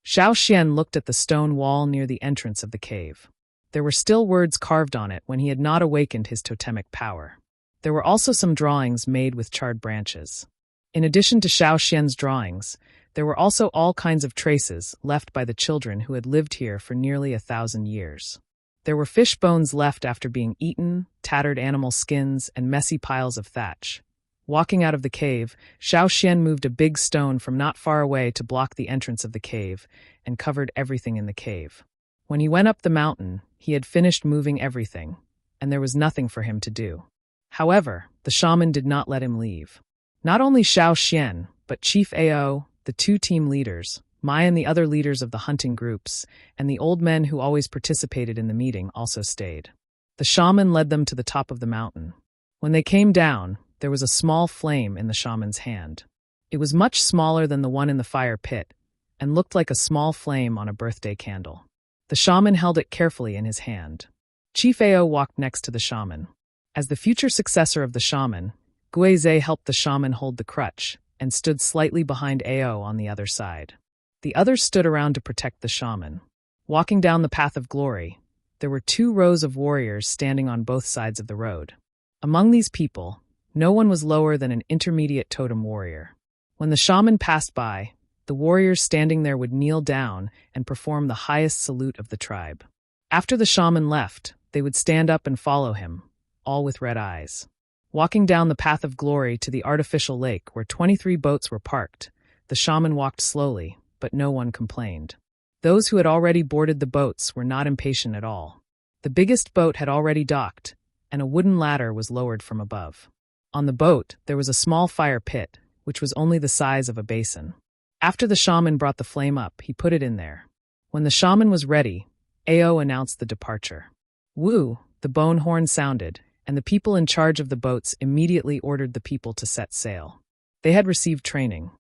Speaker 1: Xiao Xian looked at the stone wall near the entrance of the cave. There were still words carved on it when he had not awakened his totemic power. There were also some drawings made with charred branches. In addition to Xiao Xian's drawings, there were also all kinds of traces left by the children who had lived here for nearly 1,000 years. There were fish bones left after being eaten, tattered animal skins, and messy piles of thatch. Walking out of the cave, Xiao Xian moved a big stone from not far away to block the entrance of the cave and covered everything in the cave. When he went up the mountain, he had finished moving everything, and there was nothing for him to do. However, the shaman did not let him leave. Not only Xiao Xian, but Chief Ao, the two team leaders, Mai and the other leaders of the hunting groups, and the old men who always participated in the meeting also stayed. The shaman led them to the top of the mountain. When they came down, there was a small flame in the shaman's hand. It was much smaller than the one in the fire pit, and looked like a small flame on a birthday candle. The shaman held it carefully in his hand. Chief Ao walked next to the shaman. As the future successor of the shaman, Guizhe helped the shaman hold the crutch, and stood slightly behind Ao on the other side. The others stood around to protect the shaman. Walking down the path of glory, there were 2 rows of warriors standing on both sides of the road. Among these people, no one was lower than an intermediate totem warrior. When the shaman passed by, the warriors standing there would kneel down and perform the highest salute of the tribe. After the shaman left, they would stand up and follow him, all with red eyes. Walking down the path of glory to the artificial lake where 23 boats were parked, the shaman walked slowly, but no one complained. Those who had already boarded the boats were not impatient at all. The biggest boat had already docked, and a wooden ladder was lowered from above. On the boat, there was a small fire pit, which was only the size of a basin. After the shaman brought the flame up, he put it in there. When the shaman was ready, Ao announced the departure. Woo! The bone horn sounded, and the people in charge of the boats immediately ordered the people to set sail. They had received training.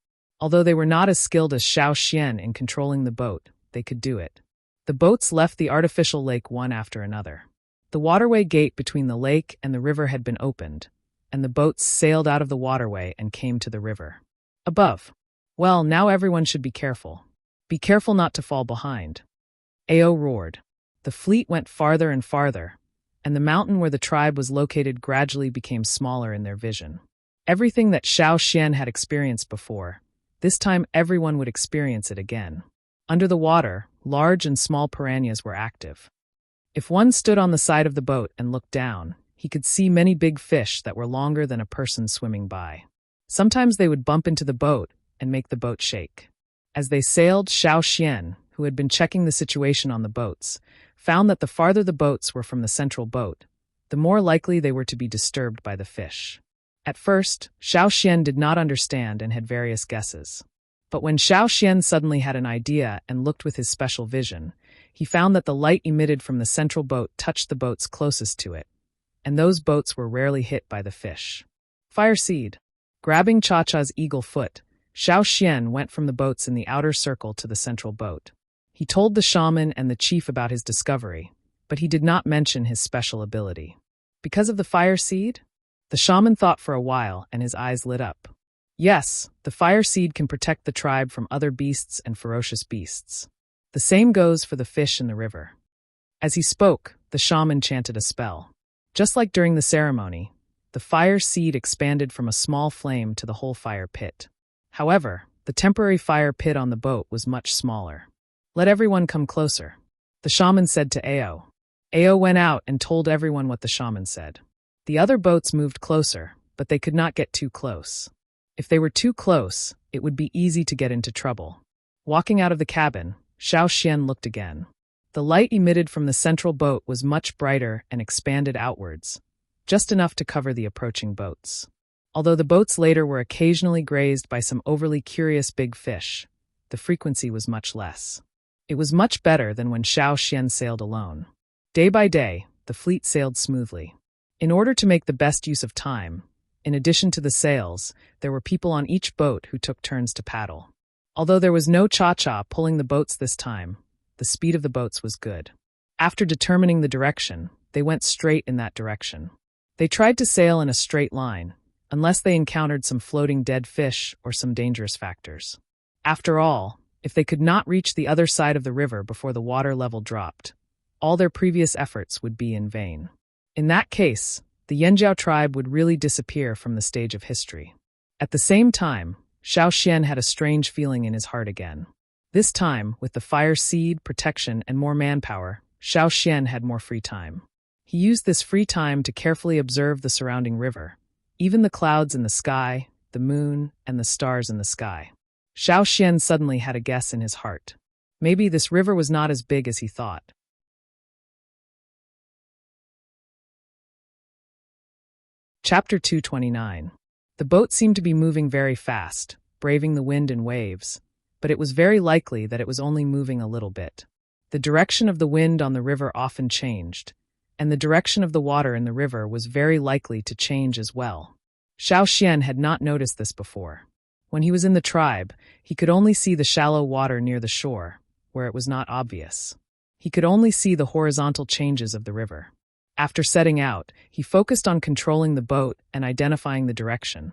Speaker 1: Although they were not as skilled as Xiao Xian in controlling the boat, they could do it. The boats left the artificial lake one after another. The waterway gate between the lake and the river had been opened, and the boats sailed out of the waterway and came to the river. Above. Well, now everyone should be careful. Be careful not to fall behind. Ao roared. The fleet went farther and farther, and the mountain where the tribe was located gradually became smaller in their vision. Everything that Xiao Xian had experienced before, this time everyone would experience it again. Under the water, large and small piranhas were active. If one stood on the side of the boat and looked down, he could see many big fish that were longer than a person swimming by. Sometimes they would bump into the boat and make the boat shake. As they sailed, Xiao Xian, who had been checking the situation on the boats, found that the farther the boats were from the central boat, the more likely they were to be disturbed by the fish. At first, Xiao Xian did not understand and had various guesses. But when Xiao Xian suddenly had an idea and looked with his special vision, he found that the light emitted from the central boat touched the boats closest to it, and those boats were rarely hit by the fish. Fire seed. Grabbing Cha-Cha's eagle foot, Xiao Xian went from the boats in the outer circle to the central boat. He told the shaman and the chief about his discovery, but he did not mention his special ability. Because of the fire seed? The shaman thought for a while, and his eyes lit up. Yes, the fire seed can protect the tribe from other beasts and ferocious beasts. The same goes for the fish in the river. As he spoke, the shaman chanted a spell. Just like during the ceremony, the fire seed expanded from a small flame to the whole fire pit. However, the temporary fire pit on the boat was much smaller. Let everyone come closer, the shaman said to Ao. Ao went out and told everyone what the shaman said. The other boats moved closer, but they could not get too close. If they were too close, it would be easy to get into trouble. Walking out of the cabin, Xiao Xian looked again. The light emitted from the central boat was much brighter and expanded outwards, just enough to cover the approaching boats. Although the boats later were occasionally grazed by some overly curious big fish, the frequency was much less. It was much better than when Xiao Xian sailed alone. Day by day, the fleet sailed smoothly. In order to make the best use of time, in addition to the sails, there were people on each boat who took turns to paddle. Although there was no Cha-Cha pulling the boats this time, the speed of the boats was good. After determining the direction, they went straight in that direction. They tried to sail in a straight line, unless they encountered some floating dead fish or some dangerous factors. After all, if they could not reach the other side of the river before the water level dropped, all their previous efforts would be in vain. In that case, the Yanjiao tribe would really disappear from the stage of history. At the same time, Xiao Xian had a strange feeling in his heart again. This time, with the fire seed, protection, and more manpower, Xiao Xian had more free time. He used this free time to carefully observe the surrounding river, even the clouds in the sky, the moon, and the stars in the sky. Xiao Xian suddenly had a guess in his heart. Maybe this river was not as big as he thought. Chapter 229. The boat seemed to be moving very fast, braving the wind and waves, but it was very likely that it was only moving a little bit. The direction of the wind on the river often changed, and the direction of the water in the river was very likely to change as well. Xiao Xian had not noticed this before. When he was in the tribe, he could only see the shallow water near the shore, where it was not obvious. He could only see the horizontal changes of the river. After setting out, he focused on controlling the boat and identifying the direction,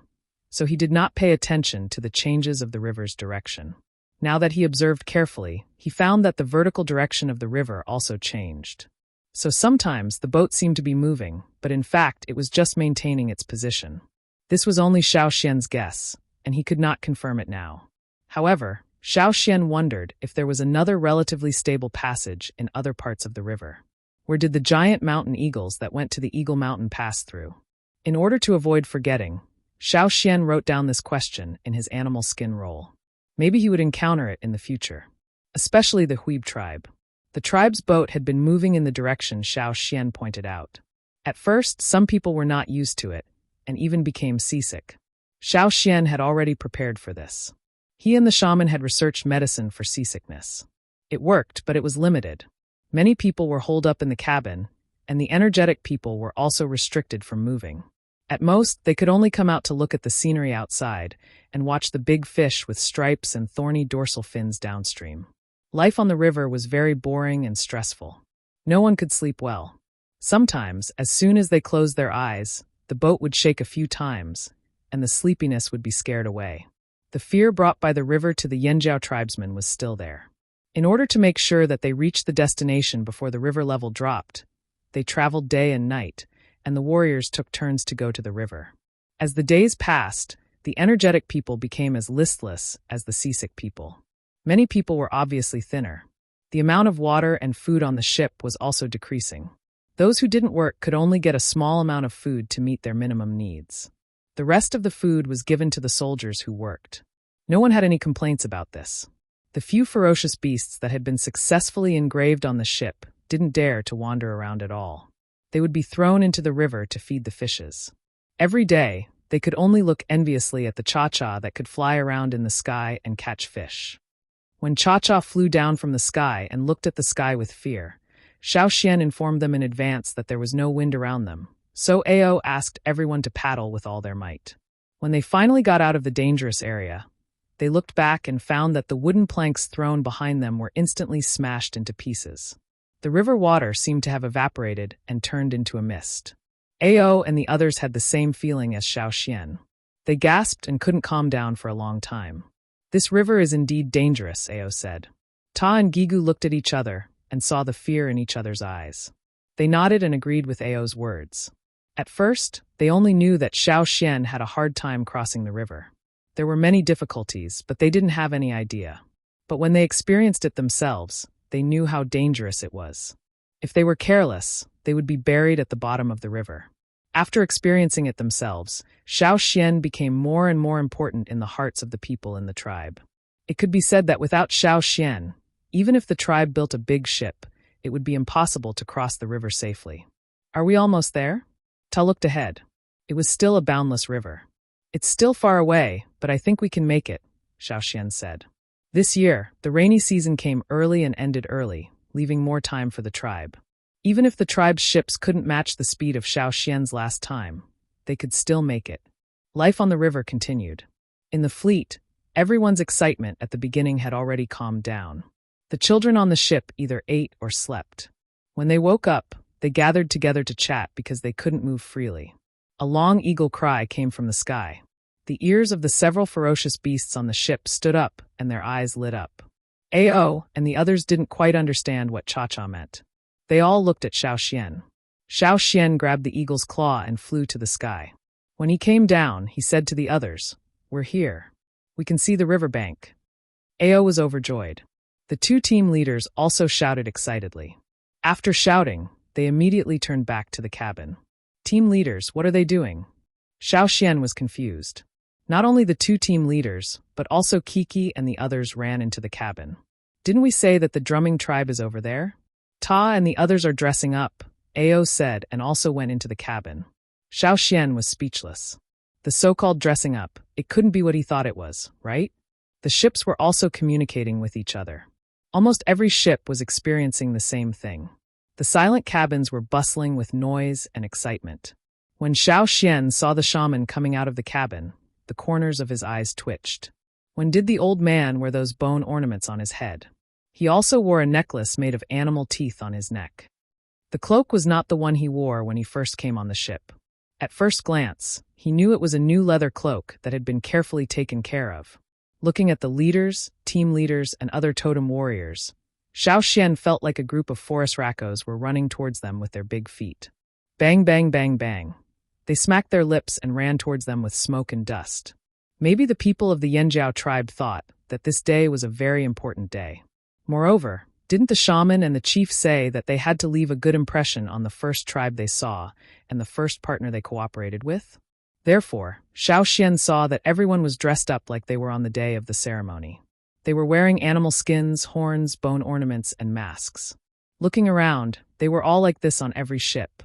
Speaker 1: so he did not pay attention to the changes of the river's direction. Now that he observed carefully, he found that the vertical direction of the river also changed. So sometimes the boat seemed to be moving, but in fact it was just maintaining its position. This was only Xiao Xian's guess, and he could not confirm it now. However, Xiao Xian wondered if there was another relatively stable passage in other parts of the river. Where did the giant mountain eagles that went to the Eagle Mountain pass through? In order to avoid forgetting, Xiao Xian wrote down this question in his animal skin roll. Maybe he would encounter it in the future. Especially the Huib tribe. The tribe's boat had been moving in the direction Xiao Xian pointed out. At first, some people were not used to it, and even became seasick. Xiao Xian had already prepared for this. He and the shaman had researched medicine for seasickness. It worked, but it was limited. Many people were holed up in the cabin, and the energetic people were also restricted from moving. At most, they could only come out to look at the scenery outside and watch the big fish with stripes and thorny dorsal fins downstream. Life on the river was very boring and stressful. No one could sleep well. Sometimes, as soon as they closed their eyes, the boat would shake a few times, and the sleepiness would be scared away. The fear brought by the river to the Yanjiao tribesmen was still there. In order to make sure that they reached the destination before the river level dropped, they traveled day and night, and the warriors took turns to go to the river. As the days passed, the energetic people became as listless as the seasick people. Many people were obviously thinner. The amount of water and food on the ship was also decreasing. Those who didn't work could only get a small amount of food to meet their minimum needs. The rest of the food was given to the soldiers who worked. No one had any complaints about this. The few ferocious beasts that had been successfully engraved on the ship didn't dare to wander around at all. They would be thrown into the river to feed the fishes. Every day, they could only look enviously at the cha-cha that could fly around in the sky and catch fish. When cha-cha flew down from the sky and looked at the sky with fear, Xiao Xian informed them in advance that there was no wind around them, so Ao asked everyone to paddle with all their might. When they finally got out of the dangerous area, they looked back and found that the wooden planks thrown behind them were instantly smashed into pieces. The river water seemed to have evaporated and turned into a mist. Ao and the others had the same feeling as Xiao Xian. They gasped and couldn't calm down for a long time. "This river is indeed dangerous," Ao said. Ta and Gigu looked at each other and saw the fear in each other's eyes. They nodded and agreed with Ao's words. At first, they only knew that Xiao Xian had a hard time crossing the river. There were many difficulties, but they didn't have any idea. But when they experienced it themselves, they knew how dangerous it was. If they were careless, they would be buried at the bottom of the river. After experiencing it themselves, Xiao Xian became more and more important in the hearts of the people in the tribe. It could be said that without Xiao Xian, even if the tribe built a big ship, it would be impossible to cross the river safely. "Are we almost there?" Ta looked ahead. It was still a boundless river. "It's still far away, but I think we can make it," Xiao Xian said. This year, the rainy season came early and ended early, leaving more time for the tribe. Even if the tribe's ships couldn't match the speed of Xiao Xian's last time, they could still make it. Life on the river continued. In the fleet, everyone's excitement at the beginning had already calmed down. The children on the ship either ate or slept. When they woke up, They gathered together to chat because they couldn't move freely. A long eagle cry came from the sky. The ears of the several ferocious beasts on the ship stood up and their eyes lit up. Ao and the others didn't quite understand what Cha-Cha meant. They all looked at Xiao Xian. Xiao Xian grabbed the eagle's claw and flew to the sky. When he came down, he said to the others, "We're here. We can see the riverbank." Ao was overjoyed. The two team leaders also shouted excitedly. After shouting, they immediately turned back to the cabin. "Team leaders, what are they doing?" Xiao Xian was confused. Not only the two team leaders, but also Kiki and the others ran into the cabin. "Didn't we say that the drumming tribe is over there?" "Ta and the others are dressing up," Ao said, and also went into the cabin. Xiao Xian was speechless. The so-called dressing up, it couldn't be what he thought it was, right? The ships were also communicating with each other. Almost every ship was experiencing the same thing. The silent cabins were bustling with noise and excitement. When Xiao Xian saw the shaman coming out of the cabin, the corners of his eyes twitched. When did the old man wear those bone ornaments on his head? He also wore a necklace made of animal teeth on his neck. The cloak was not the one he wore when he first came on the ship. At first glance, he knew it was a new leather cloak that had been carefully taken care of. Looking at the leaders, team leaders, and other totem warriors, Xiao Xian felt like a group of forest raccos were running towards them with their big feet. Bang, bang, bang, bang. They smacked their lips and ran towards them with smoke and dust. Maybe the people of the Yanjiao tribe thought that this day was a very important day. Moreover, didn't the shaman and the chief say that they had to leave a good impression on the first tribe they saw and the first partner they cooperated with? Therefore, Xiao Xian saw that everyone was dressed up like they were on the day of the ceremony. They were wearing animal skins, horns, bone ornaments, and masks. Looking around, they were all like this on every ship.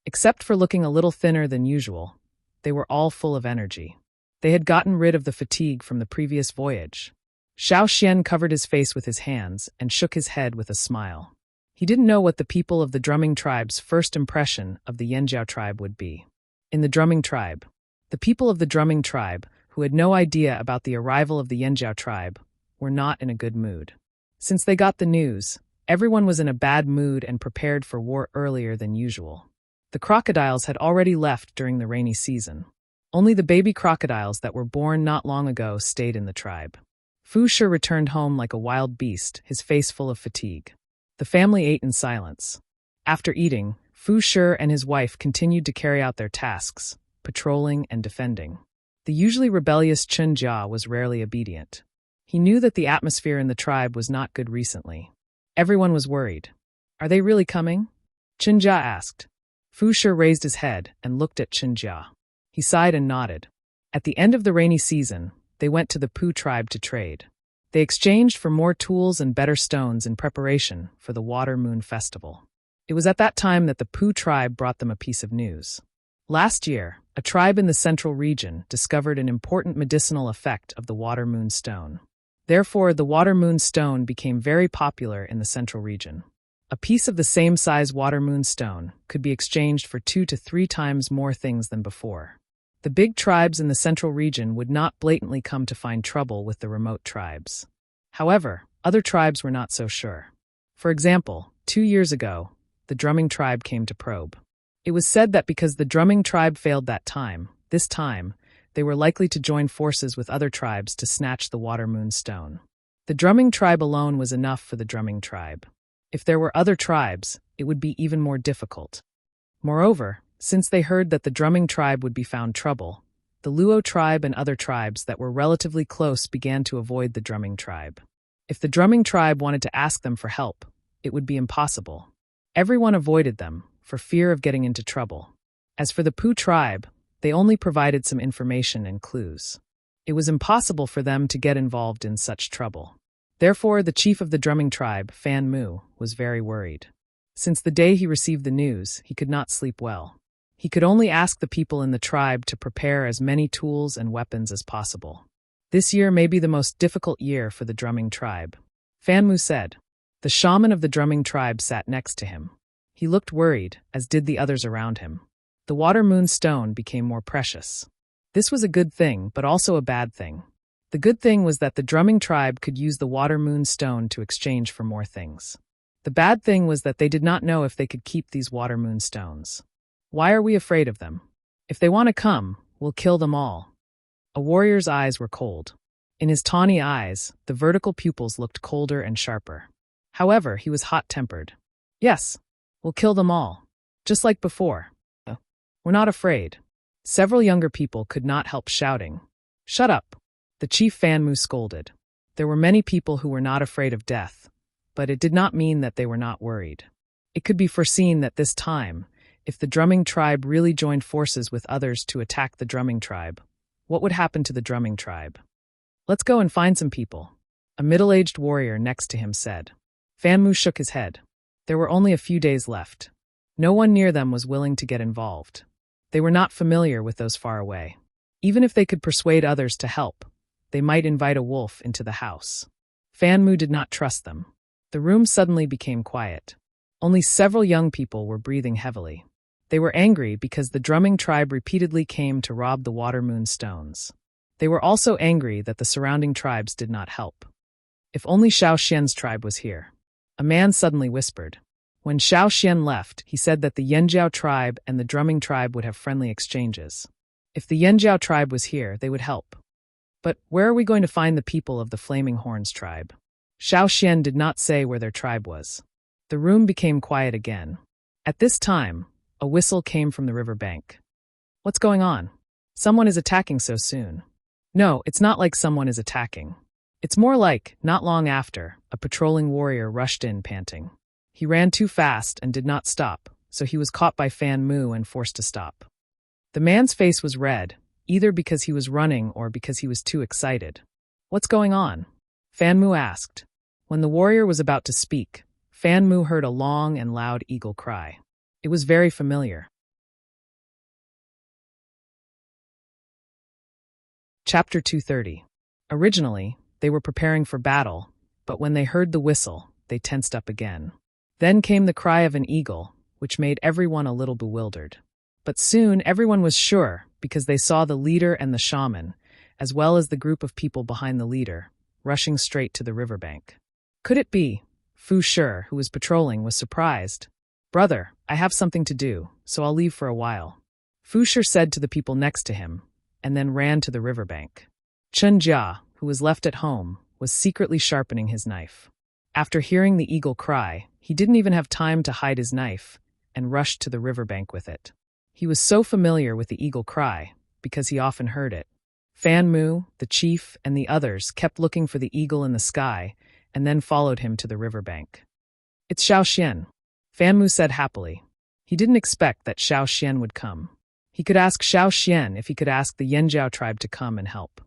Speaker 1: Except for looking a little thinner than usual, they were all full of energy. They had gotten rid of the fatigue from the previous voyage. Xiao Xian covered his face with his hands and shook his head with a smile. He didn't know what the people of the drumming tribe's first impression of the Yanjiao tribe would be. In the drumming tribe, the people of the drumming tribe, who had no idea about the arrival of the Yanjiao tribe, were not in a good mood. Since they got the news, everyone was in a bad mood and prepared for war earlier than usual. The crocodiles had already left during the rainy season. Only the baby crocodiles that were born not long ago stayed in the tribe. Fu Shi returned home like a wild beast, his face full of fatigue. The family ate in silence. After eating, Fu Shi and his wife continued to carry out their tasks, patrolling and defending. The usually rebellious Chun Jia was rarely obedient. He knew that the atmosphere in the tribe was not good recently. Everyone was worried. "Are they really coming?" Chun Jia asked. Fu Shi raised his head and looked at Chun Jia. He sighed and nodded. At the end of the rainy season, they went to the Pu tribe to trade. They exchanged for more tools and better stones in preparation for the Water Moon Festival. It was at that time that the Pu tribe brought them a piece of news. Last year, a tribe in the central region discovered an important medicinal effect of the Water Moon Stone. Therefore, the Water Moon Stone became very popular in the central region. A piece of the same size Water Moon Stone could be exchanged for 2 to 3 times more things than before. The big tribes in the central region would not blatantly come to find trouble with the remote tribes. However, other tribes were not so sure. For example, 2 years ago, the drumming tribe came to probe. It was said that because the drumming tribe failed that time, this time, they were likely to join forces with other tribes to snatch the Water Moon Stone. The drumming tribe alone was enough for the drumming tribe. If there were other tribes, it would be even more difficult. Moreover, since they heard that the drumming tribe would be found trouble, the Luo tribe and other tribes that were relatively close began to avoid the drumming tribe. If the drumming tribe wanted to ask them for help, it would be impossible. Everyone avoided them, for fear of getting into trouble. As for the Pu tribe, they only provided some information and clues. It was impossible for them to get involved in such trouble. Therefore, the chief of the drumming tribe, Fan Mu, was very worried. Since the day he received the news, he could not sleep well. He could only ask the people in the tribe to prepare as many tools and weapons as possible. This year may be the most difficult year for the drumming tribe, Fan Mu said. The shaman of the drumming tribe sat next to him. He looked worried, as did the others around him. The Water Moon Stone became more precious. This was a good thing, but also a bad thing. The good thing was that the drumming tribe could use the Water Moon Stone to exchange for more things. The bad thing was that they did not know if they could keep these water moon stones. Why are we afraid of them? If they want to come, we'll kill them all. A warrior's eyes were cold. In his tawny eyes, the vertical pupils looked colder and sharper. However, he was hot-tempered. Yes, we'll kill them all. Just like before. We're not afraid. Several younger people could not help shouting. Shut up! The chief Fanmu scolded. There were many people who were not afraid of death, but it did not mean that they were not worried. It could be foreseen that this time, if the drumming tribe really joined forces with others to attack the drumming tribe, what would happen to the drumming tribe? Let's go and find some people, a middle-aged warrior next to him said. Fanmu shook his head. There were only a few days left. No one near them was willing to get involved. They were not familiar with those far away. Even if they could persuade others to help, they might invite a wolf into the house. Fanmu did not trust them. The room suddenly became quiet. Only several young people were breathing heavily. They were angry because the drumming tribe repeatedly came to rob the water moon stones. They were also angry that the surrounding tribes did not help. If only Xiao Xian's tribe was here. A man suddenly whispered. When Xiao Xian left, he said that the Yanjiao tribe and the drumming tribe would have friendly exchanges. If the Yanjiao tribe was here, they would help. But where are we going to find the people of the Flaming Horns tribe? Xiao Xian did not say where their tribe was. The room became quiet again. At this time, a whistle came from the river bank. What's going on? Someone is attacking so soon. No, it's not like someone is attacking. It's more like, not long after, a patrolling warrior rushed in panting. He ran too fast and did not stop, so he was caught by Fanmu and forced to stop. The man's face was red, either because he was running or because he was too excited. What's going on? Fanmu asked. When the warrior was about to speak, Fanmu heard a long and loud eagle cry. It was very familiar. Chapter 230. Originally, they were preparing for battle, but when they heard the whistle, they tensed up again. Then came the cry of an eagle, which made everyone a little bewildered. But soon everyone was sure, because they saw the leader and the shaman, as well as the group of people behind the leader, rushing straight to the riverbank. Could it be? Fu Shi, who was patrolling, was surprised. Brother, I have something to do, so I'll leave for a while. Fu Shi said to the people next to him, and then ran to the riverbank. Chen Jia, who was left at home, was secretly sharpening his knife. After hearing the eagle cry, he didn't even have time to hide his knife, and rushed to the riverbank with it. He was so familiar with the eagle cry, because he often heard it. Fanmu, the chief, and the others kept looking for the eagle in the sky, and then followed him to the riverbank. It's Xiao Xian, Fanmu said happily. He didn't expect that Xiao Xian would come. He could ask Xiao Xian if he could ask the Yanjiao tribe to come and help.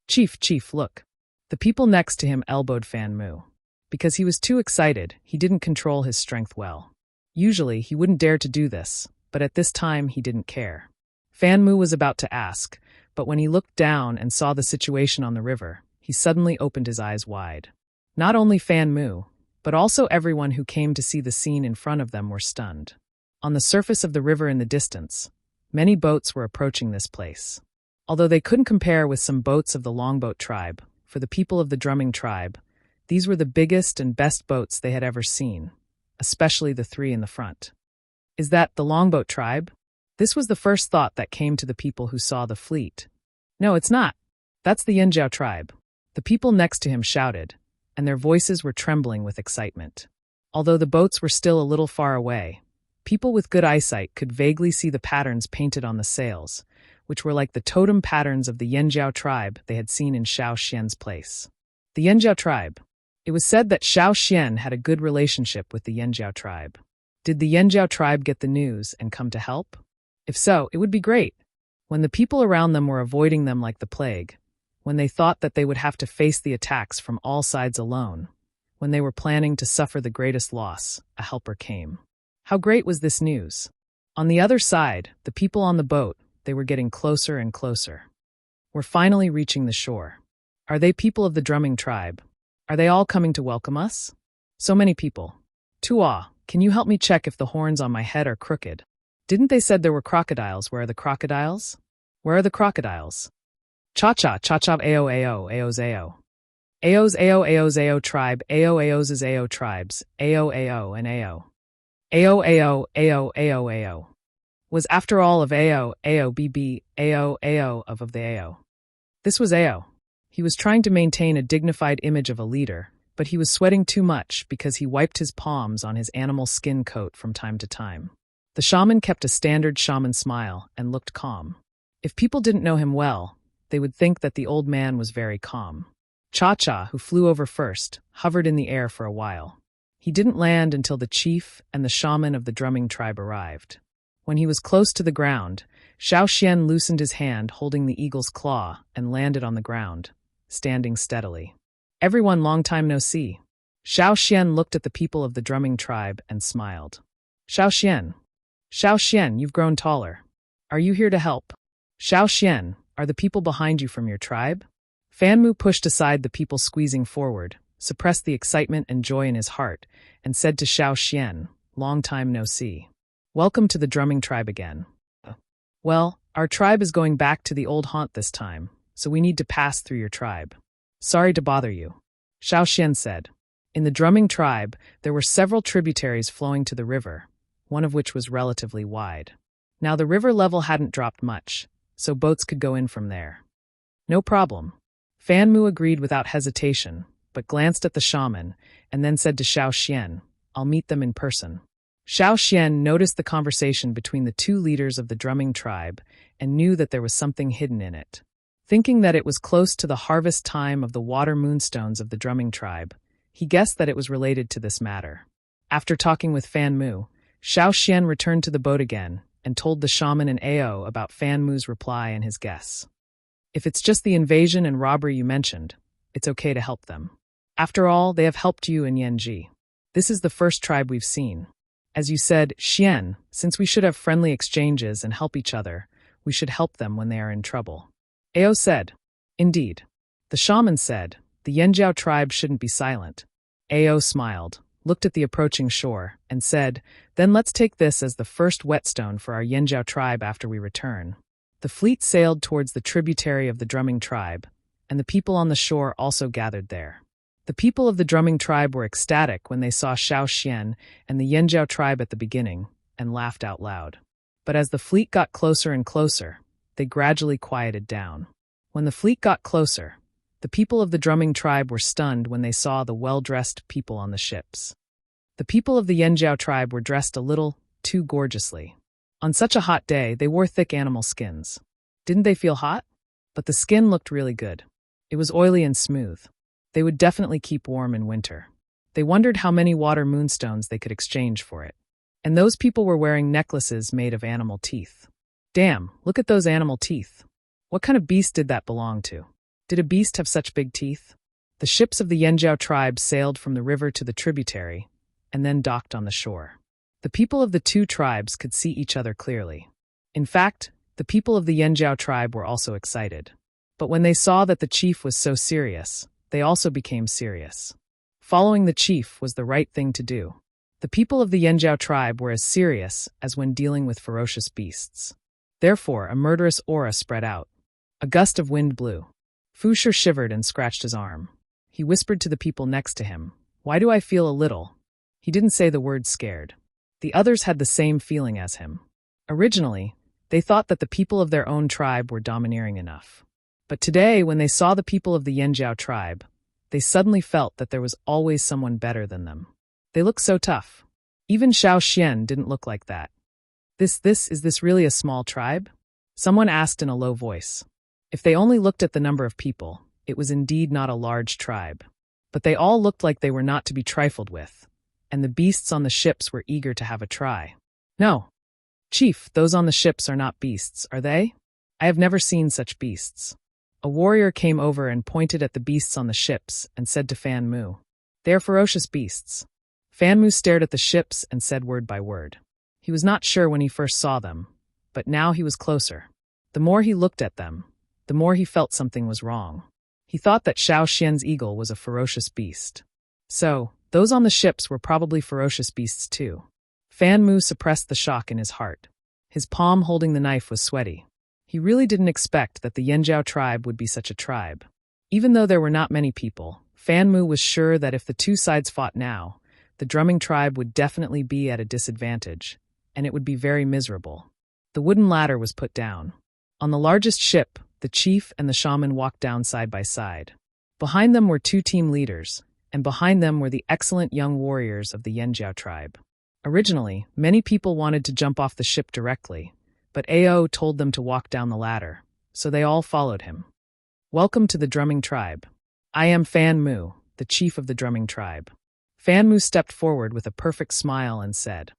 Speaker 1: Chief, look. The people next to him elbowed Fanmu. Because he was too excited, he didn't control his strength well. Usually, he wouldn't dare to do this, but at this time he didn't care. Fanmu was about to ask, but when he looked down and saw the situation on the river, he suddenly opened his eyes wide. Not only Fanmu, but also everyone who came to see the scene in front of them were stunned. On the surface of the river in the distance, many boats were approaching this place. Although they couldn't compare with some boats of the Longboat tribe, for the people of the Drumming tribe, these were the biggest and best boats they had ever seen, especially the three in the front. Is that the Longboat tribe? This was the first thought that came to the people who saw the fleet. No, it's not. That's the Yanjiao tribe. The people next to him shouted, and their voices were trembling with excitement. Although the boats were still a little far away, people with good eyesight could vaguely see the patterns painted on the sails, which were like the totem patterns of the Yanjiao tribe they had seen in Xiao Xian's place. The Yanjiao tribe. It was said that Xiao Xian had a good relationship with the Yanjiao tribe. Did the Yanjiao tribe get the news and come to help? If so, it would be great. When the people around them were avoiding them like the plague, when they thought that they would have to face the attacks from all sides alone, when they were planning to suffer the greatest loss, a helper came. How great was this news? On the other side, the people on the boat, they were getting closer and closer. We're finally reaching the shore. Are they people of the Drumming tribe? Are they all coming to welcome us? So many people. Tuah, can you help me check if the horns on my head are crooked? Didn't they said there were crocodiles? Where are the crocodiles? Where are the crocodiles? Cha-cha, cha-cha, ao, ao, ao, zao. Ao's Ao tribe, Ao's is Ao tribes, Ao and Ao. Ao was after all of Ao BB, Ao of the Ao. This was Ao. He was trying to maintain a dignified image of a leader, but he was sweating too much because he wiped his palms on his animal skin coat from time to time. The shaman kept a standard shaman smile and looked calm. If people didn't know him well, they would think that the old man was very calm. Cha-Cha, who flew over first, hovered in the air for a while. He didn't land until the chief and the shaman of the drumming tribe arrived. When he was close to the ground, Xiao Xian loosened his hand holding the eagle's claw and landed on the ground, standing steadily. Everyone, long time no see. Xiao Xian looked at the people of the drumming tribe and smiled. Xiao Xian, you've grown taller. Are you here to help? Xiao Xian, are the people behind you from your tribe? Fan Mu pushed aside the people squeezing forward, suppressed the excitement and joy in his heart, and said to Xiao Xian, long time no see. Welcome to the drumming tribe again. Well, our tribe is going back to the old haunt this time, so we need to pass through your tribe. Sorry to bother you. Xiao Xian said. In the drumming tribe, there were several tributaries flowing to the river, one of which was relatively wide. Now the river level hadn't dropped much, so boats could go in from there. No problem. Fan Mu agreed without hesitation, but glanced at the shaman, and then said to Xiao Xian, I'll meet them in person. Xiao Xian noticed the conversation between the two leaders of the drumming tribe and knew that there was something hidden in it. Thinking that it was close to the harvest time of the water moonstones of the drumming tribe, he guessed that it was related to this matter. After talking with Fan Mu, Xiao Xian returned to the boat again and told the shaman and Ao about Fan Mu's reply and his guess. If it's just the invasion and robbery you mentioned, it's okay to help them. After all, they have helped you in Yanji. This is the first tribe we've seen. As you said, Xian, since we should have friendly exchanges and help each other, we should help them when they are in trouble. Ao said, Indeed. The shaman said, the Yanjiao tribe shouldn't be silent. Ao smiled, looked at the approaching shore, and said, Then let's take this as the first whetstone for our Yanjiao tribe after we return. The fleet sailed towards the tributary of the drumming tribe, and the people on the shore also gathered there. The people of the drumming tribe were ecstatic when they saw Xiao Xian and the Yanjiao tribe at the beginning, and laughed out loud. But as the fleet got closer and closer, they gradually quieted down. When the fleet got closer, the people of the drumming tribe were stunned when they saw the well-dressed people on the ships. The people of the Yanjiao tribe were dressed a little too gorgeously. On such a hot day, they wore thick animal skins. Didn't they feel hot? But the skin looked really good. It was oily and smooth. They would definitely keep warm in winter. They wondered how many water moonstones they could exchange for it. And those people were wearing necklaces made of animal teeth. Damn, look at those animal teeth. What kind of beast did that belong to? Did a beast have such big teeth? The ships of the Yanjiao tribe sailed from the river to the tributary, and then docked on the shore. The people of the two tribes could see each other clearly. In fact, the people of the Yanjiao tribe were also excited. But when they saw that the chief was so serious, they also became serious. Following the chief was the right thing to do. The people of the Yanjiao tribe were as serious as when dealing with ferocious beasts. Therefore, a murderous aura spread out. A gust of wind blew. Fu Shi shivered and scratched his arm. He whispered to the people next to him, Why do I feel a little? He didn't say the word scared. The others had the same feeling as him. Originally, they thought that the people of their own tribe were domineering enough. But today, when they saw the people of the Yanjiao tribe, they suddenly felt that there was always someone better than them. They looked so tough. Even Xiao Xian didn't look like that. Is this really a small tribe? Someone asked in a low voice. If they only looked at the number of people, it was indeed not a large tribe. But they all looked like they were not to be trifled with, and the beasts on the ships were eager to have a try. No. Chief, those on the ships are not beasts, are they? I have never seen such beasts. A warrior came over and pointed at the beasts on the ships and said to Fan Mu, They are ferocious beasts. Fan Mu stared at the ships and said word by word. He was not sure when he first saw them, but now he was closer. The more he looked at them, the more he felt something was wrong. He thought that Xiao Xian's eagle was a ferocious beast. So, those on the ships were probably ferocious beasts too. Fan Mu suppressed the shock in his heart. His palm holding the knife was sweaty. He really didn't expect that the Yanjiao tribe would be such a tribe. Even though there were not many people, Fanmu was sure that if the two sides fought now, the drumming tribe would definitely be at a disadvantage, and it would be very miserable. The wooden ladder was put down. On the largest ship, the chief and the shaman walked down side by side. Behind them were two team leaders, and behind them were the excellent young warriors of the Yanjiao tribe. Originally, many people wanted to jump off the ship directly, but Ao told them to walk down the ladder, so they all followed him. Welcome to the drumming tribe. I am Fan Mu, the chief of the drumming tribe. Fan Mu stepped forward with a perfect smile and said,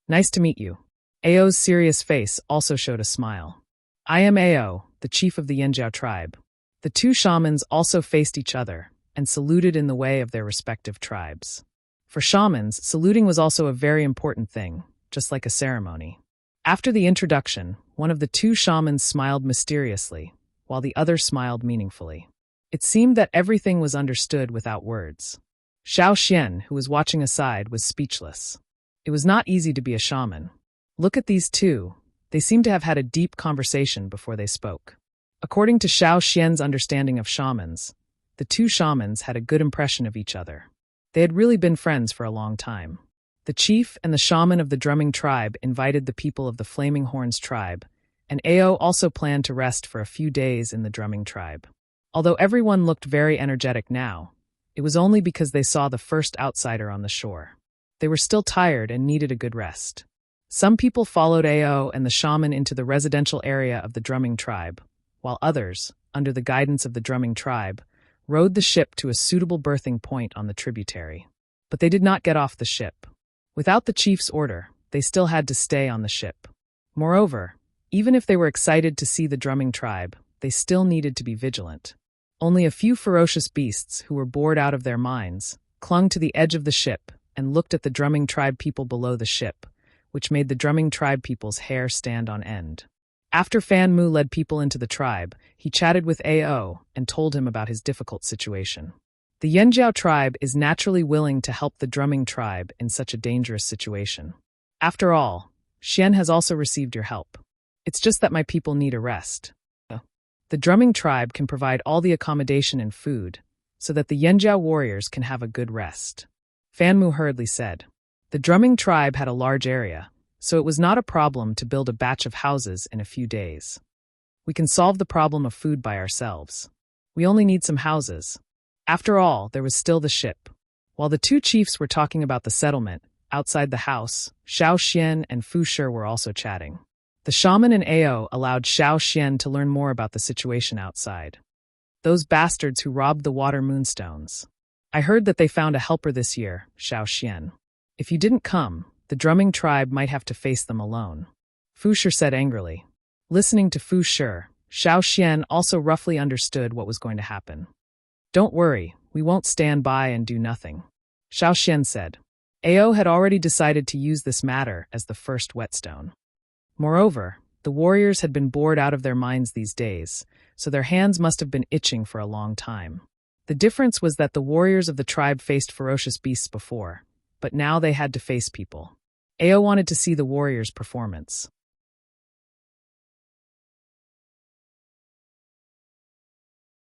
Speaker 1: Nice to meet you. Ao's serious face also showed a smile. I am Ao, the chief of the Yanjiao tribe. The two shamans also faced each other and saluted in the way of their respective tribes. For shamans, saluting was also a very important thing, just like a ceremony. After the introduction, one of the two shamans smiled mysteriously, while the other smiled meaningfully. It seemed that everything was understood without words. Xiao Xian, who was watching aside, was speechless. It was not easy to be a shaman. Look at these two. They seem to have had a deep conversation before they spoke. According to Xiao Xian's understanding of shamans, the two shamans had a good impression of each other. They had really been friends for a long time. The chief and the shaman of the drumming tribe invited the people of the Flaming Horns tribe, and Ao also planned to rest for a few days in the drumming tribe. Although everyone looked very energetic now, it was only because they saw the first outsider on the shore. They were still tired and needed a good rest. Some people followed Ao and the shaman into the residential area of the drumming tribe, while others, under the guidance of the drumming tribe, rowed the ship to a suitable berthing point on the tributary. But they did not get off the ship. Without the chief's order, they still had to stay on the ship. Moreover, even if they were excited to see the drumming tribe, they still needed to be vigilant. Only a few ferocious beasts who were bored out of their minds clung to the edge of the ship and looked at the drumming tribe people below the ship, which made the drumming tribe people's hair stand on end. After Fan Mu led people into the tribe, he chatted with Ao and told him about his difficult situation. The Yanjiao tribe is naturally willing to help the drumming tribe in such a dangerous situation. After all, Xian has also received your help. It's just that my people need a rest. The drumming tribe can provide all the accommodation and food, so that the Yanjiao warriors can have a good rest. Fan Mu hurriedly said. The drumming tribe had a large area, so it was not a problem to build a batch of houses in a few days. We can solve the problem of food by ourselves. We only need some houses. After all, there was still the ship. While the two chiefs were talking about the settlement, outside the house, Xiao Xian and Fu Shi were also chatting. The shaman and Ao allowed Xiao Xian to learn more about the situation outside. Those bastards who robbed the water moonstones. I heard that they found a helper this year, Xiao Xian. If you didn't come, the drumming tribe might have to face them alone. Fu Shi said angrily. Listening to Fu Shi, Xiao Xian also roughly understood what was going to happen. Don't worry, we won't stand by and do nothing. Xiao Xian said. Ao had already decided to use this matter as the first whetstone. Moreover, the warriors had been bored out of their minds these days, so their hands must have been itching for a long time. The difference was that the warriors of the tribe faced ferocious beasts before, but now they had to face people. Ao wanted to see the warriors' performance.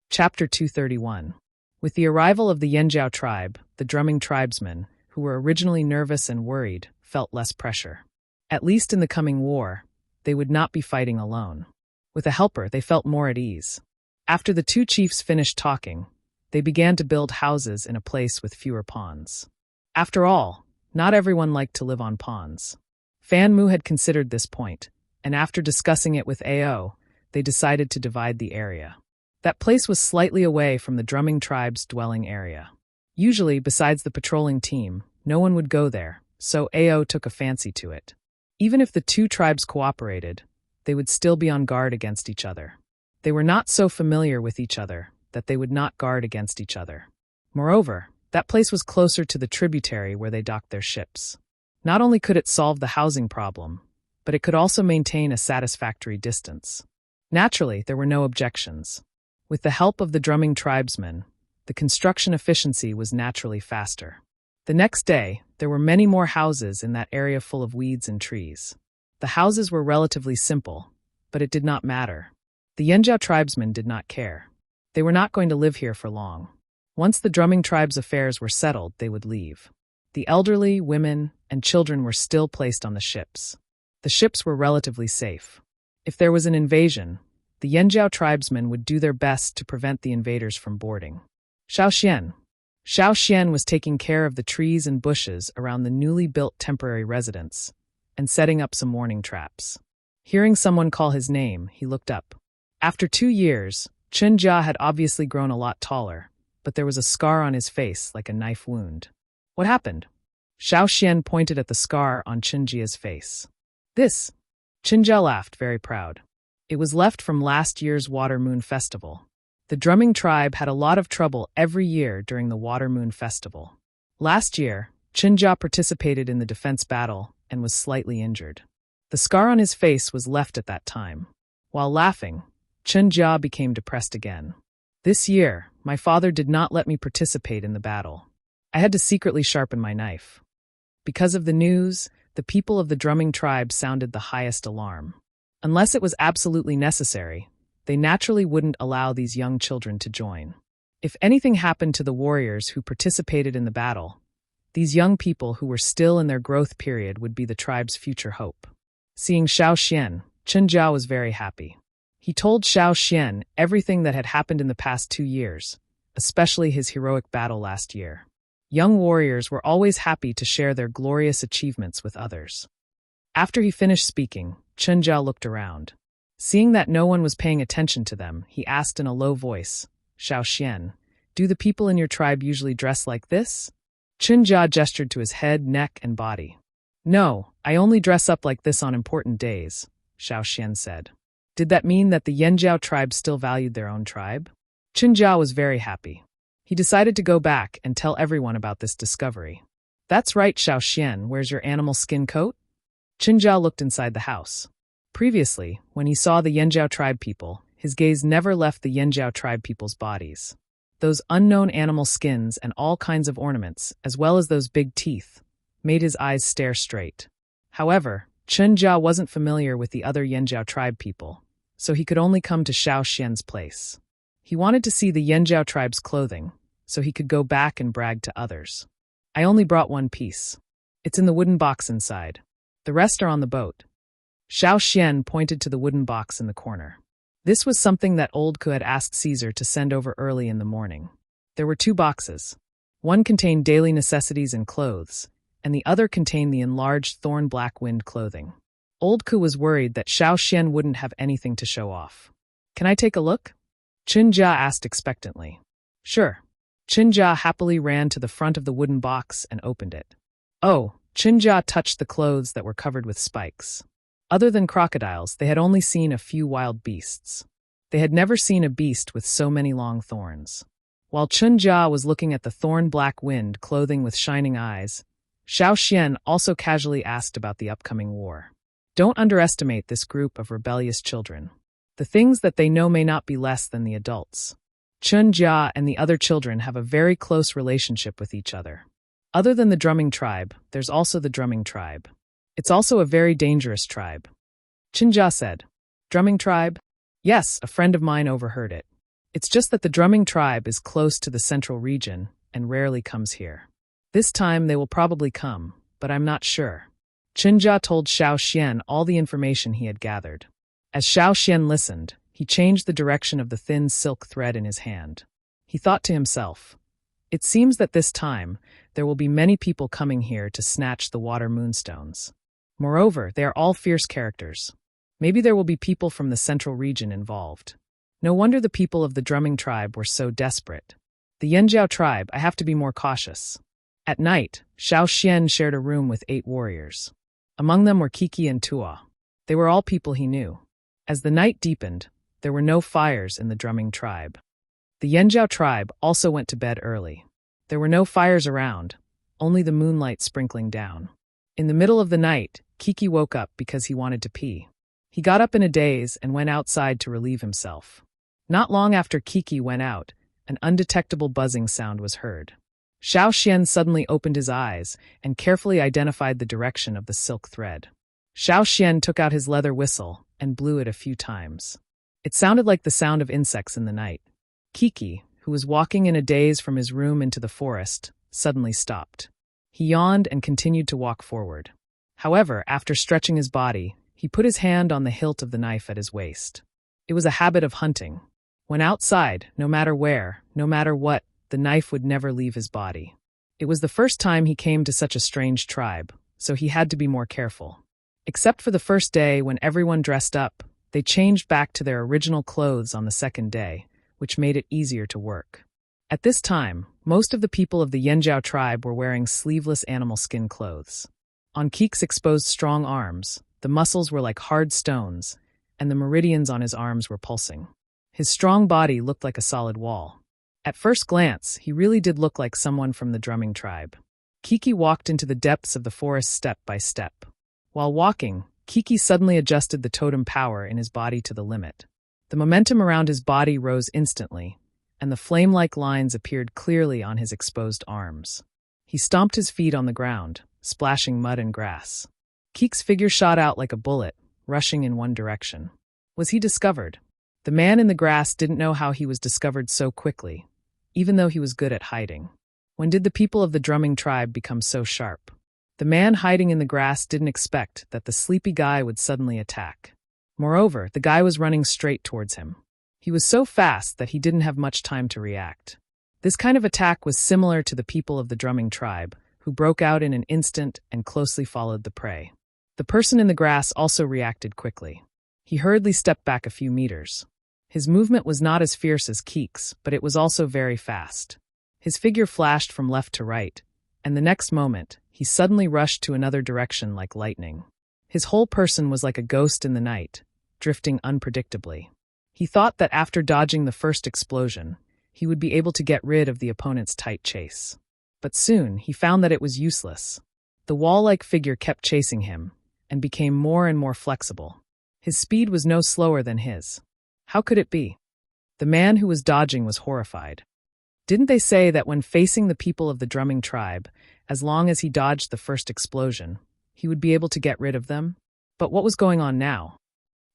Speaker 1: Chapter 231. With the arrival of the Yanjiao tribe, the drumming tribesmen, who were originally nervous and worried, felt less pressure. At least in the coming war, they would not be fighting alone. With a helper, they felt more at ease. After the two chiefs finished talking, they began to build houses in a place with fewer ponds. After all, not everyone liked to live on ponds. Fan Mu had considered this point, and after discussing it with Ao, they decided to divide the area. That place was slightly away from the drumming tribe's dwelling area. Usually, besides the patrolling team, no one would go there, so Ao took a fancy to it. Even if the two tribes cooperated, they would still be on guard against each other. They were not so familiar with each other that they would not guard against each other. Moreover, that place was closer to the tributary where they docked their ships. Not only could it solve the housing problem, but it could also maintain a satisfactory distance. Naturally, there were no objections. With the help of the drumming tribesmen, the construction efficiency was naturally faster. The next day, there were many more houses in that area full of weeds and trees. The houses were relatively simple, but it did not matter. The Yanjiao tribesmen did not care. They were not going to live here for long. Once the drumming tribe's affairs were settled, they would leave. The elderly, women, and children were still placed on the ships. The ships were relatively safe. If there was an invasion, the Yanjiao tribesmen would do their best to prevent the invaders from boarding. Xiao Xian was taking care of the trees and bushes around the newly built temporary residence and setting up some warning traps. Hearing someone call his name, he looked up. After 2 years, Chen Jia had obviously grown a lot taller, but there was a scar on his face like a knife wound. What happened? Xiao Xian pointed at the scar on Chen Jia's face. This. Chen Jia laughed, very proud. It was left from last year's Water Moon Festival. The drumming tribe had a lot of trouble every year during the Water Moon Festival. Last year, Chen Jia participated in the defense battle and was slightly injured. The scar on his face was left at that time. While laughing, Chen Jia became depressed again. This year, my father did not let me participate in the battle. I had to secretly sharpen my knife. Because of the news, the people of the drumming tribe sounded the highest alarm. Unless it was absolutely necessary, they naturally wouldn't allow these young children to join. If anything happened to the warriors who participated in the battle, these young people who were still in their growth period would be the tribe's future hope. Seeing Xiao Xian, Chen Jia was very happy. He told Xiao Xian everything that had happened in the past 2 years, especially his heroic battle last year. Young warriors were always happy to share their glorious achievements with others. After he finished speaking, Chen Jia looked around. Seeing that no one was paying attention to them, he asked in a low voice, Xiao Xian, do the people in your tribe usually dress like this? Chen Jia gestured to his head, neck, and body. No, I only dress up like this on important days, Xiao Xian said. Did that mean that the Yanjiao tribe still valued their own tribe? Chen Jia was very happy. He decided to go back and tell everyone about this discovery. That's right, Xiao Xian, where's your animal skin coat? Chen Jia looked inside the house. Previously, when he saw the Yanjiao tribe people, his gaze never left the Yanjiao tribe people's bodies. Those unknown animal skins and all kinds of ornaments, as well as those big teeth, made his eyes stare straight. However, Chen Jia wasn't familiar with the other Yanjiao tribe people, so he could only come to Xiao Xian's place. He wanted to see the Yanjiao tribe's clothing, so he could go back and brag to others. I only brought one piece. It's in the wooden box inside. The rest are on the boat. Xiao Xian pointed to the wooden box in the corner. This was something that Old Ku had asked Caesar to send over early in the morning. There were 2 boxes. One contained daily necessities and clothes, and the other contained the enlarged thorn-black wind clothing. Old Ku was worried that Xiao Xian wouldn't have anything to show off. Can I take a look? Chen Jia asked expectantly. Sure. Chen Jia happily ran to the front of the wooden box and opened it. Oh, Chen Jia touched the clothes that were covered with spikes. Other than crocodiles, they had only seen a few wild beasts. They had never seen a beast with so many long thorns. While Chen Jia was looking at the thorn-black wind clothing with shining eyes, Xiao Xian also casually asked about the upcoming war. Don't underestimate this group of rebellious children. The things that they know may not be less than the adults. Chen Jia and the other children have a very close relationship with each other. Other than the drumming tribe, there's also the drumming tribe. It's also a very dangerous tribe. Chen Jia said. Drumming tribe? Yes, a friend of mine overheard it. It's just that the drumming tribe is close to the central region and rarely comes here. This time they will probably come, but I'm not sure. Chen Jia told Xiao Xian all the information he had gathered. As Xiao Xian listened, he changed the direction of the thin silk thread in his hand. He thought to himself, it seems that this time there will be many people coming here to snatch the water moonstones. Moreover, they are all fierce characters. Maybe there will be people from the central region involved. No wonder the people of the drumming tribe were so desperate. The Yanjiao tribe, I have to be more cautious. At night, Xiao Xian shared a room with 8 warriors. Among them were Kiki and Tua. They were all people he knew. As the night deepened, there were no fires in the drumming tribe. The Yanjiao tribe also went to bed early. There were no fires around, only the moonlight sprinkling down. In the middle of the night, Kiki woke up because he wanted to pee. He got up in a daze and went outside to relieve himself. Not long after Kiki went out, an undetectable buzzing sound was heard. Xiao Xian suddenly opened his eyes and carefully identified the direction of the silk thread. Xiao Xian took out his leather whistle and blew it a few times. It sounded like the sound of insects in the night. Kiki, who was walking in a daze from his room into the forest, suddenly stopped. He yawned and continued to walk forward. However, after stretching his body, he put his hand on the hilt of the knife at his waist. It was a habit of hunting. When outside, no matter where, no matter what, the knife would never leave his body. It was the first time he came to such a strange tribe, so he had to be more careful. Except for the first day when everyone dressed up, they changed back to their original clothes on the second day, which made it easier to work. At this time, most of the people of the Yanjiao tribe were wearing sleeveless animal skin clothes. On Keek's exposed strong arms, the muscles were like hard stones, and the meridians on his arms were pulsing. His strong body looked like a solid wall. At first glance, he really did look like someone from the drumming tribe. Kiki walked into the depths of the forest step by step. While walking, Kiki suddenly adjusted the totem power in his body to the limit. The momentum around his body rose instantly, and the flame-like lines appeared clearly on his exposed arms. He stomped his feet on the ground, splashing mud and grass. Keek's figure shot out like a bullet, rushing in one direction. Was he discovered? The man in the grass didn't know how he was discovered so quickly, even though he was good at hiding. When did the people of the drumming tribe become so sharp? The man hiding in the grass didn't expect that the sleepy guy would suddenly attack. Moreover, the guy was running straight towards him. He was so fast that he didn't have much time to react. This kind of attack was similar to the people of the drumming tribe, who broke out in an instant and closely followed the prey. The person in the grass also reacted quickly. He hurriedly stepped back a few meters. His movement was not as fierce as Keek's, but it was also very fast. His figure flashed from left to right, and the next moment, he suddenly rushed to another direction like lightning. His whole person was like a ghost in the night, drifting unpredictably. He thought that after dodging the first explosion, he would be able to get rid of the opponent's tight chase. But soon, he found that it was useless. The wall-like figure kept chasing him, and became more and more flexible. His speed was no slower than his. How could it be? The man who was dodging was horrified. Didn't they say that when facing the people of the drumming tribe, as long as he dodged the first explosion, he would be able to get rid of them? But what was going on now?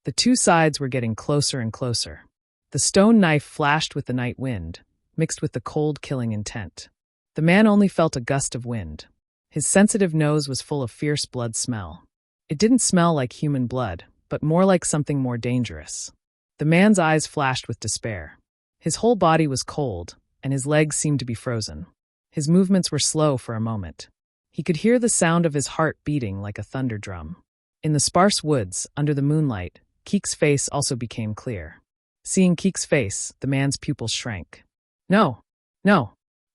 Speaker 1: The two sides were getting closer and closer. The stone knife flashed with the night wind, mixed with the cold killing intent. The man only felt a gust of wind. His sensitive nose was full of fierce blood smell. It didn't smell like human blood, but more like something more dangerous. The man's eyes flashed with despair. His whole body was cold, and his legs seemed to be frozen. His movements were slow for a moment. He could hear the sound of his heart beating like a thunder drum. In the sparse woods, under the moonlight, Keek's face also became clear. Seeing Keek's face, the man's pupils shrank. No,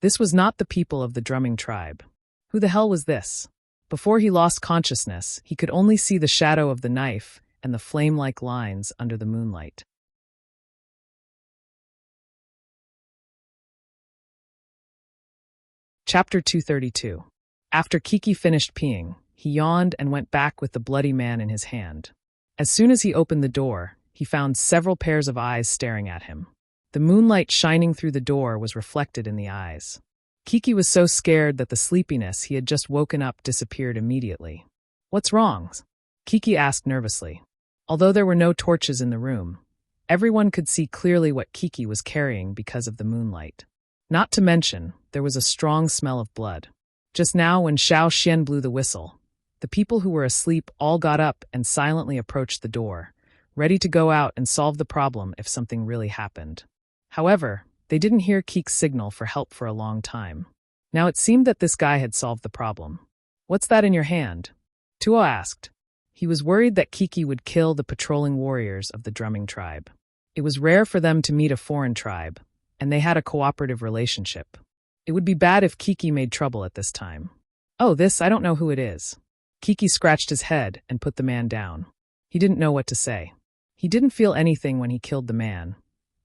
Speaker 1: this was not the people of the drumming tribe. Who the hell was this? Before he lost consciousness, he could only see the shadow of the knife and the flame-like lines under the moonlight. Chapter 232. After Kiki finished peeing, he yawned and went back with the bloody man in his hand. As soon as he opened the door, he found several pairs of eyes staring at him. The moonlight shining through the door was reflected in the eyes. Kiki was so scared that the sleepiness he had just woken up disappeared immediately. "What's wrong?" Kiki asked nervously. Although there were no torches in the room, everyone could see clearly what Kiki was carrying because of the moonlight. Not to mention, there was a strong smell of blood. Just now, when Xiao Xian blew the whistle, the people who were asleep all got up and silently approached the door, ready to go out and solve the problem if something really happened. However, they didn't hear Keek's signal for help for a long time. Now it seemed that this guy had solved the problem. "What's that in your hand?" Tuo asked. He was worried that Kiki would kill the patrolling warriors of the drumming tribe. It was rare for them to meet a foreign tribe, and they had a cooperative relationship. It would be bad if Kiki made trouble at this time. "Oh, I don't know who it is." Kiki scratched his head and put the man down. He didn't know what to say. He didn't feel anything when he killed the man,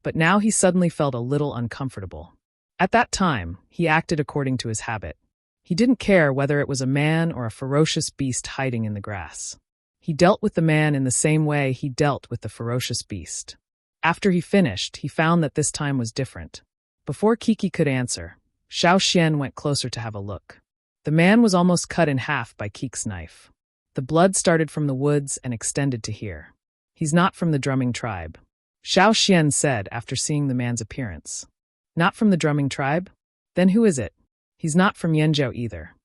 Speaker 1: but now he suddenly felt a little uncomfortable. At that time, he acted according to his habit. He didn't care whether it was a man or a ferocious beast hiding in the grass. He dealt with the man in the same way he dealt with the ferocious beast. After he finished, he found that this time was different. Before Kiki could answer, Xiao Xian went closer to have a look. The man was almost cut in half by Keek's knife. The blood started from the woods and extended to here. "He's not from the drumming tribe," Xiao Xian said after seeing the man's appearance. Not from the drumming tribe? Then who is it? He's not from Yanjiao either.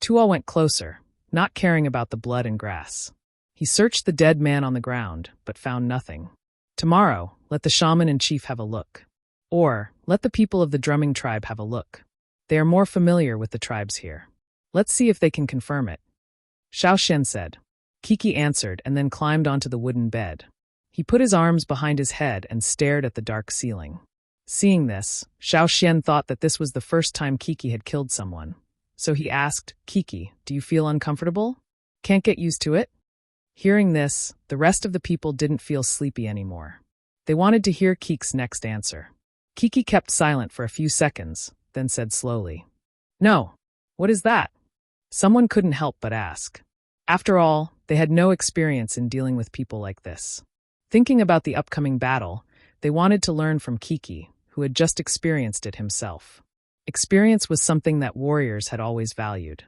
Speaker 1: Tuo went closer, not caring about the blood and grass. He searched the dead man on the ground, but found nothing. Tomorrow, let the shaman and chief have a look. Or, let the people of the drumming tribe have a look. They are more familiar with the tribes here. Let's see if they can confirm it. Xiao Xian said. Kiki answered and then climbed onto the wooden bed. He put his arms behind his head and stared at the dark ceiling. Seeing this, Xiao Xian thought that this was the first time Kiki had killed someone. So he asked, Kiki, do you feel uncomfortable? Can't get used to it? Hearing this, the rest of the people didn't feel sleepy anymore. They wanted to hear Kiki's next answer. Kiki kept silent for a few seconds, then said slowly, No. What is that? Someone couldn't help but ask. After all, they had no experience in dealing with people like this. Thinking about the upcoming battle, they wanted to learn from Kiki, who had just experienced it himself. Experience was something that warriors had always valued.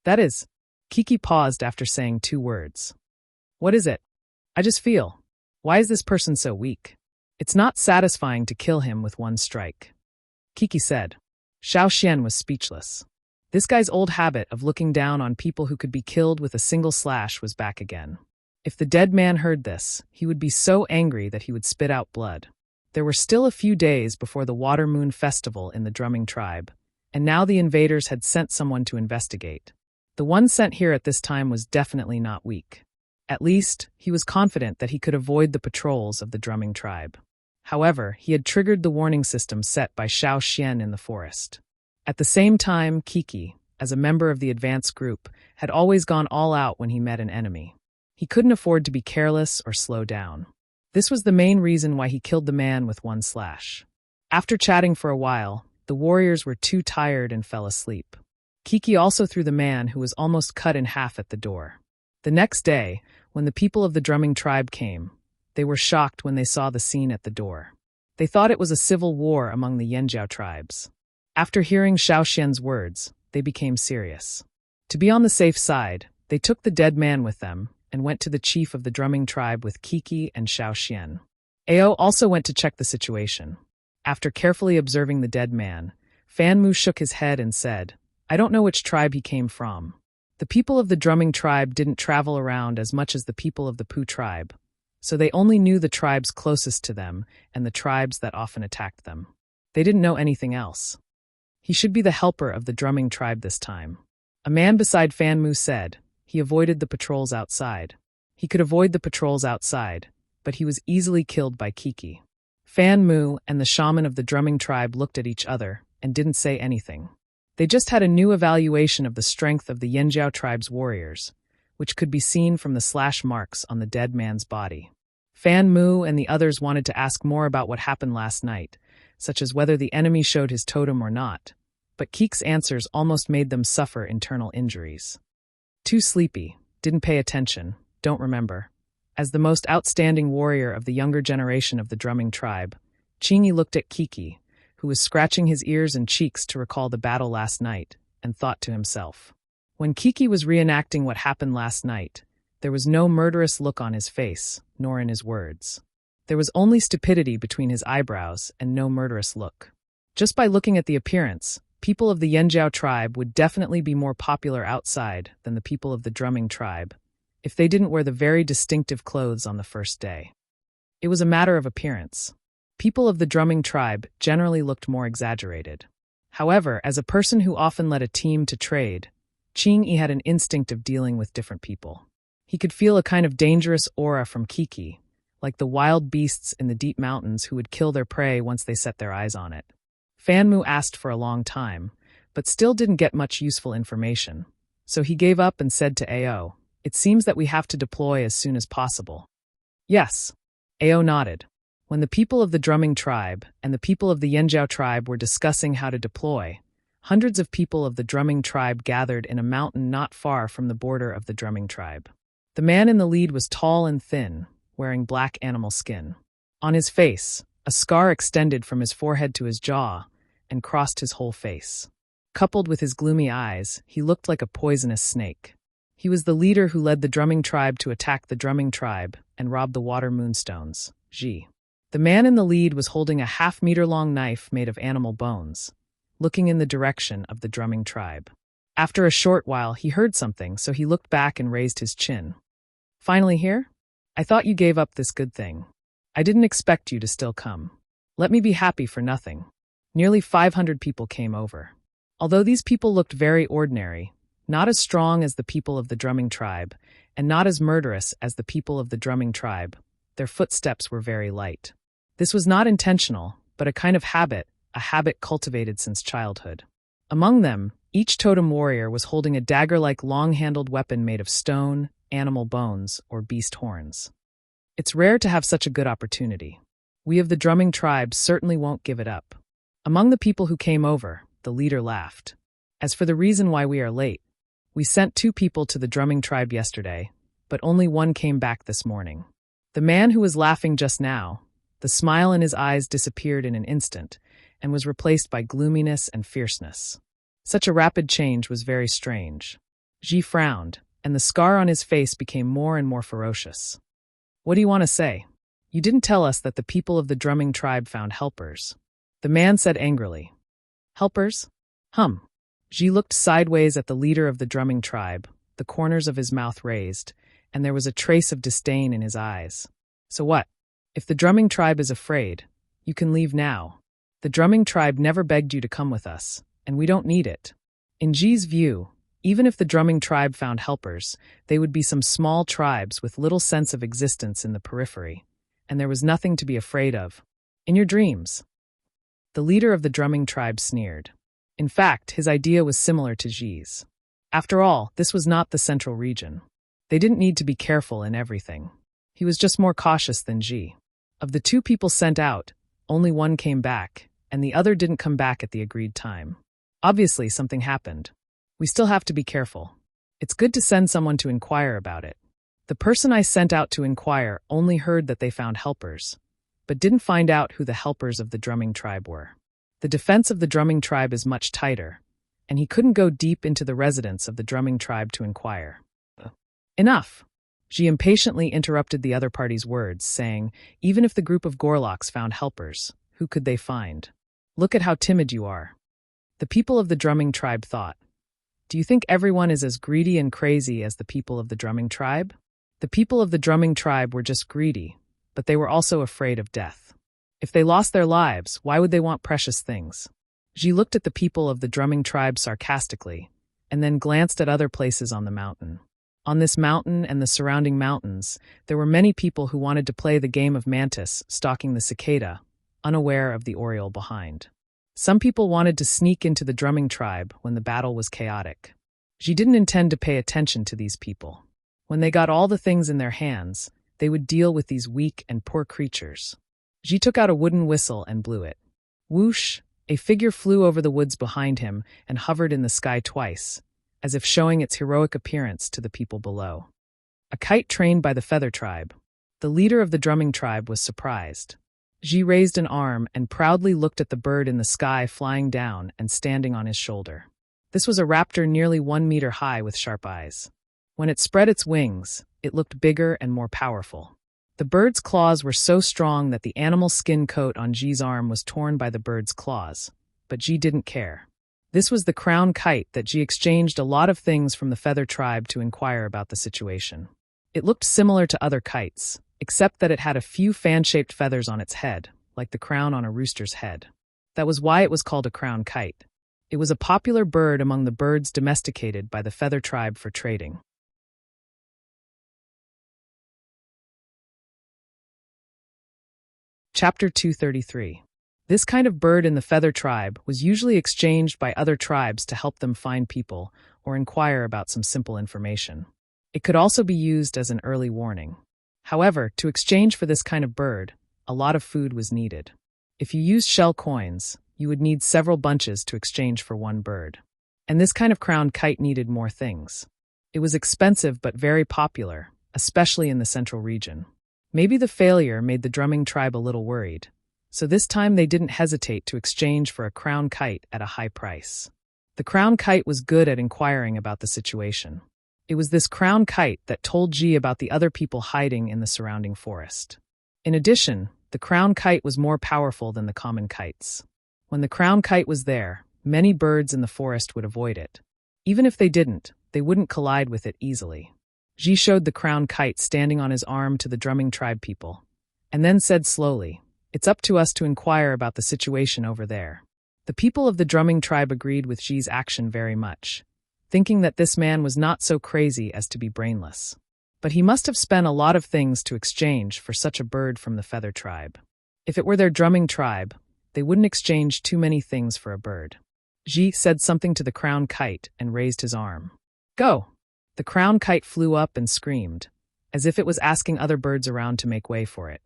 Speaker 1: That is, Kiki paused after saying 2 words. What is it? I just feel. Why is this person so weak? It's not satisfying to kill him with 1 strike. Kiki said. Xiao Xian was speechless. This guy's old habit of looking down on people who could be killed with a single slash was back again. If the dead man heard this, he would be so angry that he would spit out blood. There were still a few days before the Water Moon Festival in the drumming tribe, and now the invaders had sent someone to investigate. The one sent here at this time was definitely not weak. At least, he was confident that he could avoid the patrols of the drumming tribe. However, he had triggered the warning system set by Xiao Xian in the forest. At the same time, Kiki, as a member of the advance group, had always gone all out when he met an enemy. He couldn't afford to be careless or slow down. This was the main reason why he killed the man with 1 slash. After chatting for a while, the warriors were too tired and fell asleep. Kiki also threw the man who was almost cut in half at the door. The next day, when the people of the drumming tribe came, they were shocked when they saw the scene at the door. They thought it was a civil war among the Yanjiao tribes. After hearing Xiao Xian's words, they became serious. To be on the safe side, they took the dead man with them and went to the chief of the drumming tribe with Kiki and Xiao Xian. Ao also went to check the situation. After carefully observing the dead man, Fan Mu shook his head and said, I don't know which tribe he came from. The people of the drumming tribe didn't travel around as much as the people of the Pu tribe, so they only knew the tribes closest to them and the tribes that often attacked them. They didn't know anything else. He should be the helper of the drumming tribe this time. A man beside Fan Mu said, he avoided the patrols outside. He could avoid the patrols outside, but he was easily killed by Kiki. Fan Mu and the shaman of the drumming tribe looked at each other and didn't say anything. They just had a new evaluation of the strength of the Yanjiao tribe's warriors, which could be seen from the slash marks on the dead man's body. Fan Mu and the others wanted to ask more about what happened last night, such as whether the enemy showed his totem or not, but Kiki's answers almost made them suffer internal injuries. Too sleepy, didn't pay attention, don't remember. As the most outstanding warrior of the younger generation of the drumming tribe, Qingyi looked at Kiki, who was scratching his ears and cheeks to recall the battle last night, and thought to himself. When Kiki was reenacting what happened last night, there was no murderous look on his face, nor in his words. There was only stupidity between his eyebrows and no murderous look. Just by looking at the appearance, people of the Yanjiao tribe would definitely be more popular outside than the people of the drumming tribe, if they didn't wear the very distinctive clothes on the first day. It was a matter of appearance. People of the drumming tribe generally looked more exaggerated. However, as a person who often led a team to trade, Qingyi had an instinct of dealing with different people. He could feel a kind of dangerous aura from Kiki, like the wild beasts in the deep mountains who would kill their prey once they set their eyes on it. Fan Mu asked for a long time, but still didn't get much useful information, so he gave up and said to Ao, it seems that we have to deploy as soon as possible. Yes. Ao nodded. When the people of the drumming tribe and the people of the Yanjiao tribe were discussing how to deploy, hundreds of people of the drumming tribe gathered in a mountain not far from the border of the drumming tribe. The man in the lead was tall and thin, wearing black animal skin. On his face, a scar extended from his forehead to his jaw and crossed his whole face. Coupled with his gloomy eyes, he looked like a poisonous snake. He was the leader who led the drumming tribe to attack the drumming tribe and rob the water moonstones, Ji. The man in the lead was holding a half-meter-long knife made of animal bones, looking in the direction of the drumming tribe. After a short while, he heard something, so he looked back and raised his chin. "Finally here? I thought you gave up this good thing. I didn't expect you to still come. Let me be happy for nothing." Nearly 500 people came over. Although these people looked very ordinary, not as strong as the people of the drumming tribe, and not as murderous as the people of the drumming tribe, their footsteps were very light. This was not intentional, but a kind of habit, a habit cultivated since childhood. Among them, each totem warrior was holding a dagger-like long-handled weapon made of stone, animal bones, or beast horns. It's rare to have such a good opportunity. We of the drumming tribe certainly won't give it up. Among the people who came over, the leader laughed. As for the reason why we are late, we sent 2 people to the drumming tribe yesterday, but only 1 came back this morning. The man who was laughing just now, the smile in his eyes disappeared in an instant and was replaced by gloominess and fierceness. Such a rapid change was very strange. Ji frowned, and the scar on his face became more and more ferocious. "What do you want to say? You didn't tell us that the people of the drumming tribe found helpers." The man said angrily. "Helpers? Ji looked sideways at the leader of the drumming tribe, the corners of his mouth raised, and there was a trace of disdain in his eyes. "So what? If the drumming tribe is afraid, you can leave now. The drumming tribe never begged you to come with us, and we don't need it." In Ji's view, even if the drumming tribe found helpers, they would be some small tribes with little sense of existence in the periphery, and there was nothing to be afraid of. "In your dreams." The leader of the drumming tribe sneered. In fact, his idea was similar to Ji's. After all, this was not the central region. They didn't need to be careful in everything. He was just more cautious than Ji. Of the 2 people sent out, only 1 came back, and the other didn't come back at the agreed time. Obviously, something happened. We still have to be careful. It's good to send someone to inquire about it. The person I sent out to inquire only heard that they found helpers, but didn't find out who the helpers of the drumming tribe were. The defense of the drumming tribe is much tighter, and he couldn't go deep into the residence of the drumming tribe to inquire. Enough! Ji impatiently interrupted the other party's words, saying, "Even if the group of Gorloks found helpers, who could they find? Look at how timid you are." The people of the drumming tribe thought, "Do you think everyone is as greedy and crazy as the people of the drumming tribe?" The people of the drumming tribe were just greedy, but they were also afraid of death. If they lost their lives, why would they want precious things? Ji looked at the people of the drumming tribe sarcastically, and then glanced at other places on the mountain. On this mountain and the surrounding mountains, there were many people who wanted to play the game of mantis, stalking the cicada, unaware of the oriole behind. Some people wanted to sneak into the drumming tribe when the battle was chaotic. Ji didn't intend to pay attention to these people. When they got all the things in their hands, they would deal with these weak and poor creatures. Ji took out a wooden whistle and blew it. Whoosh! A figure flew over the woods behind him and hovered in the sky twice, as if showing its heroic appearance to the people below. A kite trained by the feather tribe. The leader of the drumming tribe was surprised. Ji raised an arm and proudly looked at the bird in the sky flying down and standing on his shoulder. This was a raptor nearly 1 meter high with sharp eyes. When it spread its wings, it looked bigger and more powerful. The bird's claws were so strong that the animal skin coat on Ji's arm was torn by the bird's claws, but Ji didn't care. This was the crown kite that Ji exchanged a lot of things from the feather tribe to inquire about the situation. It looked similar to other kites, except that it had a few fan-shaped feathers on its head, like the crown on a rooster's head. That was why it was called a crown kite. It was a popular bird among the birds domesticated by the feather tribe for trading. Chapter 233. This kind of bird in the feather tribe was usually exchanged by other tribes to help them find people or inquire about some simple information. It could also be used as an early warning. However, to exchange for this kind of bird, a lot of food was needed. If you used shell coins, you would need several bunches to exchange for one bird. And this kind of crowned kite needed more things. It was expensive but very popular, especially in the central region. Maybe the failure made the drumming tribe a little worried, so this time they didn't hesitate to exchange for a crown kite at a high price. The crown kite was good at inquiring about the situation. It was this crown kite that told Ji about the other people hiding in the surrounding forest. In addition, The crown kite was more powerful than the common kites. When the crown kite was there, many birds in the forest would avoid it. Even if they didn't, they wouldn't collide with it easily. Ji showed the crown kite standing on his arm to the drumming tribe people, and then said slowly, "It's up to us to inquire about the situation over there." The people of the drumming tribe agreed with Ji's action very much, thinking that this man was not so crazy as to be brainless. But he must have spent a lot of things to exchange for such a bird from the feather tribe. If it were their drumming tribe, they wouldn't exchange too many things for a bird. Ji said something to the crown kite and raised his arm. "Go!" The crown kite flew up and screamed, as if it was asking other birds around to make way for it.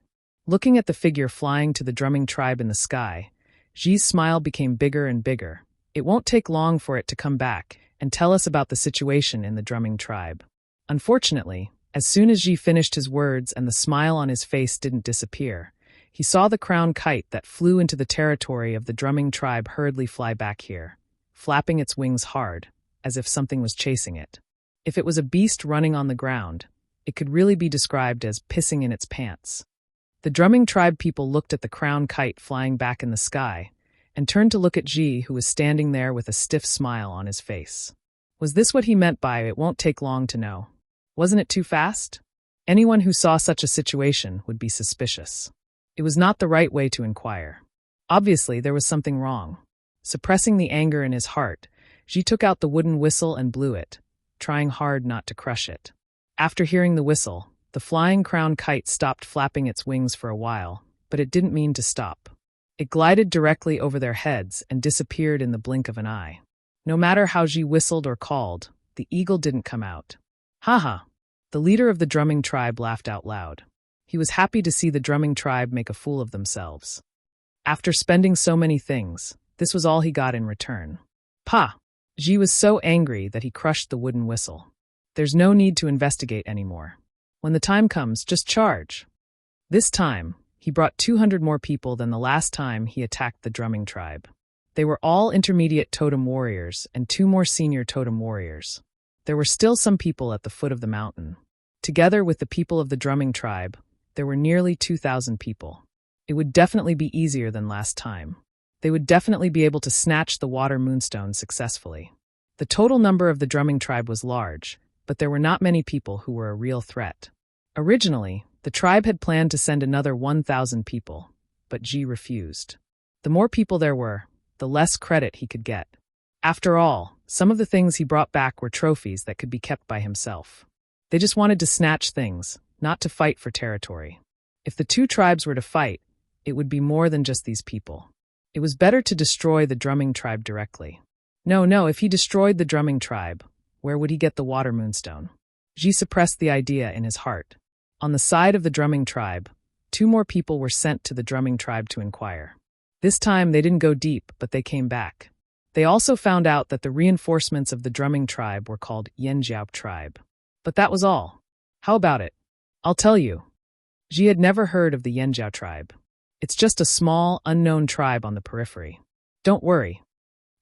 Speaker 1: Looking at the figure flying to the drumming tribe in the sky, Ji's smile became bigger and bigger. It won't take long for it to come back and tell us about the situation in the drumming tribe. Unfortunately, as soon as Ji finished his words and the smile on his face didn't disappear, he saw the crown kite that flew into the territory of the drumming tribe hurriedly fly back here, flapping its wings hard, as if something was chasing it. If it was a beast running on the ground, it could really be described as pissing in its pants. The drumming tribe people looked at the crown kite flying back in the sky, and turned to look at Ji, who was standing there with a stiff smile on his face. Was this what he meant by "it won't take long to know"? Wasn't it too fast? Anyone who saw such a situation would be suspicious. It was not the right way to inquire. Obviously, there was something wrong. Suppressing the anger in his heart, Ji took out the wooden whistle and blew it, trying hard not to crush it. After hearing the whistle, the flying crown kite stopped flapping its wings for a while, but it didn't mean to stop. It glided directly over their heads and disappeared in the blink of an eye. No matter how Ji whistled or called, the eagle didn't come out. "Haha!" The leader of the drumming tribe laughed out loud. He was happy to see the drumming tribe make a fool of themselves. After spending so many things, this was all he got in return. "Pa!" Ji was so angry that he crushed the wooden whistle. "There's no need to investigate anymore. When the time comes, just charge." This time, he brought 200 more people than the last time he attacked the drumming tribe. They were all intermediate totem warriors and 2 more senior totem warriors. There were still some people at the foot of the mountain. Together with the people of the drumming tribe, there were nearly 2,000 people. It would definitely be easier than last time. They would definitely be able to snatch the water moonstone successfully. The total number of the drumming tribe was large, but there were not many people who were a real threat. Originally, the tribe had planned to send another 1,000 people, but Ji refused. The more people there were, the less credit he could get. After all, some of the things he brought back were trophies that could be kept by himself. They just wanted to snatch things, not to fight for territory. If the 2 tribes were to fight, it would be more than just these people. It was better to destroy the drumming tribe directly. No, if he destroyed the drumming tribe, where would he get the water moonstone? Ji suppressed the idea in his heart. On the side of the drumming tribe, 2 more people were sent to the drumming tribe to inquire. This time they didn't go deep, but they came back. They also found out that the reinforcements of the drumming tribe were called Yenjiao tribe. But that was all. How about it? I'll tell you. Ji had never heard of the Yenjiao tribe. It's just a small, unknown tribe on the periphery. Don't worry.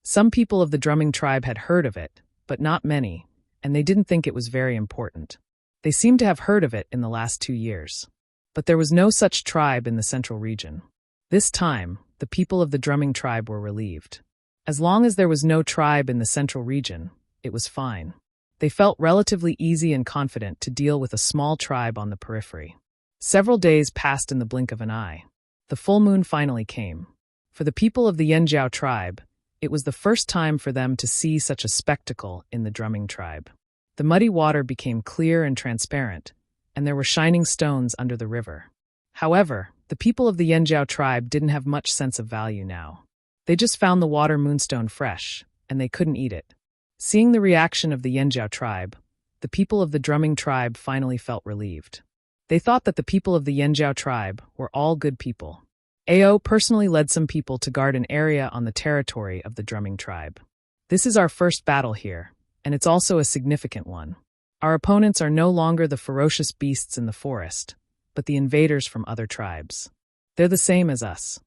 Speaker 1: Some people of the drumming tribe had heard of it, but not many, and they didn't think it was very important. They seemed to have heard of it in the last 2 years. But there was no such tribe in the central region. This time, the people of the drumming tribe were relieved. As long as there was no tribe in the central region, it was fine. They felt relatively easy and confident to deal with a small tribe on the periphery. Several days passed in the blink of an eye. The full moon finally came. For the people of the Yenjiao tribe, it was the first time for them to see such a spectacle in the drumming tribe. The muddy water became clear and transparent, and there were shining stones under the river. However, the people of the Yenjiao tribe didn't have much sense of value now. They just found the water moonstone fresh, and they couldn't eat it. Seeing the reaction of the Yenjiao tribe, the people of the drumming tribe finally felt relieved. They thought that the people of the Yenjiao tribe were all good people. Ao personally led some people to guard an area on the territory of the drumming tribe. This is our first battle here, and it's also a significant one. Our opponents are no longer the ferocious beasts in the forest, but the invaders from other tribes. They're the same as us.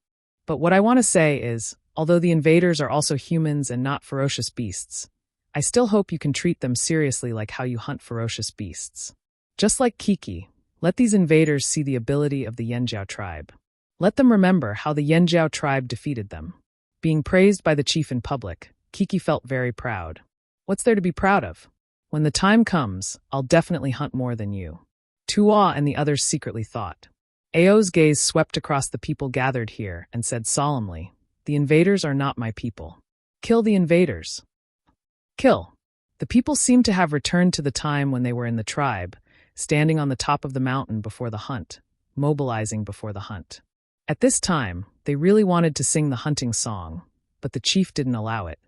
Speaker 1: But what I want to say is, although the invaders are also humans and not ferocious beasts, I still hope you can treat them seriously like how you hunt ferocious beasts. Just like Kiki, let these invaders see the ability of the Yenjiao tribe. Let them remember how the Yanjiao tribe defeated them. Being praised by the chief in public, Kiki felt very proud. What's there to be proud of? When the time comes, I'll definitely hunt more than you. Tua and the others secretly thought. Ao's gaze swept across the people gathered here and said solemnly, "The invaders are not my people. Kill the invaders." Kill. The people seemed to have returned to the time when they were in the tribe, standing on the top of the mountain before the hunt, mobilizing before the hunt. At this time, they really wanted to sing the hunting song, but the chief didn't allow it.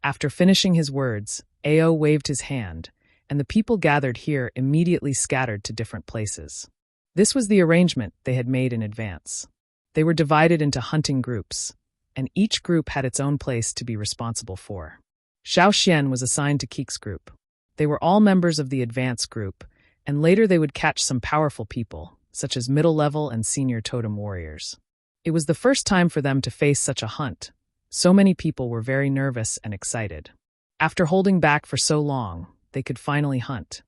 Speaker 1: After finishing his words, Ao waved his hand, and the people gathered here immediately scattered to different places. This was the arrangement they had made in advance. They were divided into hunting groups, and each group had its own place to be responsible for. Xiao Xian was assigned to Keek's group. They were all members of the advanced group, and later they would catch some powerful people, such as middle-level and senior totem warriors. It was the first time for them to face such a hunt. So many people were very nervous and excited. After holding back for so long, they could finally hunt.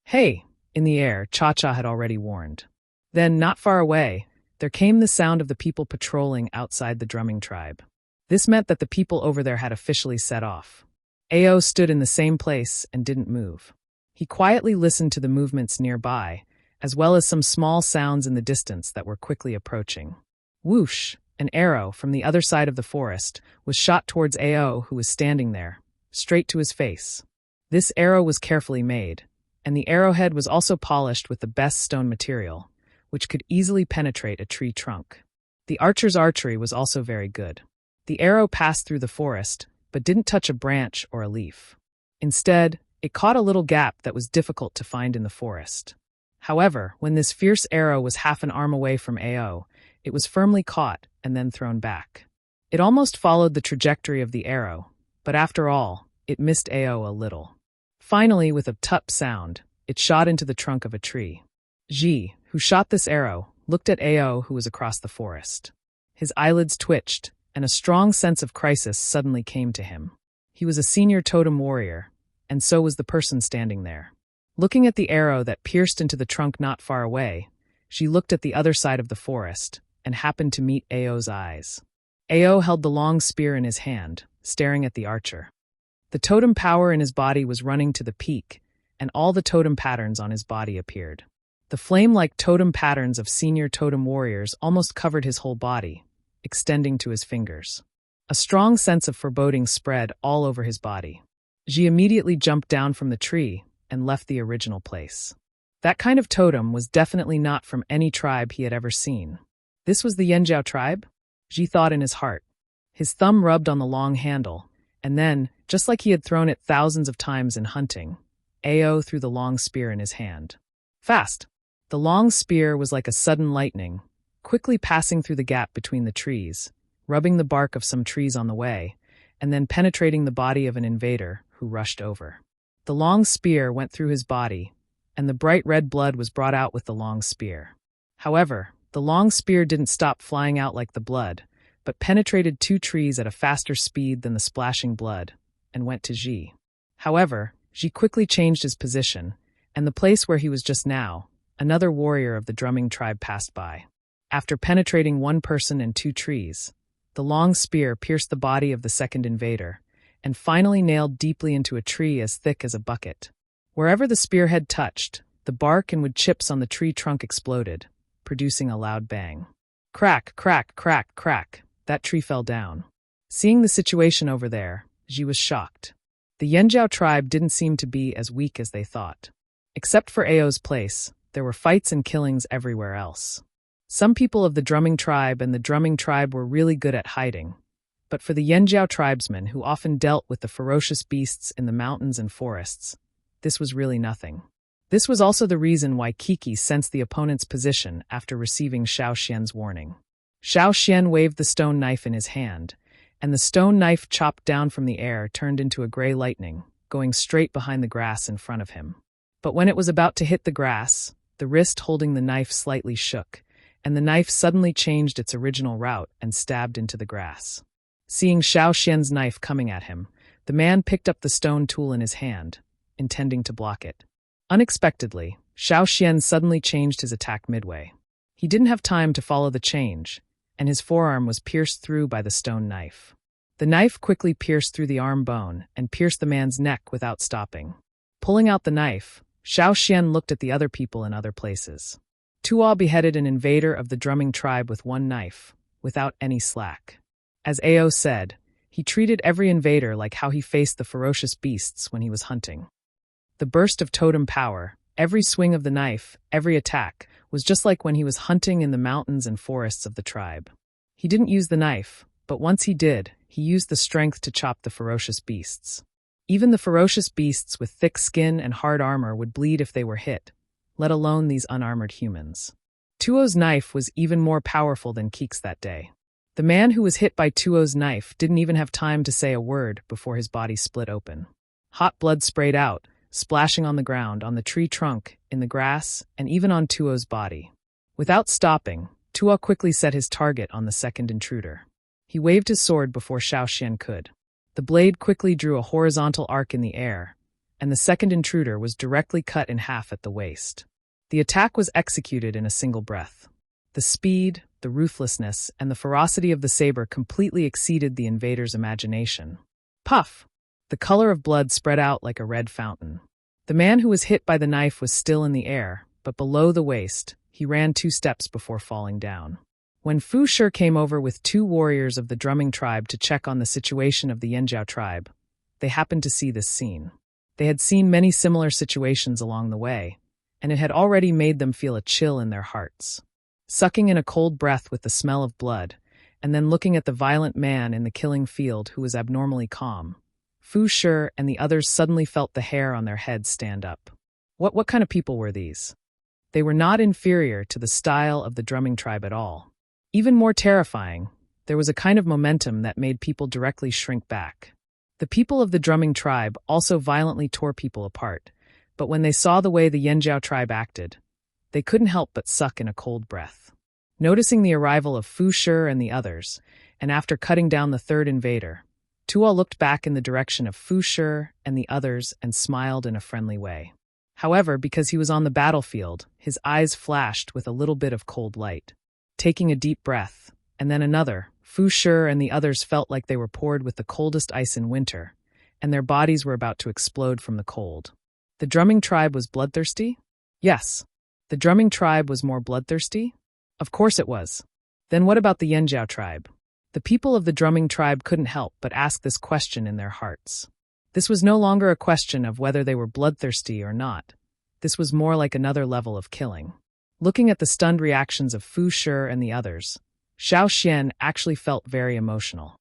Speaker 1: "Hey!" In the air, Cha-Cha had already warned. Then, not far away, there came the sound of the people patrolling outside the drumming tribe. This meant that the people over there had officially set off. Ao stood in the same place and didn't move. He quietly listened to the movements nearby, as well as some small sounds in the distance that were quickly approaching. Whoosh! An arrow from the other side of the forest was shot towards Ao, who was standing there, straight to his face. This arrow was carefully made, and the arrowhead was also polished with the best stone material, which could easily penetrate a tree trunk. The archer's archery was also very good. The arrow passed through the forest, but didn't touch a branch or a leaf. Instead, it caught a little gap that was difficult to find in the forest. However, when this fierce arrow was half an arm away from Ao, it was firmly caught and then thrown back. It almost followed the trajectory of the arrow, but after all, it missed Ao a little. Finally, with a tup sound, it shot into the trunk of a tree. Ji, who shot this arrow, looked at Ao, who was across the forest. His eyelids twitched, and a strong sense of crisis suddenly came to him. He was a senior totem warrior, and so was the person standing there. Looking at the arrow that pierced into the trunk not far away, she looked at the other side of the forest and happened to meet Ao's eyes. Ao held the long spear in his hand, staring at the archer. The totem power in his body was running to the peak, and all the totem patterns on his body appeared. The flame-like totem patterns of senior totem warriors almost covered his whole body, extending to his fingers. A strong sense of foreboding spread all over his body. Ji immediately jumped down from the tree and left the original place. That kind of totem was definitely not from any tribe he had ever seen. This was the Yanjiao tribe? Ji thought in his heart. His thumb rubbed on the long handle, and then, just like he had thrown it thousands of times in hunting, Ao threw the long spear in his hand. Fast! The long spear was like a sudden lightning, quickly passing through the gap between the trees, rubbing the bark of some trees on the way, and then penetrating the body of an invader who rushed over. The long spear went through his body, and the bright red blood was brought out with the long spear. However, the long spear didn't stop flying out like the blood, but penetrated 2 trees at a faster speed than the splashing blood, and went to Ji. However, Ji quickly changed his position, and the place where he was just now, another warrior of the drumming tribe passed by. After penetrating 1 person and 2 trees, the long spear pierced the body of the second invader, and finally nailed deeply into a tree as thick as a bucket. Wherever the spearhead touched, the bark and wood chips on the tree trunk exploded, producing a loud bang. Crack, crack, crack, crack, that tree fell down. Seeing the situation over there, Ji was shocked. The Yanjiao tribe didn't seem to be as weak as they thought. Except for Ao's place, there were fights and killings everywhere else. Some people of the drumming tribe and the drumming tribe were really good at hiding, but for the Yanjiao tribesmen who often dealt with the ferocious beasts in the mountains and forests, this was really nothing. This was also the reason why Kiki sensed the opponent's position after receiving Xiao Xian's warning. Xiao Xian waved the stone knife in his hand, and the stone knife chopped down from the air turned into a gray lightning, going straight behind the grass in front of him. But when it was about to hit the grass, the wrist holding the knife slightly shook, and the knife suddenly changed its original route and stabbed into the grass. Seeing Xiao Xian's knife coming at him, the man picked up the stone tool in his hand, intending to block it. Unexpectedly, Xiao Xian suddenly changed his attack midway. He didn't have time to follow the change, and his forearm was pierced through by the stone knife. The knife quickly pierced through the arm bone and pierced the man's neck without stopping. Pulling out the knife, Xiao Xian looked at the other people in other places. Tuo beheaded an invader of the drumming tribe with one knife, without any slack. As Ao said, he treated every invader like how he faced the ferocious beasts when he was hunting. The burst of totem power, every swing of the knife, every attack, was just like when he was hunting in the mountains and forests of the tribe. He didn't use the knife, but once he did, he used the strength to chop the ferocious beasts. Even the ferocious beasts with thick skin and hard armor would bleed if they were hit, let alone these unarmored humans. Tuo's knife was even more powerful than Keek's that day. The man who was hit by Tuo's knife didn't even have time to say a word before his body split open. Hot blood sprayed out, splashing on the ground, on the tree trunk, in the grass, and even on Tuo's body. Without stopping, Tuo quickly set his target on the second intruder. He waved his sword before Xiao Xian could. The blade quickly drew a horizontal arc in the air, and the second intruder was directly cut in half at the waist. The attack was executed in a single breath. The speed, the ruthlessness, and the ferocity of the saber completely exceeded the invader's imagination. Puff! The color of blood spread out like a red fountain. The man who was hit by the knife was still in the air, but below the waist, he ran 2 steps before falling down. When Fu Shi came over with 2 warriors of the drumming tribe to check on the situation of the Yanjiao tribe, they happened to see this scene. They had seen many similar situations along the way, and it had already made them feel a chill in their hearts. Sucking in a cold breath with the smell of blood, and then looking at the violent man in the killing field who was abnormally calm, Fu Shi and the others suddenly felt the hair on their heads stand up. What kind of people were these? They were not inferior to the style of the drumming tribe at all. Even more terrifying, there was a kind of momentum that made people directly shrink back. The people of the drumming tribe also violently tore people apart, but when they saw the way the Yanjiao tribe acted, they couldn't help but suck in a cold breath. Noticing the arrival of Fu Shi and the others, and after cutting down the third invader, Tuo looked back in the direction of Fu Shi and the others and smiled in a friendly way. However, because he was on the battlefield, his eyes flashed with a little bit of cold light. Taking a deep breath, and then another, Fu Shi and the others felt like they were poured with the coldest ice in winter, and their bodies were about to explode from the cold. The drumming tribe was bloodthirsty? Yes. The drumming tribe was more bloodthirsty? Of course it was. Then what about the Yanjiao tribe? The people of the drumming tribe couldn't help but ask this question in their hearts. This was no longer a question of whether they were bloodthirsty or not. This was more like another level of killing. Looking at the stunned reactions of Fu Shi and the others, Xiao Xian actually felt very emotional.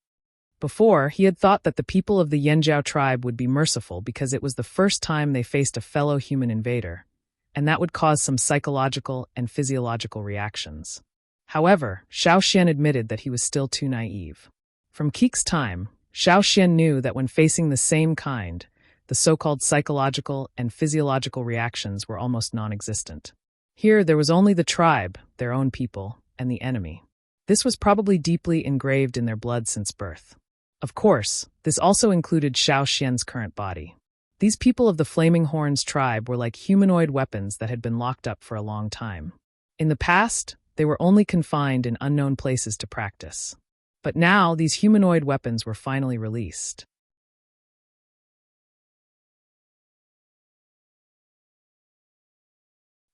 Speaker 1: Before, he had thought that the people of the Yanjiao tribe would be merciful because it was the first time they faced a fellow human invader, and that would cause some psychological and physiological reactions. However, Xiao Xian admitted that he was still too naive. From Keek's time, Xiao Xian knew that when facing the same kind, the so-called psychological and physiological reactions were almost non-existent. Here, there was only the tribe, their own people, and the enemy. This was probably deeply engraved in their blood since birth. Of course, this also included Xiao Xian's current body. These people of the Flaming Horns tribe were like humanoid weapons that had been locked up for a long time. In the past, they were only confined in unknown places to practice. But now, these humanoid weapons were finally released.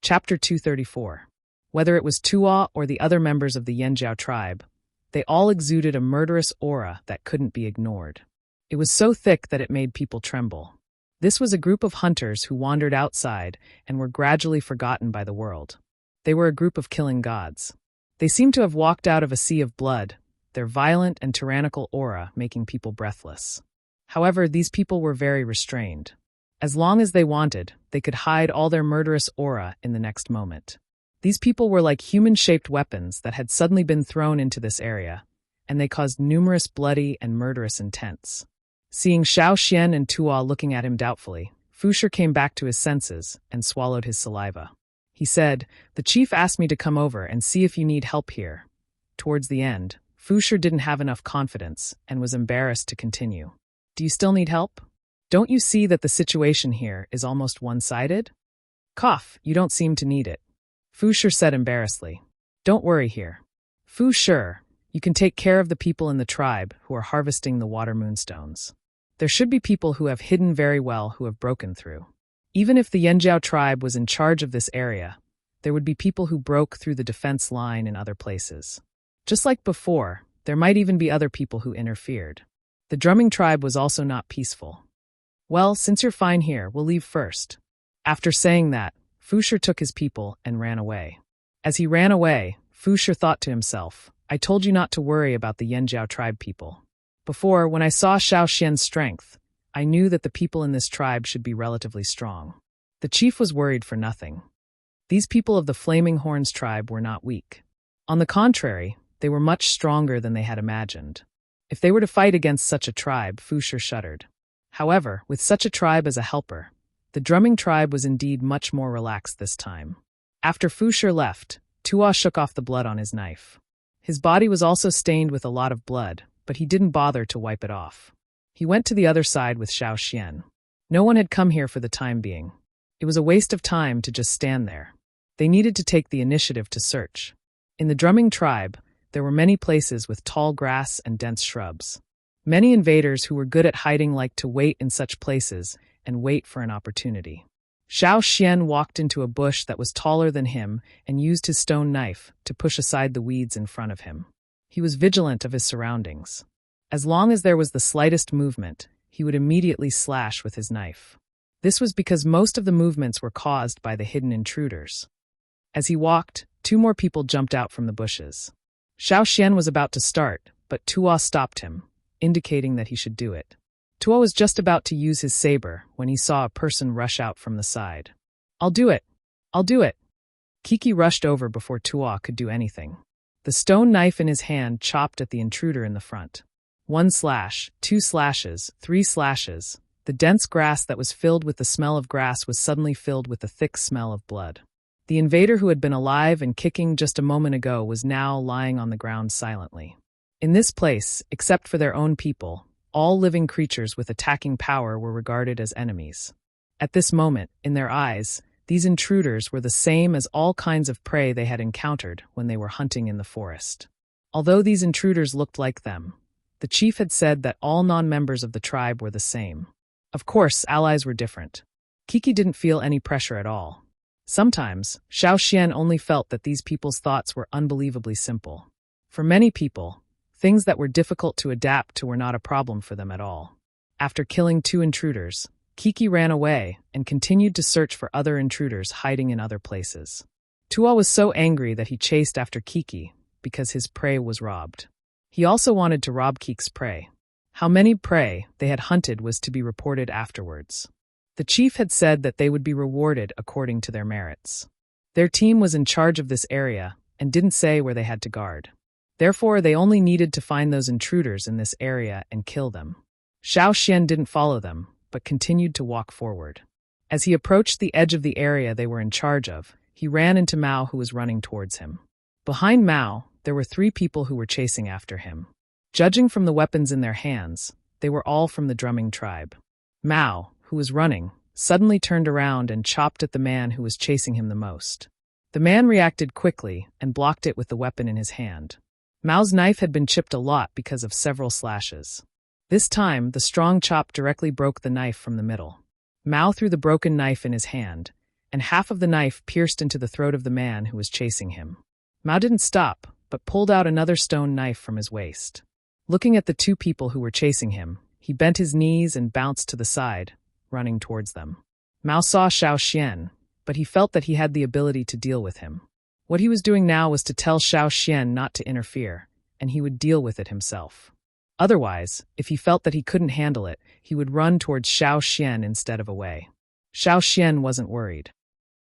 Speaker 1: Chapter 234. Whether it was Tuo or the other members of the Yanjiao tribe, they all exuded a murderous aura that couldn't be ignored. It was so thick that it made people tremble. This was a group of hunters who wandered outside and were gradually forgotten by the world. They were a group of killing gods. They seemed to have walked out of a sea of blood, their violent and tyrannical aura making people breathless. However, these people were very restrained. As long as they wanted, they could hide all their murderous aura in the next moment. These people were like human-shaped weapons that had suddenly been thrown into this area, and they caused numerous bloody and murderous intents. Seeing Xiao Xian and Tuo looking at him doubtfully, Fu Shi came back to his senses and swallowed his saliva. He said, "The chief asked me to come over and see if you need help here." Towards the end, Fu Shi didn't have enough confidence and was embarrassed to continue. "Do you still need help? Don't you see that the situation here is almost one-sided?" "Cough, you don't seem to need it," Fu Shi said embarrassedly. "Don't worry here." Fu Shi, You can take care of the people in the tribe who are harvesting the water moonstones. There should be people who have hidden very well who have broken through. Even if the Yanjiao tribe was in charge of this area, there would be people who broke through the defense line in other places. Just like before, there might even be other people who interfered. The drumming tribe was also not peaceful. Well, since you're fine here, we'll leave first. After saying that, Fusher took his people and ran away. As he ran away, Fusher thought to himself, I told you not to worry about the Yanjiao tribe people. Before, when I saw Xiao Xian's strength, I knew that the people in this tribe should be relatively strong. The chief was worried for nothing. These people of the Flaming Horns tribe were not weak. On the contrary, they were much stronger than they had imagined. If they were to fight against such a tribe, Fusher shuddered. However, with such a tribe as a helper, the drumming tribe was indeed much more relaxed this time. After Fusher left, Tuo shook off the blood on his knife. His body was also stained with a lot of blood, but he didn't bother to wipe it off. He went to the other side with Xiao Xian. No one had come here for the time being. It was a waste of time to just stand there. They needed to take the initiative to search. In the drumming tribe, there were many places with tall grass and dense shrubs. Many invaders who were good at hiding liked to wait in such places and wait for an opportunity. Xiao Xian walked into a bush that was taller than him and used his stone knife to push aside the weeds in front of him. He was vigilant of his surroundings. As long as there was the slightest movement, he would immediately slash with his knife. This was because most of the movements were caused by the hidden intruders. As he walked, 2 more people jumped out from the bushes. Xiao Xian was about to start, but Tuo stopped him, indicating that he should do it. Tuo was just about to use his saber when he saw a person rush out from the side. I'll do it! I'll do it! Kiki rushed over before Tuo could do anything. The stone knife in his hand chopped at the intruder in the front. 1 slash, 2 slashes, 3 slashes. The dense grass that was filled with the smell of grass was suddenly filled with the thick smell of blood. The invader who had been alive and kicking just a moment ago was now lying on the ground silently. In this place, except for their own people, all living creatures with attacking power were regarded as enemies. At this moment, in their eyes, these intruders were the same as all kinds of prey they had encountered when they were hunting in the forest. Although these intruders looked like them, the chief had said that all non-members of the tribe were the same. Of course, allies were different. Kiki didn't feel any pressure at all. Sometimes, Xiao Xian only felt that these people's thoughts were unbelievably simple. For many people, things that were difficult to adapt to were not a problem for them at all. After killing 2 intruders, Kiki ran away and continued to search for other intruders hiding in other places. Tuo was so angry that he chased after Kiki because his prey was robbed. He also wanted to rob Kiki's prey. How many prey they had hunted was to be reported afterwards. The chief had said that they would be rewarded according to their merits. Their team was in charge of this area and didn't say where they had to guard. Therefore, they only needed to find those intruders in this area and kill them. Xiao Xian didn't follow them, but continued to walk forward. As he approached the edge of the area they were in charge of, he ran into Mao, who was running towards him. Behind Mao, there were 3 people who were chasing after him. Judging from the weapons in their hands, they were all from the drumming tribe. Mao, who was running, suddenly turned around and chopped at the man who was chasing him the most. The man reacted quickly and blocked it with the weapon in his hand. Mao's knife had been chipped a lot because of several slashes. This time, the strong chop directly broke the knife from the middle. Mao threw the broken knife in his hand, and half of the knife pierced into the throat of the man who was chasing him. Mao didn't stop, but pulled out another stone knife from his waist. Looking at the 2 people who were chasing him, he bent his knees and bounced to the side, running towards them. Mao saw Xiao Xian, but he felt that he had the ability to deal with him. What he was doing now was to tell Xiao Xian not to interfere, and he would deal with it himself. Otherwise, if he felt that he couldn't handle it, he would run towards Xiao Xian instead of away. Xiao Xian wasn't worried.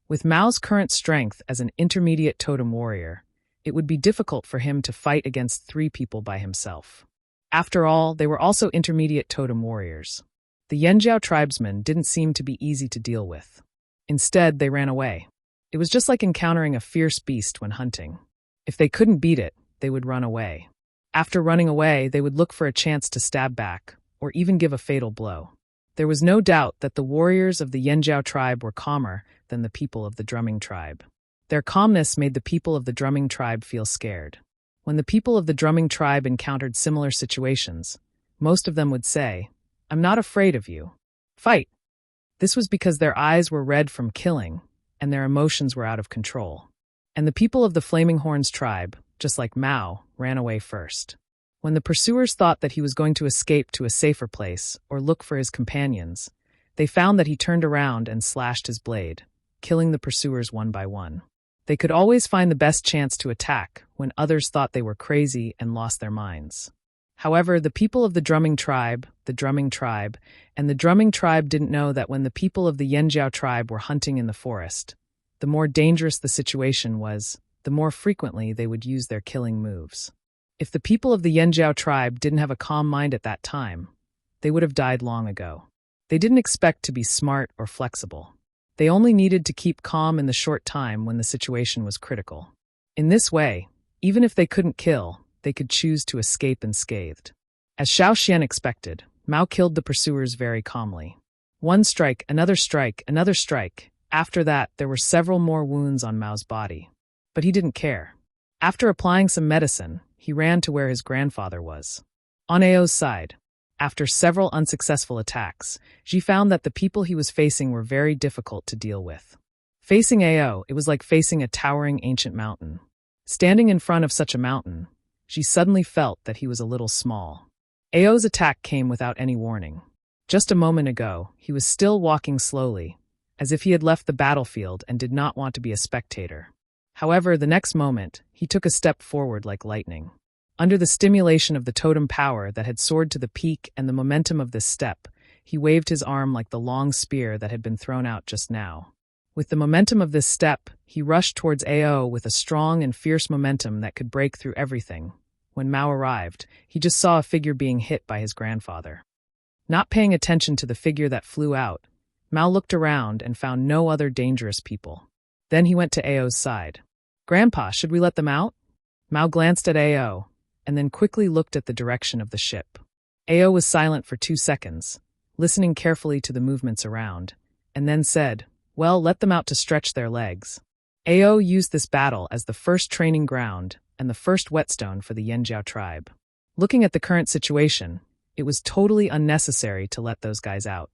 Speaker 1: With Mao's current strength as an intermediate totem warrior, it would be difficult for him to fight against 3 people by himself. After all, they were also intermediate totem warriors. The Yanjiao tribesmen didn't seem to be easy to deal with. Instead, they ran away. It was just like encountering a fierce beast when hunting. If they couldn't beat it, they would run away. After running away, they would look for a chance to stab back, or even give a fatal blow. There was no doubt that the warriors of the Yanjiao tribe were calmer than the people of the drumming tribe. Their calmness made the people of the drumming tribe feel scared. When the people of the drumming tribe encountered similar situations, most of them would say, "I'm not afraid of you. Fight." This was because their eyes were red from killing, and their emotions were out of control. And the people of the Flaming Horns tribe, just like Mao, ran away first. When the pursuers thought that he was going to escape to a safer place or look for his companions, they found that he turned around and slashed his blade, killing the pursuers one by one. They could always find the best chance to attack when others thought they were crazy and lost their minds. However, the people of the drumming tribe, and the drumming tribe didn't know that when the people of the Yanjiao tribe were hunting in the forest, the more dangerous the situation was, the more frequently they would use their killing moves. If the people of the Yanjiao tribe didn't have a calm mind at that time, they would have died long ago. They didn't expect to be smart or flexible. They only needed to keep calm in the short time when the situation was critical. In this way, even if they couldn't kill, they could choose to escape unscathed. As Xiao Xian expected, Mao killed the pursuers very calmly. One strike, another strike, another strike. After that, there were several more wounds on Mao's body. But he didn't care. After applying some medicine, he ran to where his grandfather was. On Ao's side, after several unsuccessful attacks, Ji found that the people he was facing were very difficult to deal with. Facing Ao, it was like facing a towering ancient mountain. Standing in front of such a mountain, Ji suddenly felt that he was a little small. Ao's attack came without any warning. Just a moment ago, he was still walking slowly, as if he had left the battlefield and did not want to be a spectator. However, the next moment, he took a step forward like lightning. Under the stimulation of the totem power that had soared to the peak and the momentum of this step, he waved his arm like the long spear that had been thrown out just now. With the momentum of this step, he rushed towards Ao with a strong and fierce momentum that could break through everything. When Mao arrived, he just saw a figure being hit by his grandfather. Not paying attention to the figure that flew out, Mao looked around and found no other dangerous people. Then he went to Ao's side. "Grandpa, should we let them out?" Mao glanced at Ao, and then quickly looked at the direction of the ship. Ao was silent for 2 seconds, listening carefully to the movements around, and then said, "Well, let them out to stretch their legs." Ao used this battle as the first training ground and the first whetstone for the Yanjiao tribe. Looking at the current situation, it was totally unnecessary to let those guys out.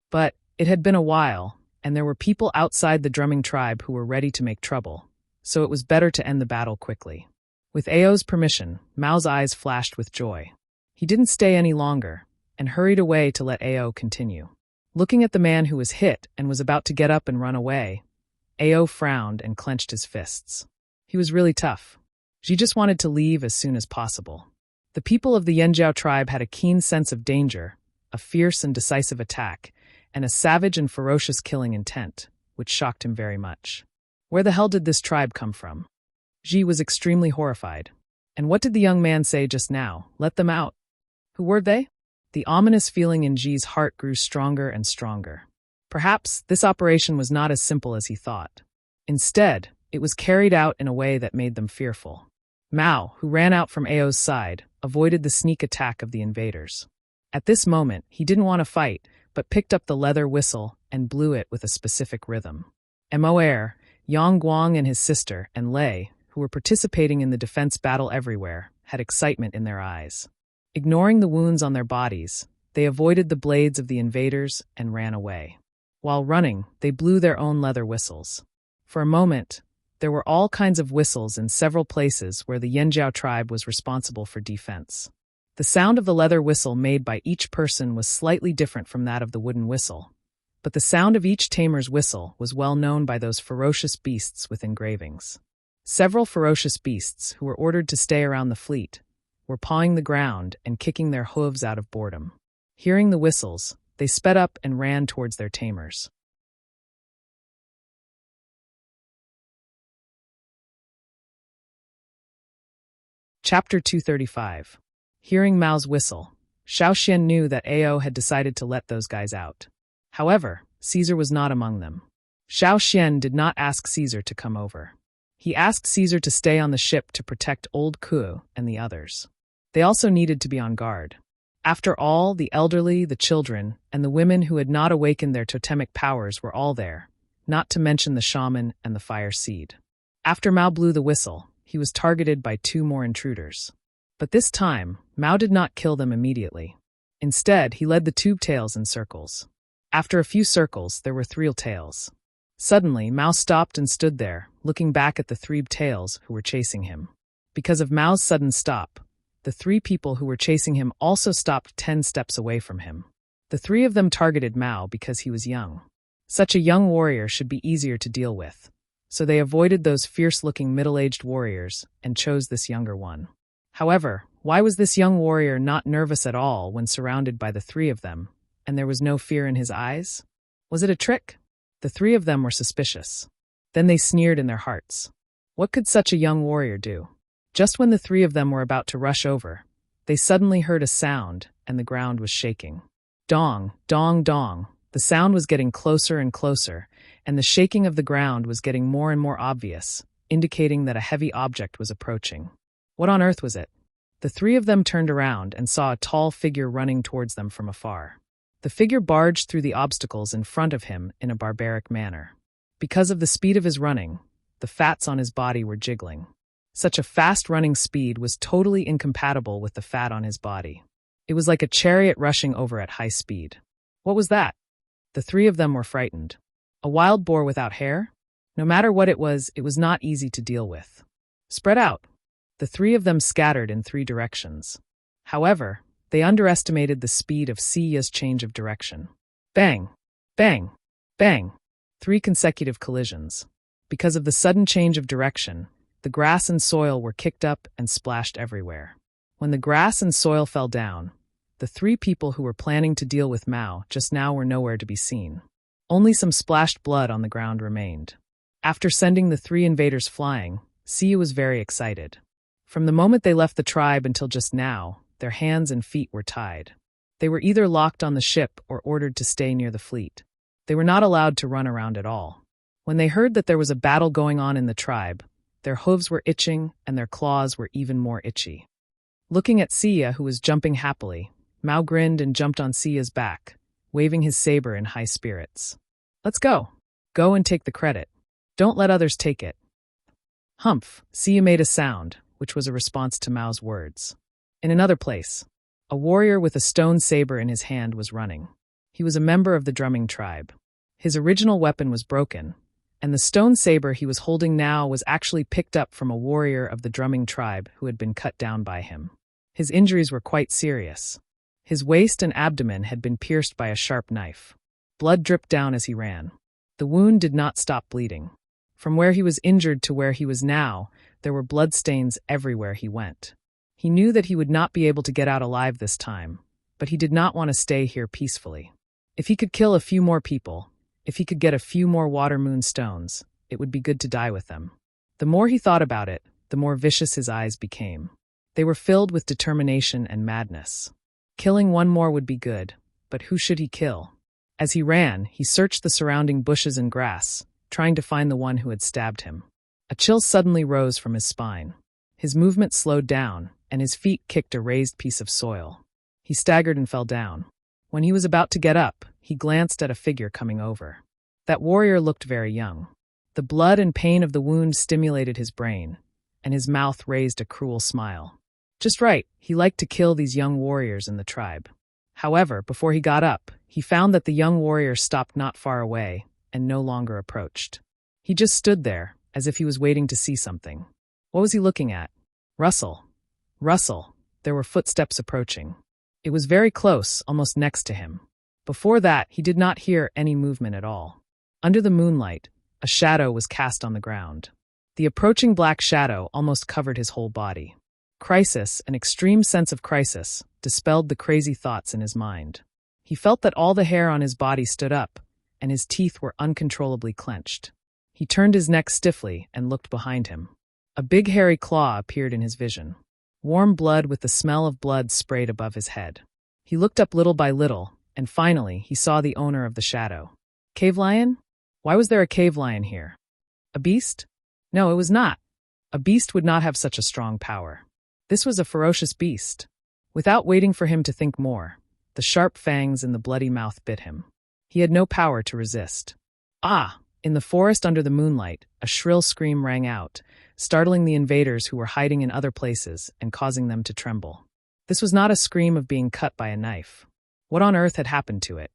Speaker 1: But it had been a while, and there were people outside the drumming tribe who were ready to make trouble, so it was better to end the battle quickly. With Ao's permission, Mao's eyes flashed with joy. He didn't stay any longer, and hurried away to let Ao continue. Looking at the man who was hit and was about to get up and run away, Ao frowned and clenched his fists. He was really tough. She just wanted to leave as soon as possible. The people of the Yanjiao tribe had a keen sense of danger, a fierce and decisive attack, and a savage and ferocious killing intent, which shocked him very much. Where the hell did this tribe come from? Ji was extremely horrified. And what did the young man say just now? Let them out. Who were they? The ominous feeling in Ji's heart grew stronger and stronger. Perhaps this operation was not as simple as he thought. Instead, it was carried out in a way that made them fearful. Mao, who ran out from Ao's side, avoided the sneak attack of the invaders. At this moment, he didn't want to fight, but picked up the leather whistle and blew it with a specific rhythm. Moer, Yang Guang and his sister, and Lei, who were participating in the defense battle everywhere, had excitement in their eyes. Ignoring the wounds on their bodies, they avoided the blades of the invaders and ran away. While running, they blew their own leather whistles. For a moment, there were all kinds of whistles in several places where the Yanjiao tribe was responsible for defense. The sound of the leather whistle made by each person was slightly different from that of the wooden whistle, but the sound of each tamer's whistle was well known by those ferocious beasts with engravings. Several ferocious beasts, who were ordered to stay around the fleet, were pawing the ground and kicking their hooves out of boredom. Hearing the whistles, they sped up and ran towards their tamers. Chapter 235. Hearing Mao's whistle, Xiao Xian knew that Ao had decided to let those guys out. However, Caesar was not among them. Xiao Xian did not ask Caesar to come over. He asked Caesar to stay on the ship to protect Old Ku and the others. They also needed to be on guard. After all, the elderly, the children, and the women who had not awakened their totemic powers were all there, not to mention the shaman and the fire seed. After Mao blew the whistle, he he was targeted by 2 more intruders. But this time, Mao did not kill them immediately. Instead, he led the tube tails in circles. After a few circles, there were 3 tails. Suddenly, Mao stopped and stood there, looking back at the 3 tails who were chasing him. Because of Mao's sudden stop, the 3 people who were chasing him also stopped 10 steps away from him. The 3 of them targeted Mao because he was young. Such a young warrior should be easier to deal with, so they avoided those fierce-looking middle-aged warriors and chose this younger one. However, why was this young warrior not nervous at all when surrounded by the 3 of them, and there was no fear in his eyes? Was it a trick? The 3 of them were suspicious. Then they sneered in their hearts. What could such a young warrior do? Just when the 3 of them were about to rush over, they suddenly heard a sound, and the ground was shaking. Dong, dong, dong. The sound was getting closer and closer, and the shaking of the ground was getting more and more obvious, indicating that a heavy object was approaching. What on earth was it? The 3 of them turned around and saw a tall figure running towards them from afar. The figure barged through the obstacles in front of him in a barbaric manner. Because of the speed of his running, the fats on his body were jiggling. Such a fast running speed was totally incompatible with the fat on his body. It was like a chariot rushing over at high speed. What was that? The 3 of them were frightened. A wild boar without hair? No matter what it was not easy to deal with. Spread out. The 3 of them scattered in 3 directions. However, they underestimated the speed of Siya's change of direction. Bang! Bang! Bang! 3 consecutive collisions. Because of the sudden change of direction, the grass and soil were kicked up and splashed everywhere. When the grass and soil fell down, the 3 people who were planning to deal with Mao just now were nowhere to be seen. Only some splashed blood on the ground remained. After sending the 3 invaders flying, Siya was very excited. From the moment they left the tribe until just now, their hands and feet were tied. They were either locked on the ship or ordered to stay near the fleet. They were not allowed to run around at all. When they heard that there was a battle going on in the tribe, their hooves were itching and their claws were even more itchy. Looking at Siya, who was jumping happily, Mao grinned and jumped on Siya's back, waving his saber in high spirits. Let's go. Go and take the credit. Don't let others take it. Humph, Siya made a sound, which was a response to Mao's words. In another place, a warrior with a stone saber in his hand was running. He was a member of the drumming tribe. His original weapon was broken, and the stone saber he was holding now was actually picked up from a warrior of the drumming tribe who had been cut down by him. His injuries were quite serious. His waist and abdomen had been pierced by a sharp knife. Blood dripped down as he ran. The wound did not stop bleeding. From where he was injured to where he was now, there were bloodstains everywhere he went. He knew that he would not be able to get out alive this time, but he did not want to stay here peacefully. If he could kill a few more people, if he could get a few more water moon stones, it would be good to die with them. The more he thought about it, the more vicious his eyes became. They were filled with determination and madness. Killing one more would be good, but who should he kill? As he ran, he searched the surrounding bushes and grass, trying to find the one who had stabbed him. A chill suddenly rose from his spine. His movement slowed down, and his feet kicked a raised piece of soil. He staggered and fell down. When he was about to get up, he glanced at a figure coming over. That warrior looked very young. The blood and pain of the wound stimulated his brain, and his mouth raised a cruel smile. Just right, he liked to kill these young warriors in the tribe. However, before he got up, he found that the young warrior stopped not far away and no longer approached. He just stood there, as if he was waiting to see something. What was he looking at? Rustle. Rustle. There were footsteps approaching. It was very close, almost next to him. Before that, he did not hear any movement at all. Under the moonlight, a shadow was cast on the ground. The approaching black shadow almost covered his whole body. Crisis, an extreme sense of crisis, dispelled the crazy thoughts in his mind. He felt that all the hair on his body stood up, and his teeth were uncontrollably clenched. He turned his neck stiffly and looked behind him. A big hairy claw appeared in his vision. Warm blood with the smell of blood sprayed above his head. He looked up little by little, and finally he saw the owner of the shadow. Cave lion? Why was there a cave lion here? A beast? No, it was not. A beast would not have such a strong power. This was a ferocious beast. Without waiting for him to think more, the sharp fangs in the bloody mouth bit him. He had no power to resist. Ah! In the forest under the moonlight, a shrill scream rang out, startling the invaders who were hiding in other places and causing them to tremble. This was not a scream of being cut by a knife. What on earth had happened to it?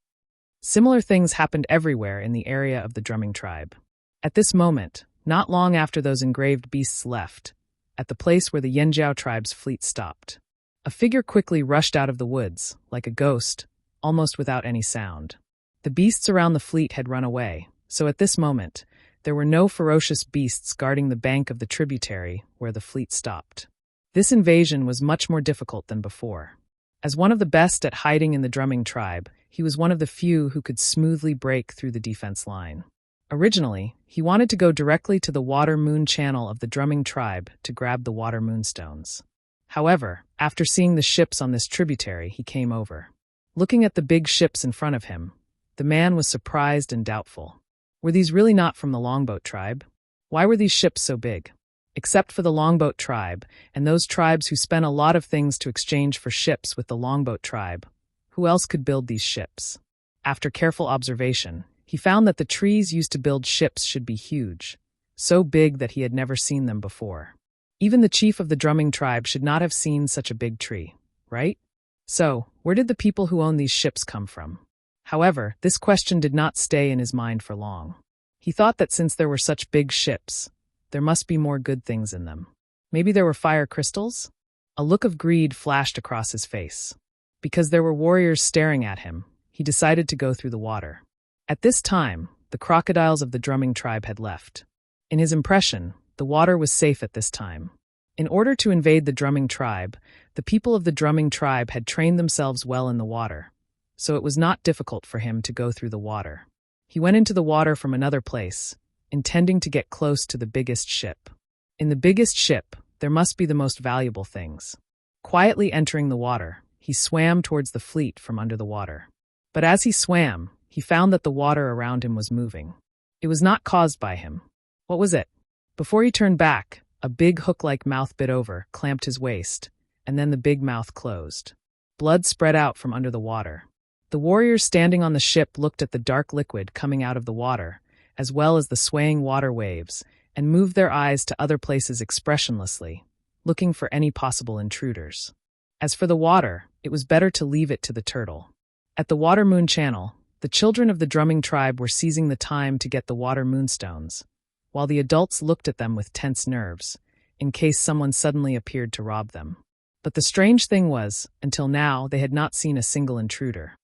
Speaker 1: Similar things happened everywhere in the area of the drumming tribe. At this moment, not long after those engraved beasts left, at the place where the Yanjiao tribe's fleet stopped, a figure quickly rushed out of the woods, like a ghost, almost without any sound. The beasts around the fleet had run away, so at this moment, there were no ferocious beasts guarding the bank of the tributary where the fleet stopped. This invasion was much more difficult than before. As one of the best at hiding in the drumming tribe, he was one of the few who could smoothly break through the defense line. Originally, he wanted to go directly to the water-moon channel of the drumming tribe to grab the water moonstones. However, after seeing the ships on this tributary, he came over. Looking at the big ships in front of him, the man was surprised and doubtful. Were these really not from the longboat tribe? Why were these ships so big? Except for the longboat tribe, and those tribes who spent a lot of things to exchange for ships with the longboat tribe, who else could build these ships? After careful observation, he found that the trees used to build ships should be huge, so big that he had never seen them before. Even the chief of the drumming tribe should not have seen such a big tree, right? So, where did the people who own these ships come from? However, this question did not stay in his mind for long. He thought that since there were such big ships, there must be more good things in them. Maybe there were fire crystals? A look of greed flashed across his face. Because there were warriors staring at him, he decided to go through the water. At this time, the crocodiles of the drumming tribe had left. In his impression, the water was safe at this time. In order to invade the drumming tribe, the people of the drumming tribe had trained themselves well in the water, so it was not difficult for him to go through the water. He went into the water from another place, intending to get close to the biggest ship. In the biggest ship, there must be the most valuable things. Quietly entering the water, he swam towards the fleet from under the water. But as he swam, he found that the water around him was moving. It was not caused by him. What was it? Before he turned back, a big hook-like mouth bit over, clamped his waist, and then the big mouth closed. Blood spread out from under the water. The warriors standing on the ship looked at the dark liquid coming out of the water, as well as the swaying water waves, and moved their eyes to other places expressionlessly, looking for any possible intruders. As for the water, it was better to leave it to the turtle. At the water moon channel, the children of the drumming tribe were seizing the time to get the water moonstones, while the adults looked at them with tense nerves, in case someone suddenly appeared to rob them. But the strange thing was, until now they had not seen a single intruder.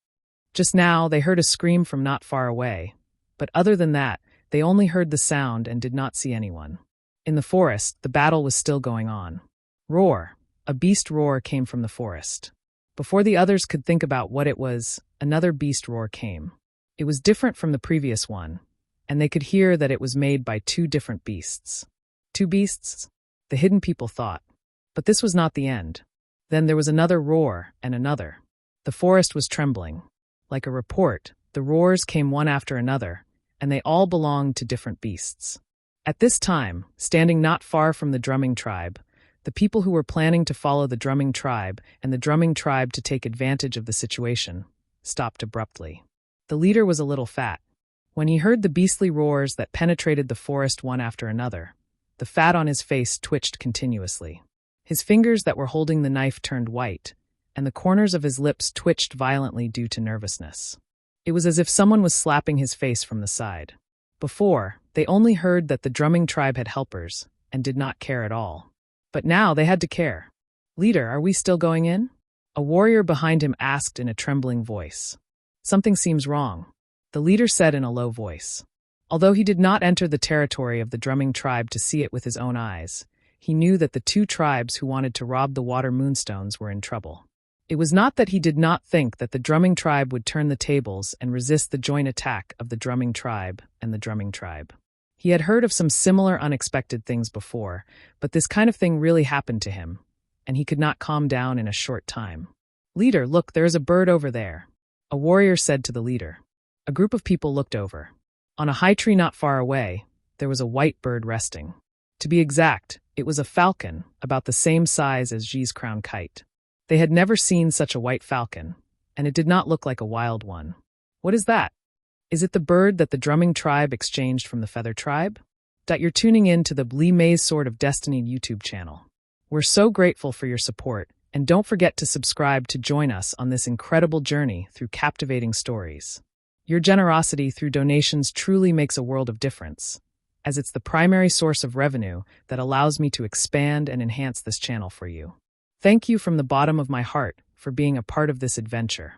Speaker 1: Just now they heard a scream from not far away, but other than that, they only heard the sound and did not see anyone. In the forest, the battle was still going on. Roar! A beast roar came from the forest. Before the others could think about what it was, another beast roar came. It was different from the previous one, and they could hear that it was made by two different beasts. Two beasts? The hidden people thought. But this was not the end. Then there was another roar and another. The forest was trembling. Like a report, the roars came one after another, and they all belonged to different beasts. At this time, standing not far from the drumming tribe, the people who were planning to follow the drumming tribe and the drumming tribe to take advantage of the situation stopped abruptly. The leader was a little fat. When he heard the beastly roars that penetrated the forest one after another, the fat on his face twitched continuously. His fingers that were holding the knife turned white, and the corners of his lips twitched violently due to nervousness. It was as if someone was slapping his face from the side. Before, they only heard that the drumming tribe had helpers, and did not care at all. But now they had to care. "Leader, are we still going in?" A warrior behind him asked in a trembling voice. "Something seems wrong," the leader said in a low voice. Although he did not enter the territory of the drumming tribe to see it with his own eyes, he knew that the two tribes who wanted to rob the water moonstones were in trouble. It was not that he did not think that the drumming tribe would turn the tables and resist the joint attack of the drumming tribe and the drumming tribe. He had heard of some similar unexpected things before, but this kind of thing really happened to him, and he could not calm down in a short time. "Leader, look, there is a bird over there," a warrior said to the leader. A group of people looked over. On a high tree not far away, there was a white bird resting. To be exact, it was a falcon, about the same size as Xi's crown kite. They had never seen such a white falcon, and it did not look like a wild one. "What is that? Is it the bird that the drumming tribe exchanged from the feather tribe?" that you're tuning in to the Lee May's Sword of Destiny YouTube channel. We're so grateful for your support, and don't forget to subscribe to join us on this incredible journey through captivating stories. Your generosity through donations truly makes a world of difference, as it's the primary source of revenue that allows me to expand and enhance this channel for you. Thank you from the bottom of my heart for being a part of this adventure.